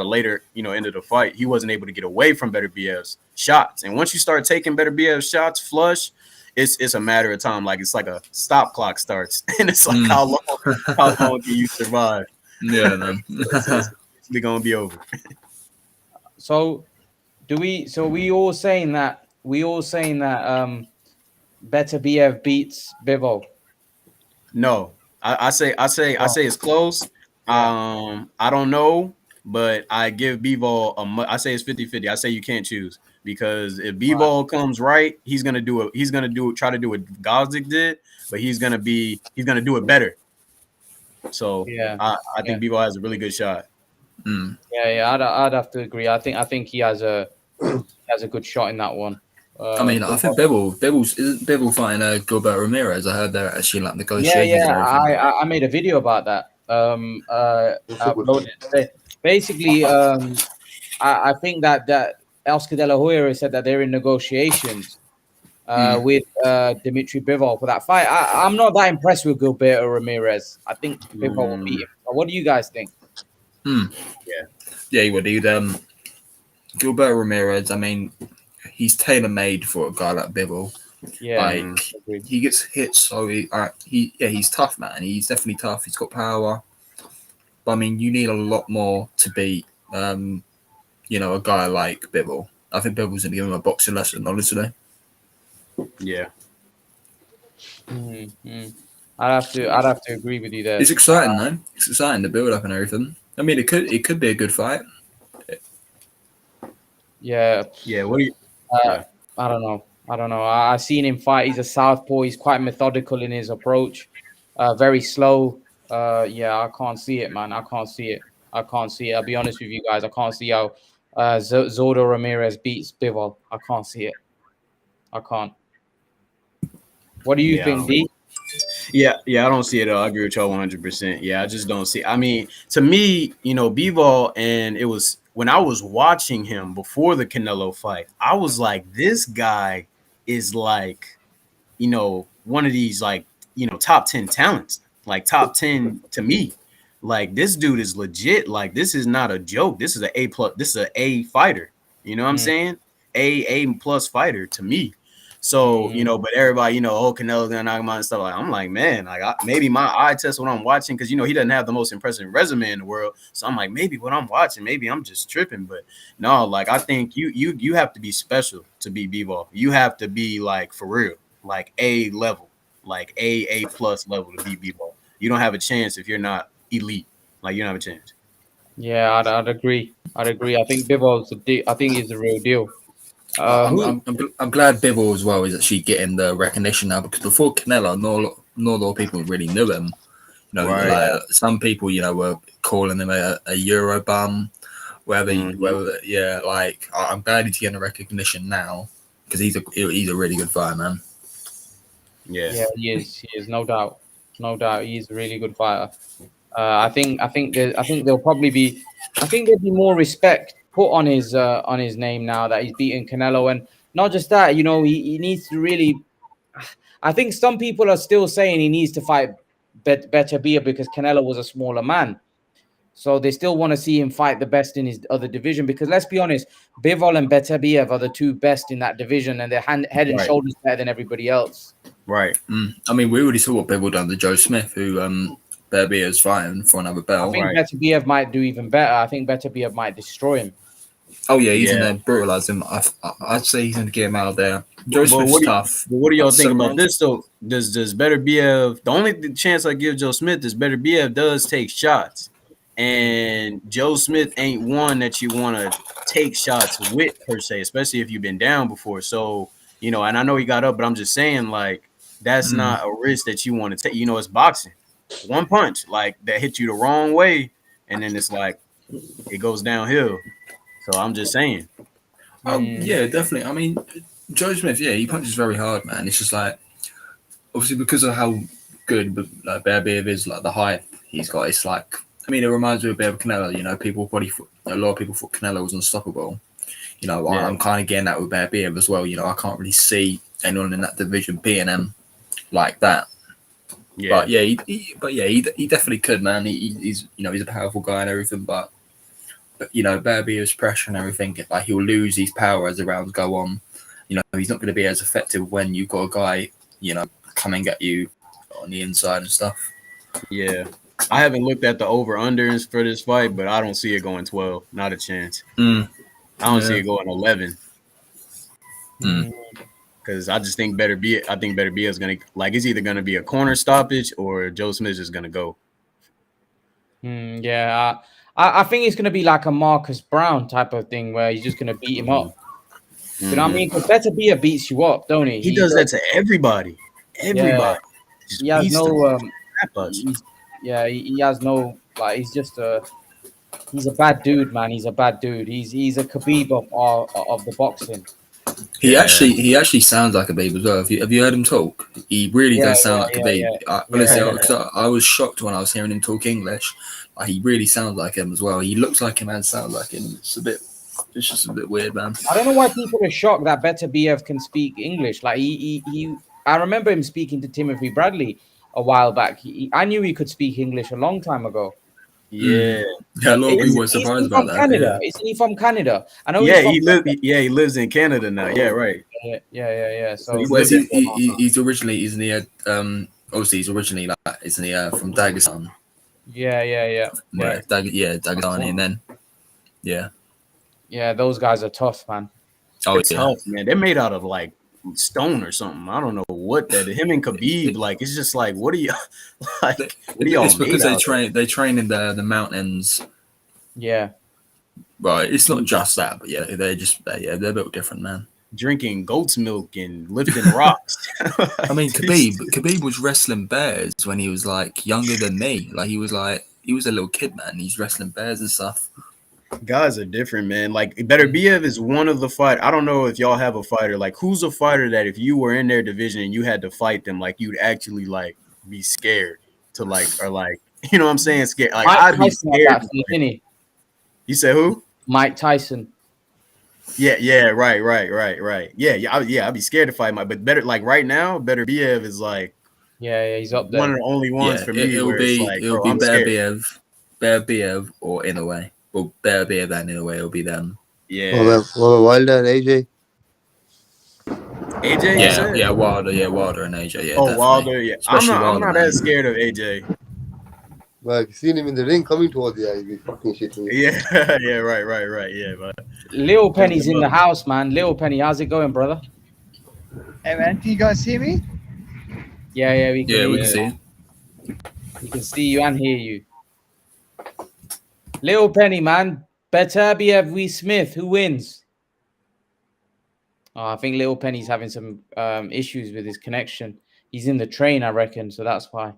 later end of the fight. He wasn't able to get away from Beterbiev's shots. And once you start taking Beterbiev's shots flush, it's a matter of time. Like it's like a stop clock starts, and it's like how long can you survive? Yeah, man. It's gonna be over. So we all saying that Beterbiev beats Bivol? No, I say it's close. Yeah. I don't know, but I give Bivol I say it's 50-50. I say you can't choose because if Bivol comes right, he's gonna try to do what Gazdik did, but he's gonna do it better. So I think Bivol has a really good shot. Yeah, I'd have to agree. I think he has a good shot in that one. I mean, I think Bivol fighting Gilbert Ramirez. I heard they're actually like negotiating. Yeah. I made a video about that. Uploaded today. Basically, I think that Oscar De La Hoya said that they're in negotiations with Dimitri Bivol for that fight. I'm not that impressed with Gilbert Ramirez. I think Bivol will beat him. What do you guys think? Yeah, he would. Gilbert Ramirez, I mean, he's tailor-made for a guy like Bivol. Yeah, Like he gets hit, so he's tough, man. He's definitely tough. He's got power. But I mean, you need a lot more to beat, a guy like Bivol. I think Bivol's gonna give him a boxing lesson, honestly. Yeah. Mm-hmm. I'd have to agree with you there. It's exciting, though. It's exciting, the build up and everything. I mean, it could be a good fight. Yeah. Yeah. What do you? I don't know. I've seen him fight. He's a southpaw. He's quite methodical in his approach. Very slow. Yeah, I can't see it, man. I can't see it. I'll be honest with you guys. I can't see how Zordo Ramirez beats Bivol. I can't see it. I can't. What do you think, D? Yeah, I don't see it. I agree with y'all 100%. Yeah, I just don't see. I mean, to me, Bivol, and it was when I was watching him before the Canelo fight, I was like, this guy is like, one of these like, top 10 talents, like top 10 to me. Like this dude is legit. Like this is not a joke. This is an A plus. This is an A fighter. You know what I'm saying? A plus fighter to me. So, but everybody, Canelo's gonna knock him out and stuff. Like, I'm like, man, like maybe my eye test what I'm watching, because he doesn't have the most impressive resume in the world. So I'm like, maybe what I'm watching, maybe I'm just tripping. But no, like I think you have to be special to be Bivol. You have to be like for real, like A level, like A plus level to be Bivol. You don't have a chance if you're not elite. Like you don't have a chance. Yeah, I'd agree. I think Bivol's I think he's the real deal. I'm glad Bivol as well is actually getting the recognition now, because before Canelo, not a lot of people really knew him. Like some people, were calling him a Euro bum, whether like I'm glad he's getting the recognition now, because he's a really good fighter, man. Yeah, he is, no doubt, he's a really good fighter. I think there'll probably be, there'll be more respect put on his name now that he's beaten Canelo, and not just that, he needs to really. I think some people are still saying he needs to fight Beterbiev because Canelo was a smaller man, so they still want to see him fight the best in his other division. Because let's be honest, Bivol and Beterbiev are the two best in that division, and they're head and shoulders better than everybody else. Right. I mean, we already saw what Bivol done to Joe Smith, who Beterbiev's fighting for another belt. I think Beterbiev might do even better. I think Beterbiev might destroy him. Oh yeah, he's gonna brutalize him. I'd say he's gonna get him out of there. Joe Smith's tough. What do y'all think about this though? Does Beterbiev? The only chance I give Joe Smith is Beterbiev does take shots, and Joe Smith ain't one that you want to take shots with per se, especially if you've been down before. So and I know he got up, but I'm just saying like that's not a risk that you want to take. It's boxing. One punch like that hit you the wrong way, and then it's like it goes downhill. So I'm just saying. Yeah, definitely. I mean, Joe Smith, he punches very hard, man. It's just like obviously because of how good like Beterbiev is, like the hype he's got. It's like, I mean, it reminds me a bit of Canelo. A lot of people thought Canelo was unstoppable. I'm kind of getting that with Beterbiev as well. I can't really see anyone in that division beating him like that. Yeah. But he definitely could, man. He's he's a powerful guy and everything, but Beterbiev's pressure and everything, like he'll lose his power as the rounds go on. He's not going to be as effective when you've got a guy, coming at you on the inside and stuff. Yeah. I haven't looked at the over-unders for this fight, but I don't see it going 12. Not a chance. I don't see it going 11. Because I just think Beterbiev is going to, like, it's either going to be a corner stoppage or Joe Smith is going to go. Yeah. I think it's going to be like a Marcus Brown type of thing where he's just going to beat him up. You know what I mean? Because Beterbiev beats you up, don't he? He does that to everybody. Everybody. Yeah. He has no. He has no. Like he's a bad dude, man. He's a bad dude. He's a Khabib of the boxing. He actually sounds like Khabib as well. Have you heard him talk? He really does sound like Khabib. I was shocked when I was hearing him talk English. He really sounds like him as well. He looks like him and sounds like him. It's just a bit weird, man. I don't know why people are shocked that Beterbiev can speak English. Like I remember him speaking to Timothy Bradley a while back. I knew he could speak English a long time ago. Yeah, a lot of people were surprised about that. Canada. Isn't he from Canada? I know. He lives in Canada now. Yeah, right. Yeah. So he's originally, isn't he? Obviously, he's originally like, isn't he? From Dagestan. Yeah. Dagestan, and then yeah, those guys are tough, man. They're tough, man. They're made out of like stone or something. I don't know what that is. Him and Khabib, like it's just like, what are you like? What are y'all it's because made they train in the mountains. Yeah. Right. It's not just that, but yeah, they're built different, man. Drinking goat's milk and lifting rocks. I mean, Khabib was wrestling bears when he was like younger than me. Like he was a little kid, man. He's wrestling bears and stuff. Guys are different, man. Like Beterbiev is one of the fight. I don't know if y'all have a fighter. Like who's a fighter that if you were in their division and you had to fight them, like you'd actually like be scared to like, or like, you know what I'm saying? Scared. Like I'd be scared. You said who? Mike Tyson. Yeah, right. Yeah, I'd be scared to fight Mike, but better like right now, Beterbiev is like, yeah, he's up there. One of the only ones for me. It'll be Beterbiev or Inoue. Well, Beterbiev and Inoue will be them. Yeah. Well, Wilder and AJ. AJ, Wilder and AJ. Yeah. Oh, definitely. Wilder, yeah. I'm not as scared of AJ. Like, seen him in the ring coming towards the eye, fucking shit. Yeah, right. Yeah, but Lil Penny's in the house, man. Lil Penny, how's it going, brother? Hey, man, can you guys hear me? Yeah, we can. Yeah, we can see you. We can see you and hear you. Lil Penny, man. Beterbiev v Smith. Who wins? Oh, I think Lil Penny's having some issues with his connection. He's in the train, I reckon, so that's why.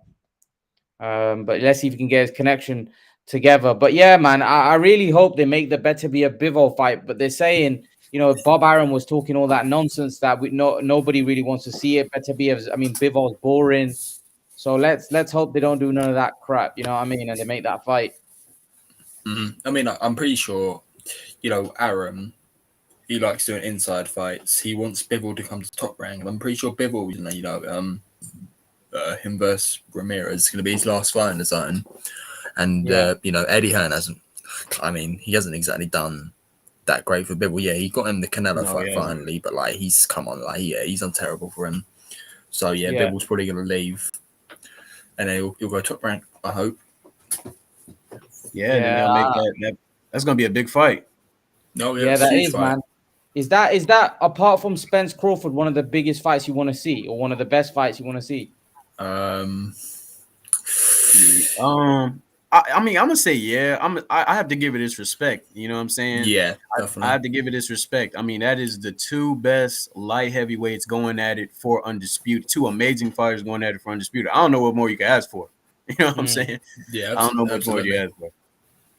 But let's see if we can get his connection together. But yeah, man, I really hope they make the Beterbiev Bivol fight. But they're saying, you know, Bob Arum was talking all that nonsense that nobody really wants to see it. Bivol's boring. So let's hope they don't do none of that crap. You know what I mean? And they make that fight. Mm-hmm. I mean, I'm pretty sure, you know, Arum, he likes doing inside fights. He wants Bivol to come to top rank. I'm pretty sure Bivol, you know, him versus Ramirez is going to be his last fight in the zone. And, you know, Eddie Hearn hasn't exactly done that great for Bivol. Yeah, he got him the Canelo fight finally, but like, he's done terrible for him. So, yeah. Bivol's probably going to leave. And then he'll go top rank, I hope. Yeah, then they'll make that's going to be a big fight. No, that is, fight. Man. Is that apart from Spence Crawford one of the biggest fights you want to see, or one of the best fights you want to see? I mean, I'm gonna say I have to give it its respect. You know what I'm saying? Yeah, definitely. I have to give it its respect. I mean, that is the two best light heavyweights going at it for undisputed. Two amazing fighters going at it for undisputed. I don't know what more you can ask for. You know what I'm saying? Yeah, I don't know what more you ask for.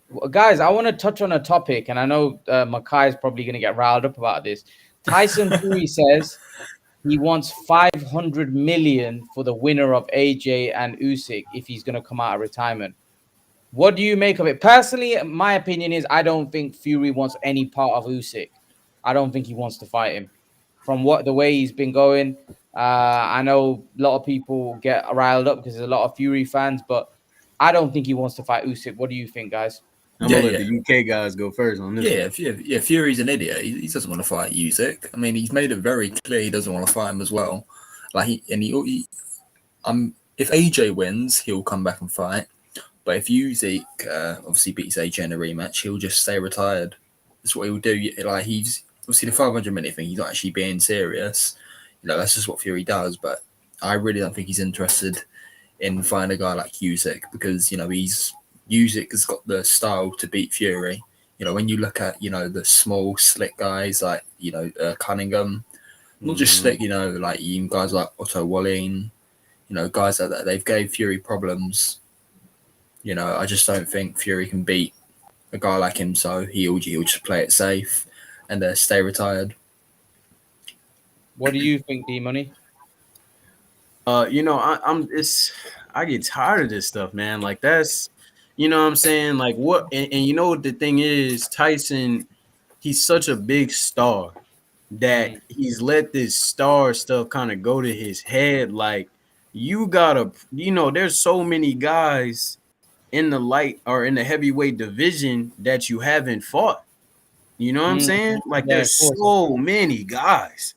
Well, guys, I want to touch on a topic, and I know Makai is probably going to get riled up about this. Tyson Fury says he wants $500 million for the winner of AJ and Usyk if he's going to come out of retirement. What do you make of it? Personally, my opinion is I don't think Fury wants any part of Usyk. I don't think he wants to fight him. From the way he's been going, I know a lot of people get riled up because there's a lot of Fury fans, but I don't think he wants to fight Usyk. What do you think, guys? I'm gonna let the UK guys go first on this. Yeah, Fury's an idiot. He doesn't want to fight Usyk. I mean, he's made it very clear he doesn't want to fight him as well. Like if AJ wins, he'll come back and fight. But if Usyk obviously beats AJ in a rematch, he'll just stay retired. That's what he'll do. Like he's obviously the 500 million thing. He's not actually being serious. You know, that's just what Fury does. But I really don't think he's interested in fighting a guy like Usyk because you know Usyk has got the style to beat Fury. You know, when you look at, you know, the small, slick guys like, you know, Cunningham, not just slick, you know, like even guys like Otto Wallin, you know, guys like that, they've gave Fury problems. You know, I just don't think Fury can beat a guy like him, so he'll just play it safe and stay retired. What do you think, D-Money? You know, I get tired of this stuff, man. Like that's, you know what I'm saying? Like what, and you know what the thing is, Tyson, he's such a big star that he's let this star stuff kind of go to his head. Like you gotta, you know, there's so many guys in the light or in the heavyweight division that you haven't fought. You know what I'm saying? Like there's so many guys.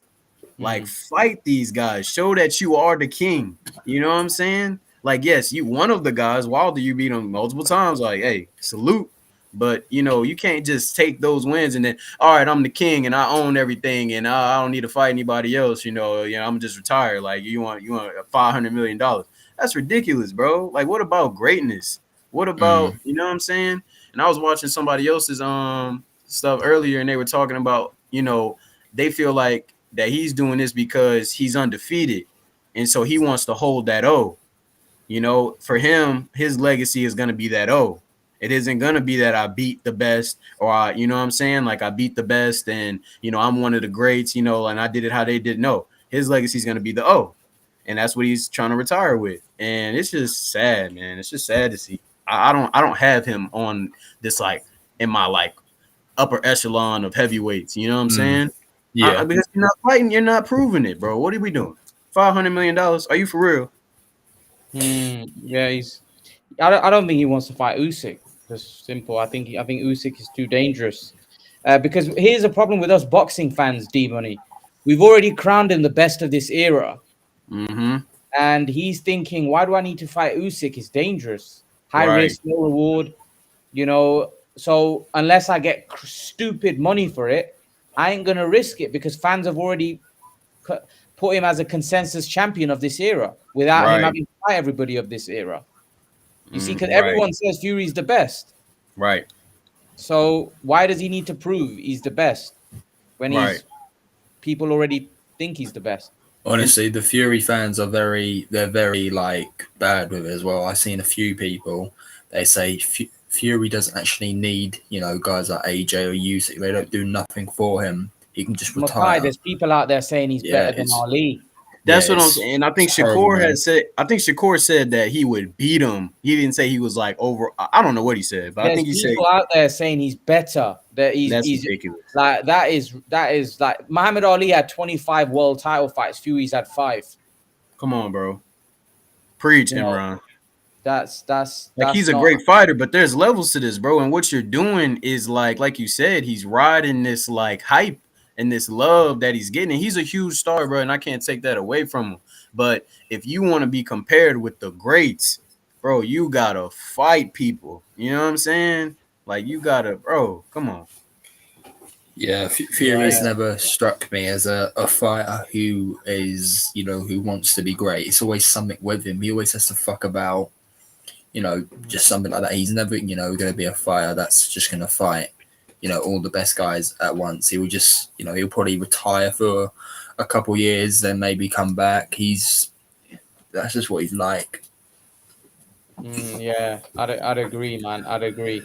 Like, fight these guys. Show that you are the king. You know what I'm saying? Like, yes, you one of the guys. Wilder, you beat him multiple times. Like, hey, salute. But you can't just take those wins and then, all right, I'm the king and I own everything and I don't need to fight anybody else. I'm just retired. Like, you want $500 million. That's ridiculous, bro. Like, what about greatness? What about you know what I'm saying? And I was watching somebody else's stuff earlier, and they were talking about they feel like that he's doing this because he's undefeated, and so he wants to hold that O. For him, his legacy is gonna be that O. It isn't gonna be that I beat the best, or you know what I'm saying, like I beat the best, and I'm one of the greats, and I did it how they did. No, his legacy is gonna be the O, and that's what he's trying to retire with. And it's just sad, man. It's just sad to see. I don't have him on this like in my like upper echelon of heavyweights. You know what I'm saying? Yeah. Because you're not fighting, you're not proving it, bro. What are we doing? $500 million? Are you for real? Yeah, I don't think he wants to fight Usyk. Just simple. I think Usyk is too dangerous. Because here's a problem with us boxing fans, D-Money. We've already crowned him the best of this era. And he's thinking, why do I need to fight Usyk? It's dangerous. High risk, no reward. So unless I get stupid money for it, I ain't going to risk it because fans have already put him as a consensus champion of this era without him having to fight everybody of this era. You see, because everyone says Fury's the best. Right. So why does he need to prove he's the best when people already think he's the best? Honestly, the Fury fans are very like bad with it as well. I've seen a few people, they say Fury doesn't actually need, guys like AJ or Usyk. They don't do nothing for him. He can just retire. There's people out there saying he's better than Ali. That's what I'm saying. And I think Shakur said that he would beat him. He didn't say he was like over. I don't know what he said, but I think he said people out there saying he's better. That's ridiculous. Like that is like Muhammad Ali had 25 world title fights. Fury's had 5. Come on, bro. Preach, Imran. That's he's a great fighter, but there's levels to this, bro. And what you're doing is like you said, he's riding this like hype and this love that he's getting. And he's a huge star, bro, and I can't take that away from him. But if you want to be compared with the greats, bro, you gotta fight people. You know what I'm saying? Like you gotta, bro. Come on. Yeah, Fury's never struck me as a fighter who is, who wants to be great. It's always something with him. He always has to fuck about, just something like that. He's never, going to be a fighter that's just going to fight, all the best guys at once. He will just, he'll probably retire for a couple years, then maybe come back. That's just what he's like. Yeah, I'd agree, man. I'd agree.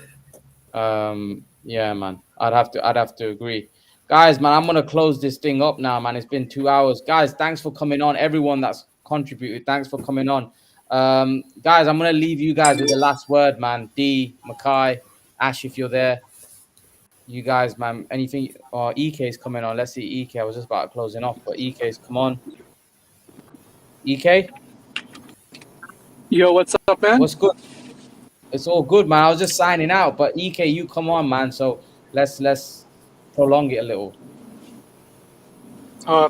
Yeah, man. I'd have to agree. Guys, man, I'm gonna close this thing up now, man. It's been 2 hours. Guys, thanks for coming on. Everyone that's contributed, thanks for coming on. Guys, I'm gonna leave you guys with the last word, man. D, Mackay, Ash, if you're there. You guys, man, anything EK's coming on. Let's see EK. I was just about closing off, but EK's come on. EK? Yo, what's up, man? What's good? It's all good, man. I was just signing out, but EK, you come on, man. So let's prolong it a little.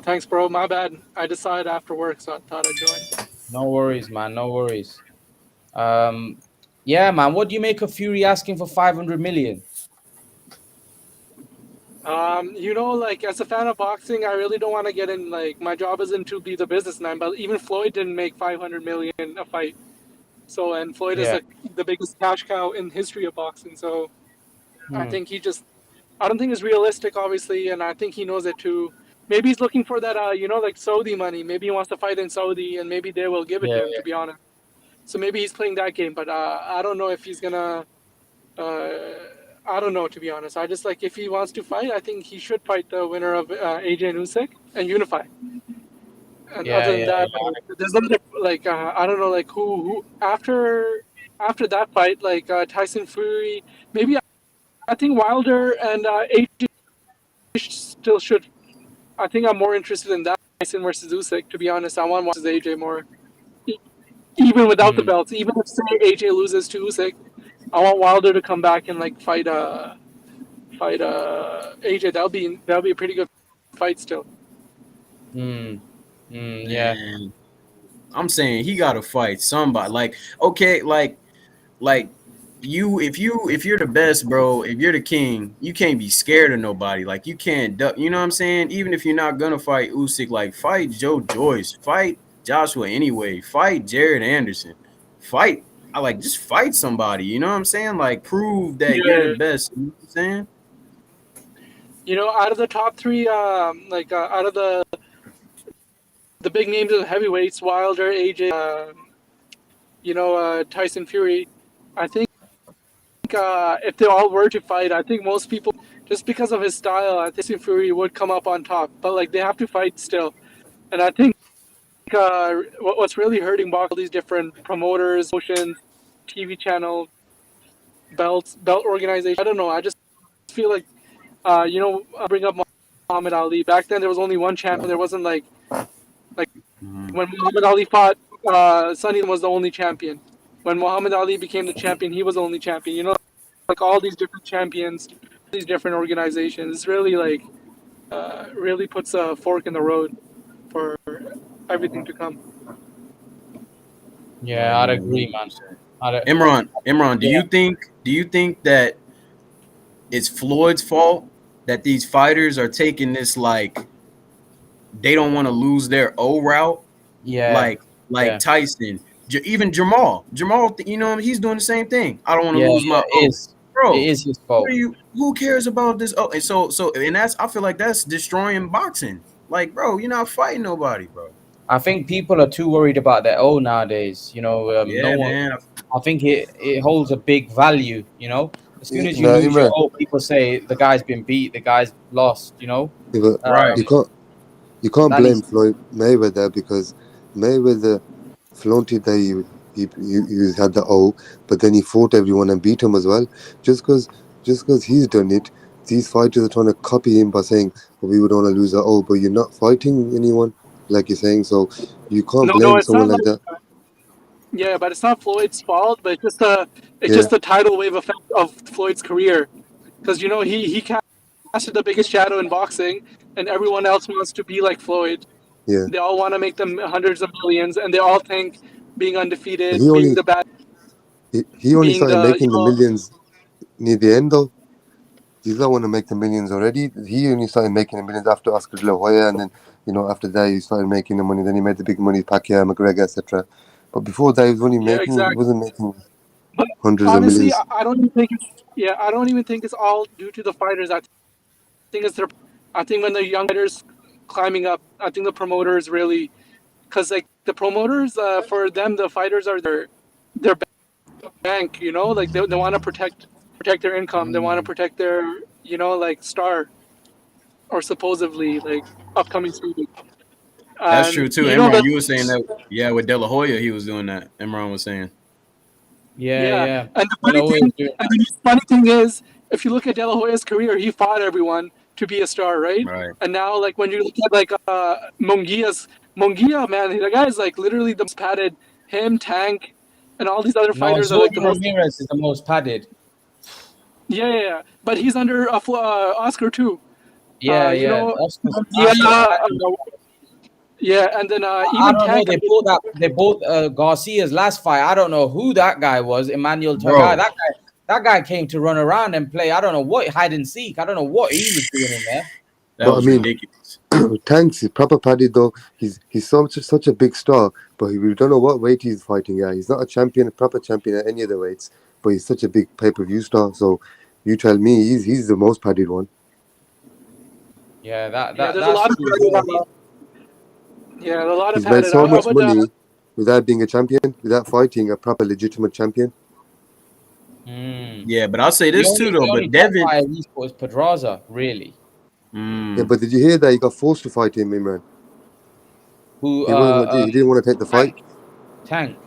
Thanks, bro. My bad. I decided after work, so I thought I'd join. No worries, man. No worries. Yeah, man. What do you make of Fury asking for 500 million? Like as a fan of boxing, I really don't want to get in. Like my job isn't to be the businessman, but even Floyd didn't make 500 million a fight. So, and Floyd is the biggest cash cow in history of boxing. So, I think I don't think it's realistic, obviously, and I think he knows it too. Maybe he's looking for that, like Saudi money. Maybe he wants to fight in Saudi, and maybe they will give it to him, to be honest. So maybe he's playing that game, but I don't know if he's gonna. I don't know, to be honest. I just if he wants to fight, I think he should fight the winner of AJ and Usyk and unify. And other than that, there's another I don't know who after that fight Tyson Fury, maybe I think Wilder and AJ still should. I think I'm more interested in that Tyson versus Usyk, to be honest. I want versus AJ more, even without the belts. Even if say AJ loses to Usyk, I want Wilder to come back and fight AJ. That'll be a pretty good fight still. Yeah. Man, I'm saying he got to fight somebody. Like, okay, like you, if you're the best, bro, if you're the king, you can't be scared of nobody. Like, you can't duck. You know what I'm saying? Even if you're not gonna fight Usyk, like, fight Joe Joyce, fight Joshua anyway, fight Jared Anderson, fight. I like, just fight somebody. You know what I'm saying? Like, prove that you're the Yeah. best. You know what I'm saying? You know, out of the top three, out of the big names of the heavyweights, Wilder, AJ, Tyson Fury, I think if they all were to fight, I think most people, just because of his style, I think Tyson Fury would come up on top. But like, they have to fight still, and I think what's really hurting boxing, all these different promoters, promotions, TV channel, belt organization. I don't know. I just feel like, bring up Muhammad Ali. Back then, there was only one champion. There wasn't like when Muhammad Ali fought, Sonny was the only champion. When Muhammad Ali became the champion, he was the only champion. You know, like all these different champions, these different organizations. It's really like really puts a fork in the road for everything to come. Yeah, I'd agree, man. Imran, do you think that it's Floyd's fault that these fighters are taking this, like, they don't want to lose their O route? Yeah. Like Tyson, even Jermall, you know, he's doing the same thing. I don't want to lose my O. Bro, it is his fault. Who cares about this? Oh, and and I feel like that's destroying boxing. Like, bro, you're not fighting nobody, bro. I think people are too worried about their O nowadays. You know, man. I think it holds a big value. You know, as soon as you Nah, lose your Imran. O, people say the guy's been beat, the guy's lost. You know, Yeah, but Right. you can't that blame needs- Floyd Mayweather, because Mayweather flaunted that he had the O, but then he fought everyone and beat him as well. Just because he's done it, these fighters are trying to copy him by saying, well, we would want to lose the O, but you're not fighting anyone, like you're saying, so you can't blame It's someone not like that. Yeah, but it's not Floyd's fault. But it's Yeah. just the tidal wave effect of Floyd's career, because he casted the biggest shadow in boxing, and everyone else wants to be like Floyd. Yeah. They all want to make them hundreds of millions, and they all think being undefeated, He being only the bad, he only being started the making the millions near the end, though. He's not want to make the millions already. He only started making the millions after Oscar De La Hoya, and then, you know, after that he started making the money. Then he made the big money, Pacquiao, McGregor, etc. But before that, he was only he wasn't making But hundreds of honestly, millions. I don't even think I don't even think it's all due to the fighters. I think I think when the young fighters climbing up, I think the promoters really, because like the promoters, for them, the fighters are their bank. You know, like they want to protect their income. They want to protect their like star, or supposedly like upcoming student. That's true too. You know Imran, that. you were saying that, yeah, with De La Hoya, he was doing that. Imran was saying. Yeah. And the funny thing is, if you look at De La Hoya's career, he fought everyone to be a star, right? Right. And now, like when you look at like Munguia, man, the guy is like literally the most padded. Him, Tank, and all these other No, fighters are like the most. Ramirez is the most padded. Yeah. But he's under Oscar too. Yeah. You know, Oscar. Yeah, and then even I don't Tank. know. They bought Garcia's last fight. I don't know who that guy was. Emmanuel Tagai. That guy came to run around and play. I don't know what, hide and seek. I don't know what he was doing in there. That was ridiculous. Tanks is proper padded though. He's such a big star, but we don't know what weight he's fighting at. He's not a proper champion at any of the weights, but he's such a big pay-per-view star. So you tell me, he's the most padded one. Yeah, there's that's a lot true. Yeah, a lot of He's made padded. so much money without being a champion, without fighting a proper legitimate champion. Yeah, but I'll say this too though. But Devin was Pedraza, really. Yeah, but did you hear that he got forced to fight him, Imran? Who? He didn't want to take the fight. Tank.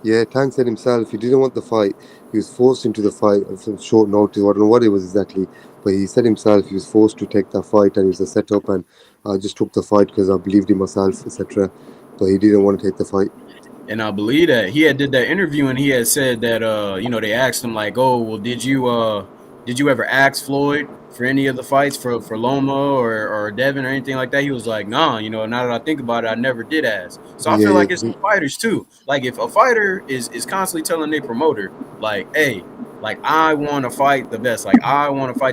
Yeah, Tank said himself he didn't want the fight. He was forced into the fight at some short notice. I don't know what it was exactly, but he said himself he was forced to take that fight, and it was a setup, and I just took the fight because I believed in myself, etc. But he didn't want to take the fight. And I believe that he had did that interview, and he had said that they asked him like, oh, well, did you did you ever ask Floyd for any of the fights for Loma or Devin or anything like that? He was like, nah, you know, now that I think about it, I never did ask. So I feel like it's the fighters too. Like if a fighter is constantly telling their promoter, like, hey, like I want to fight the best, like I want to fight the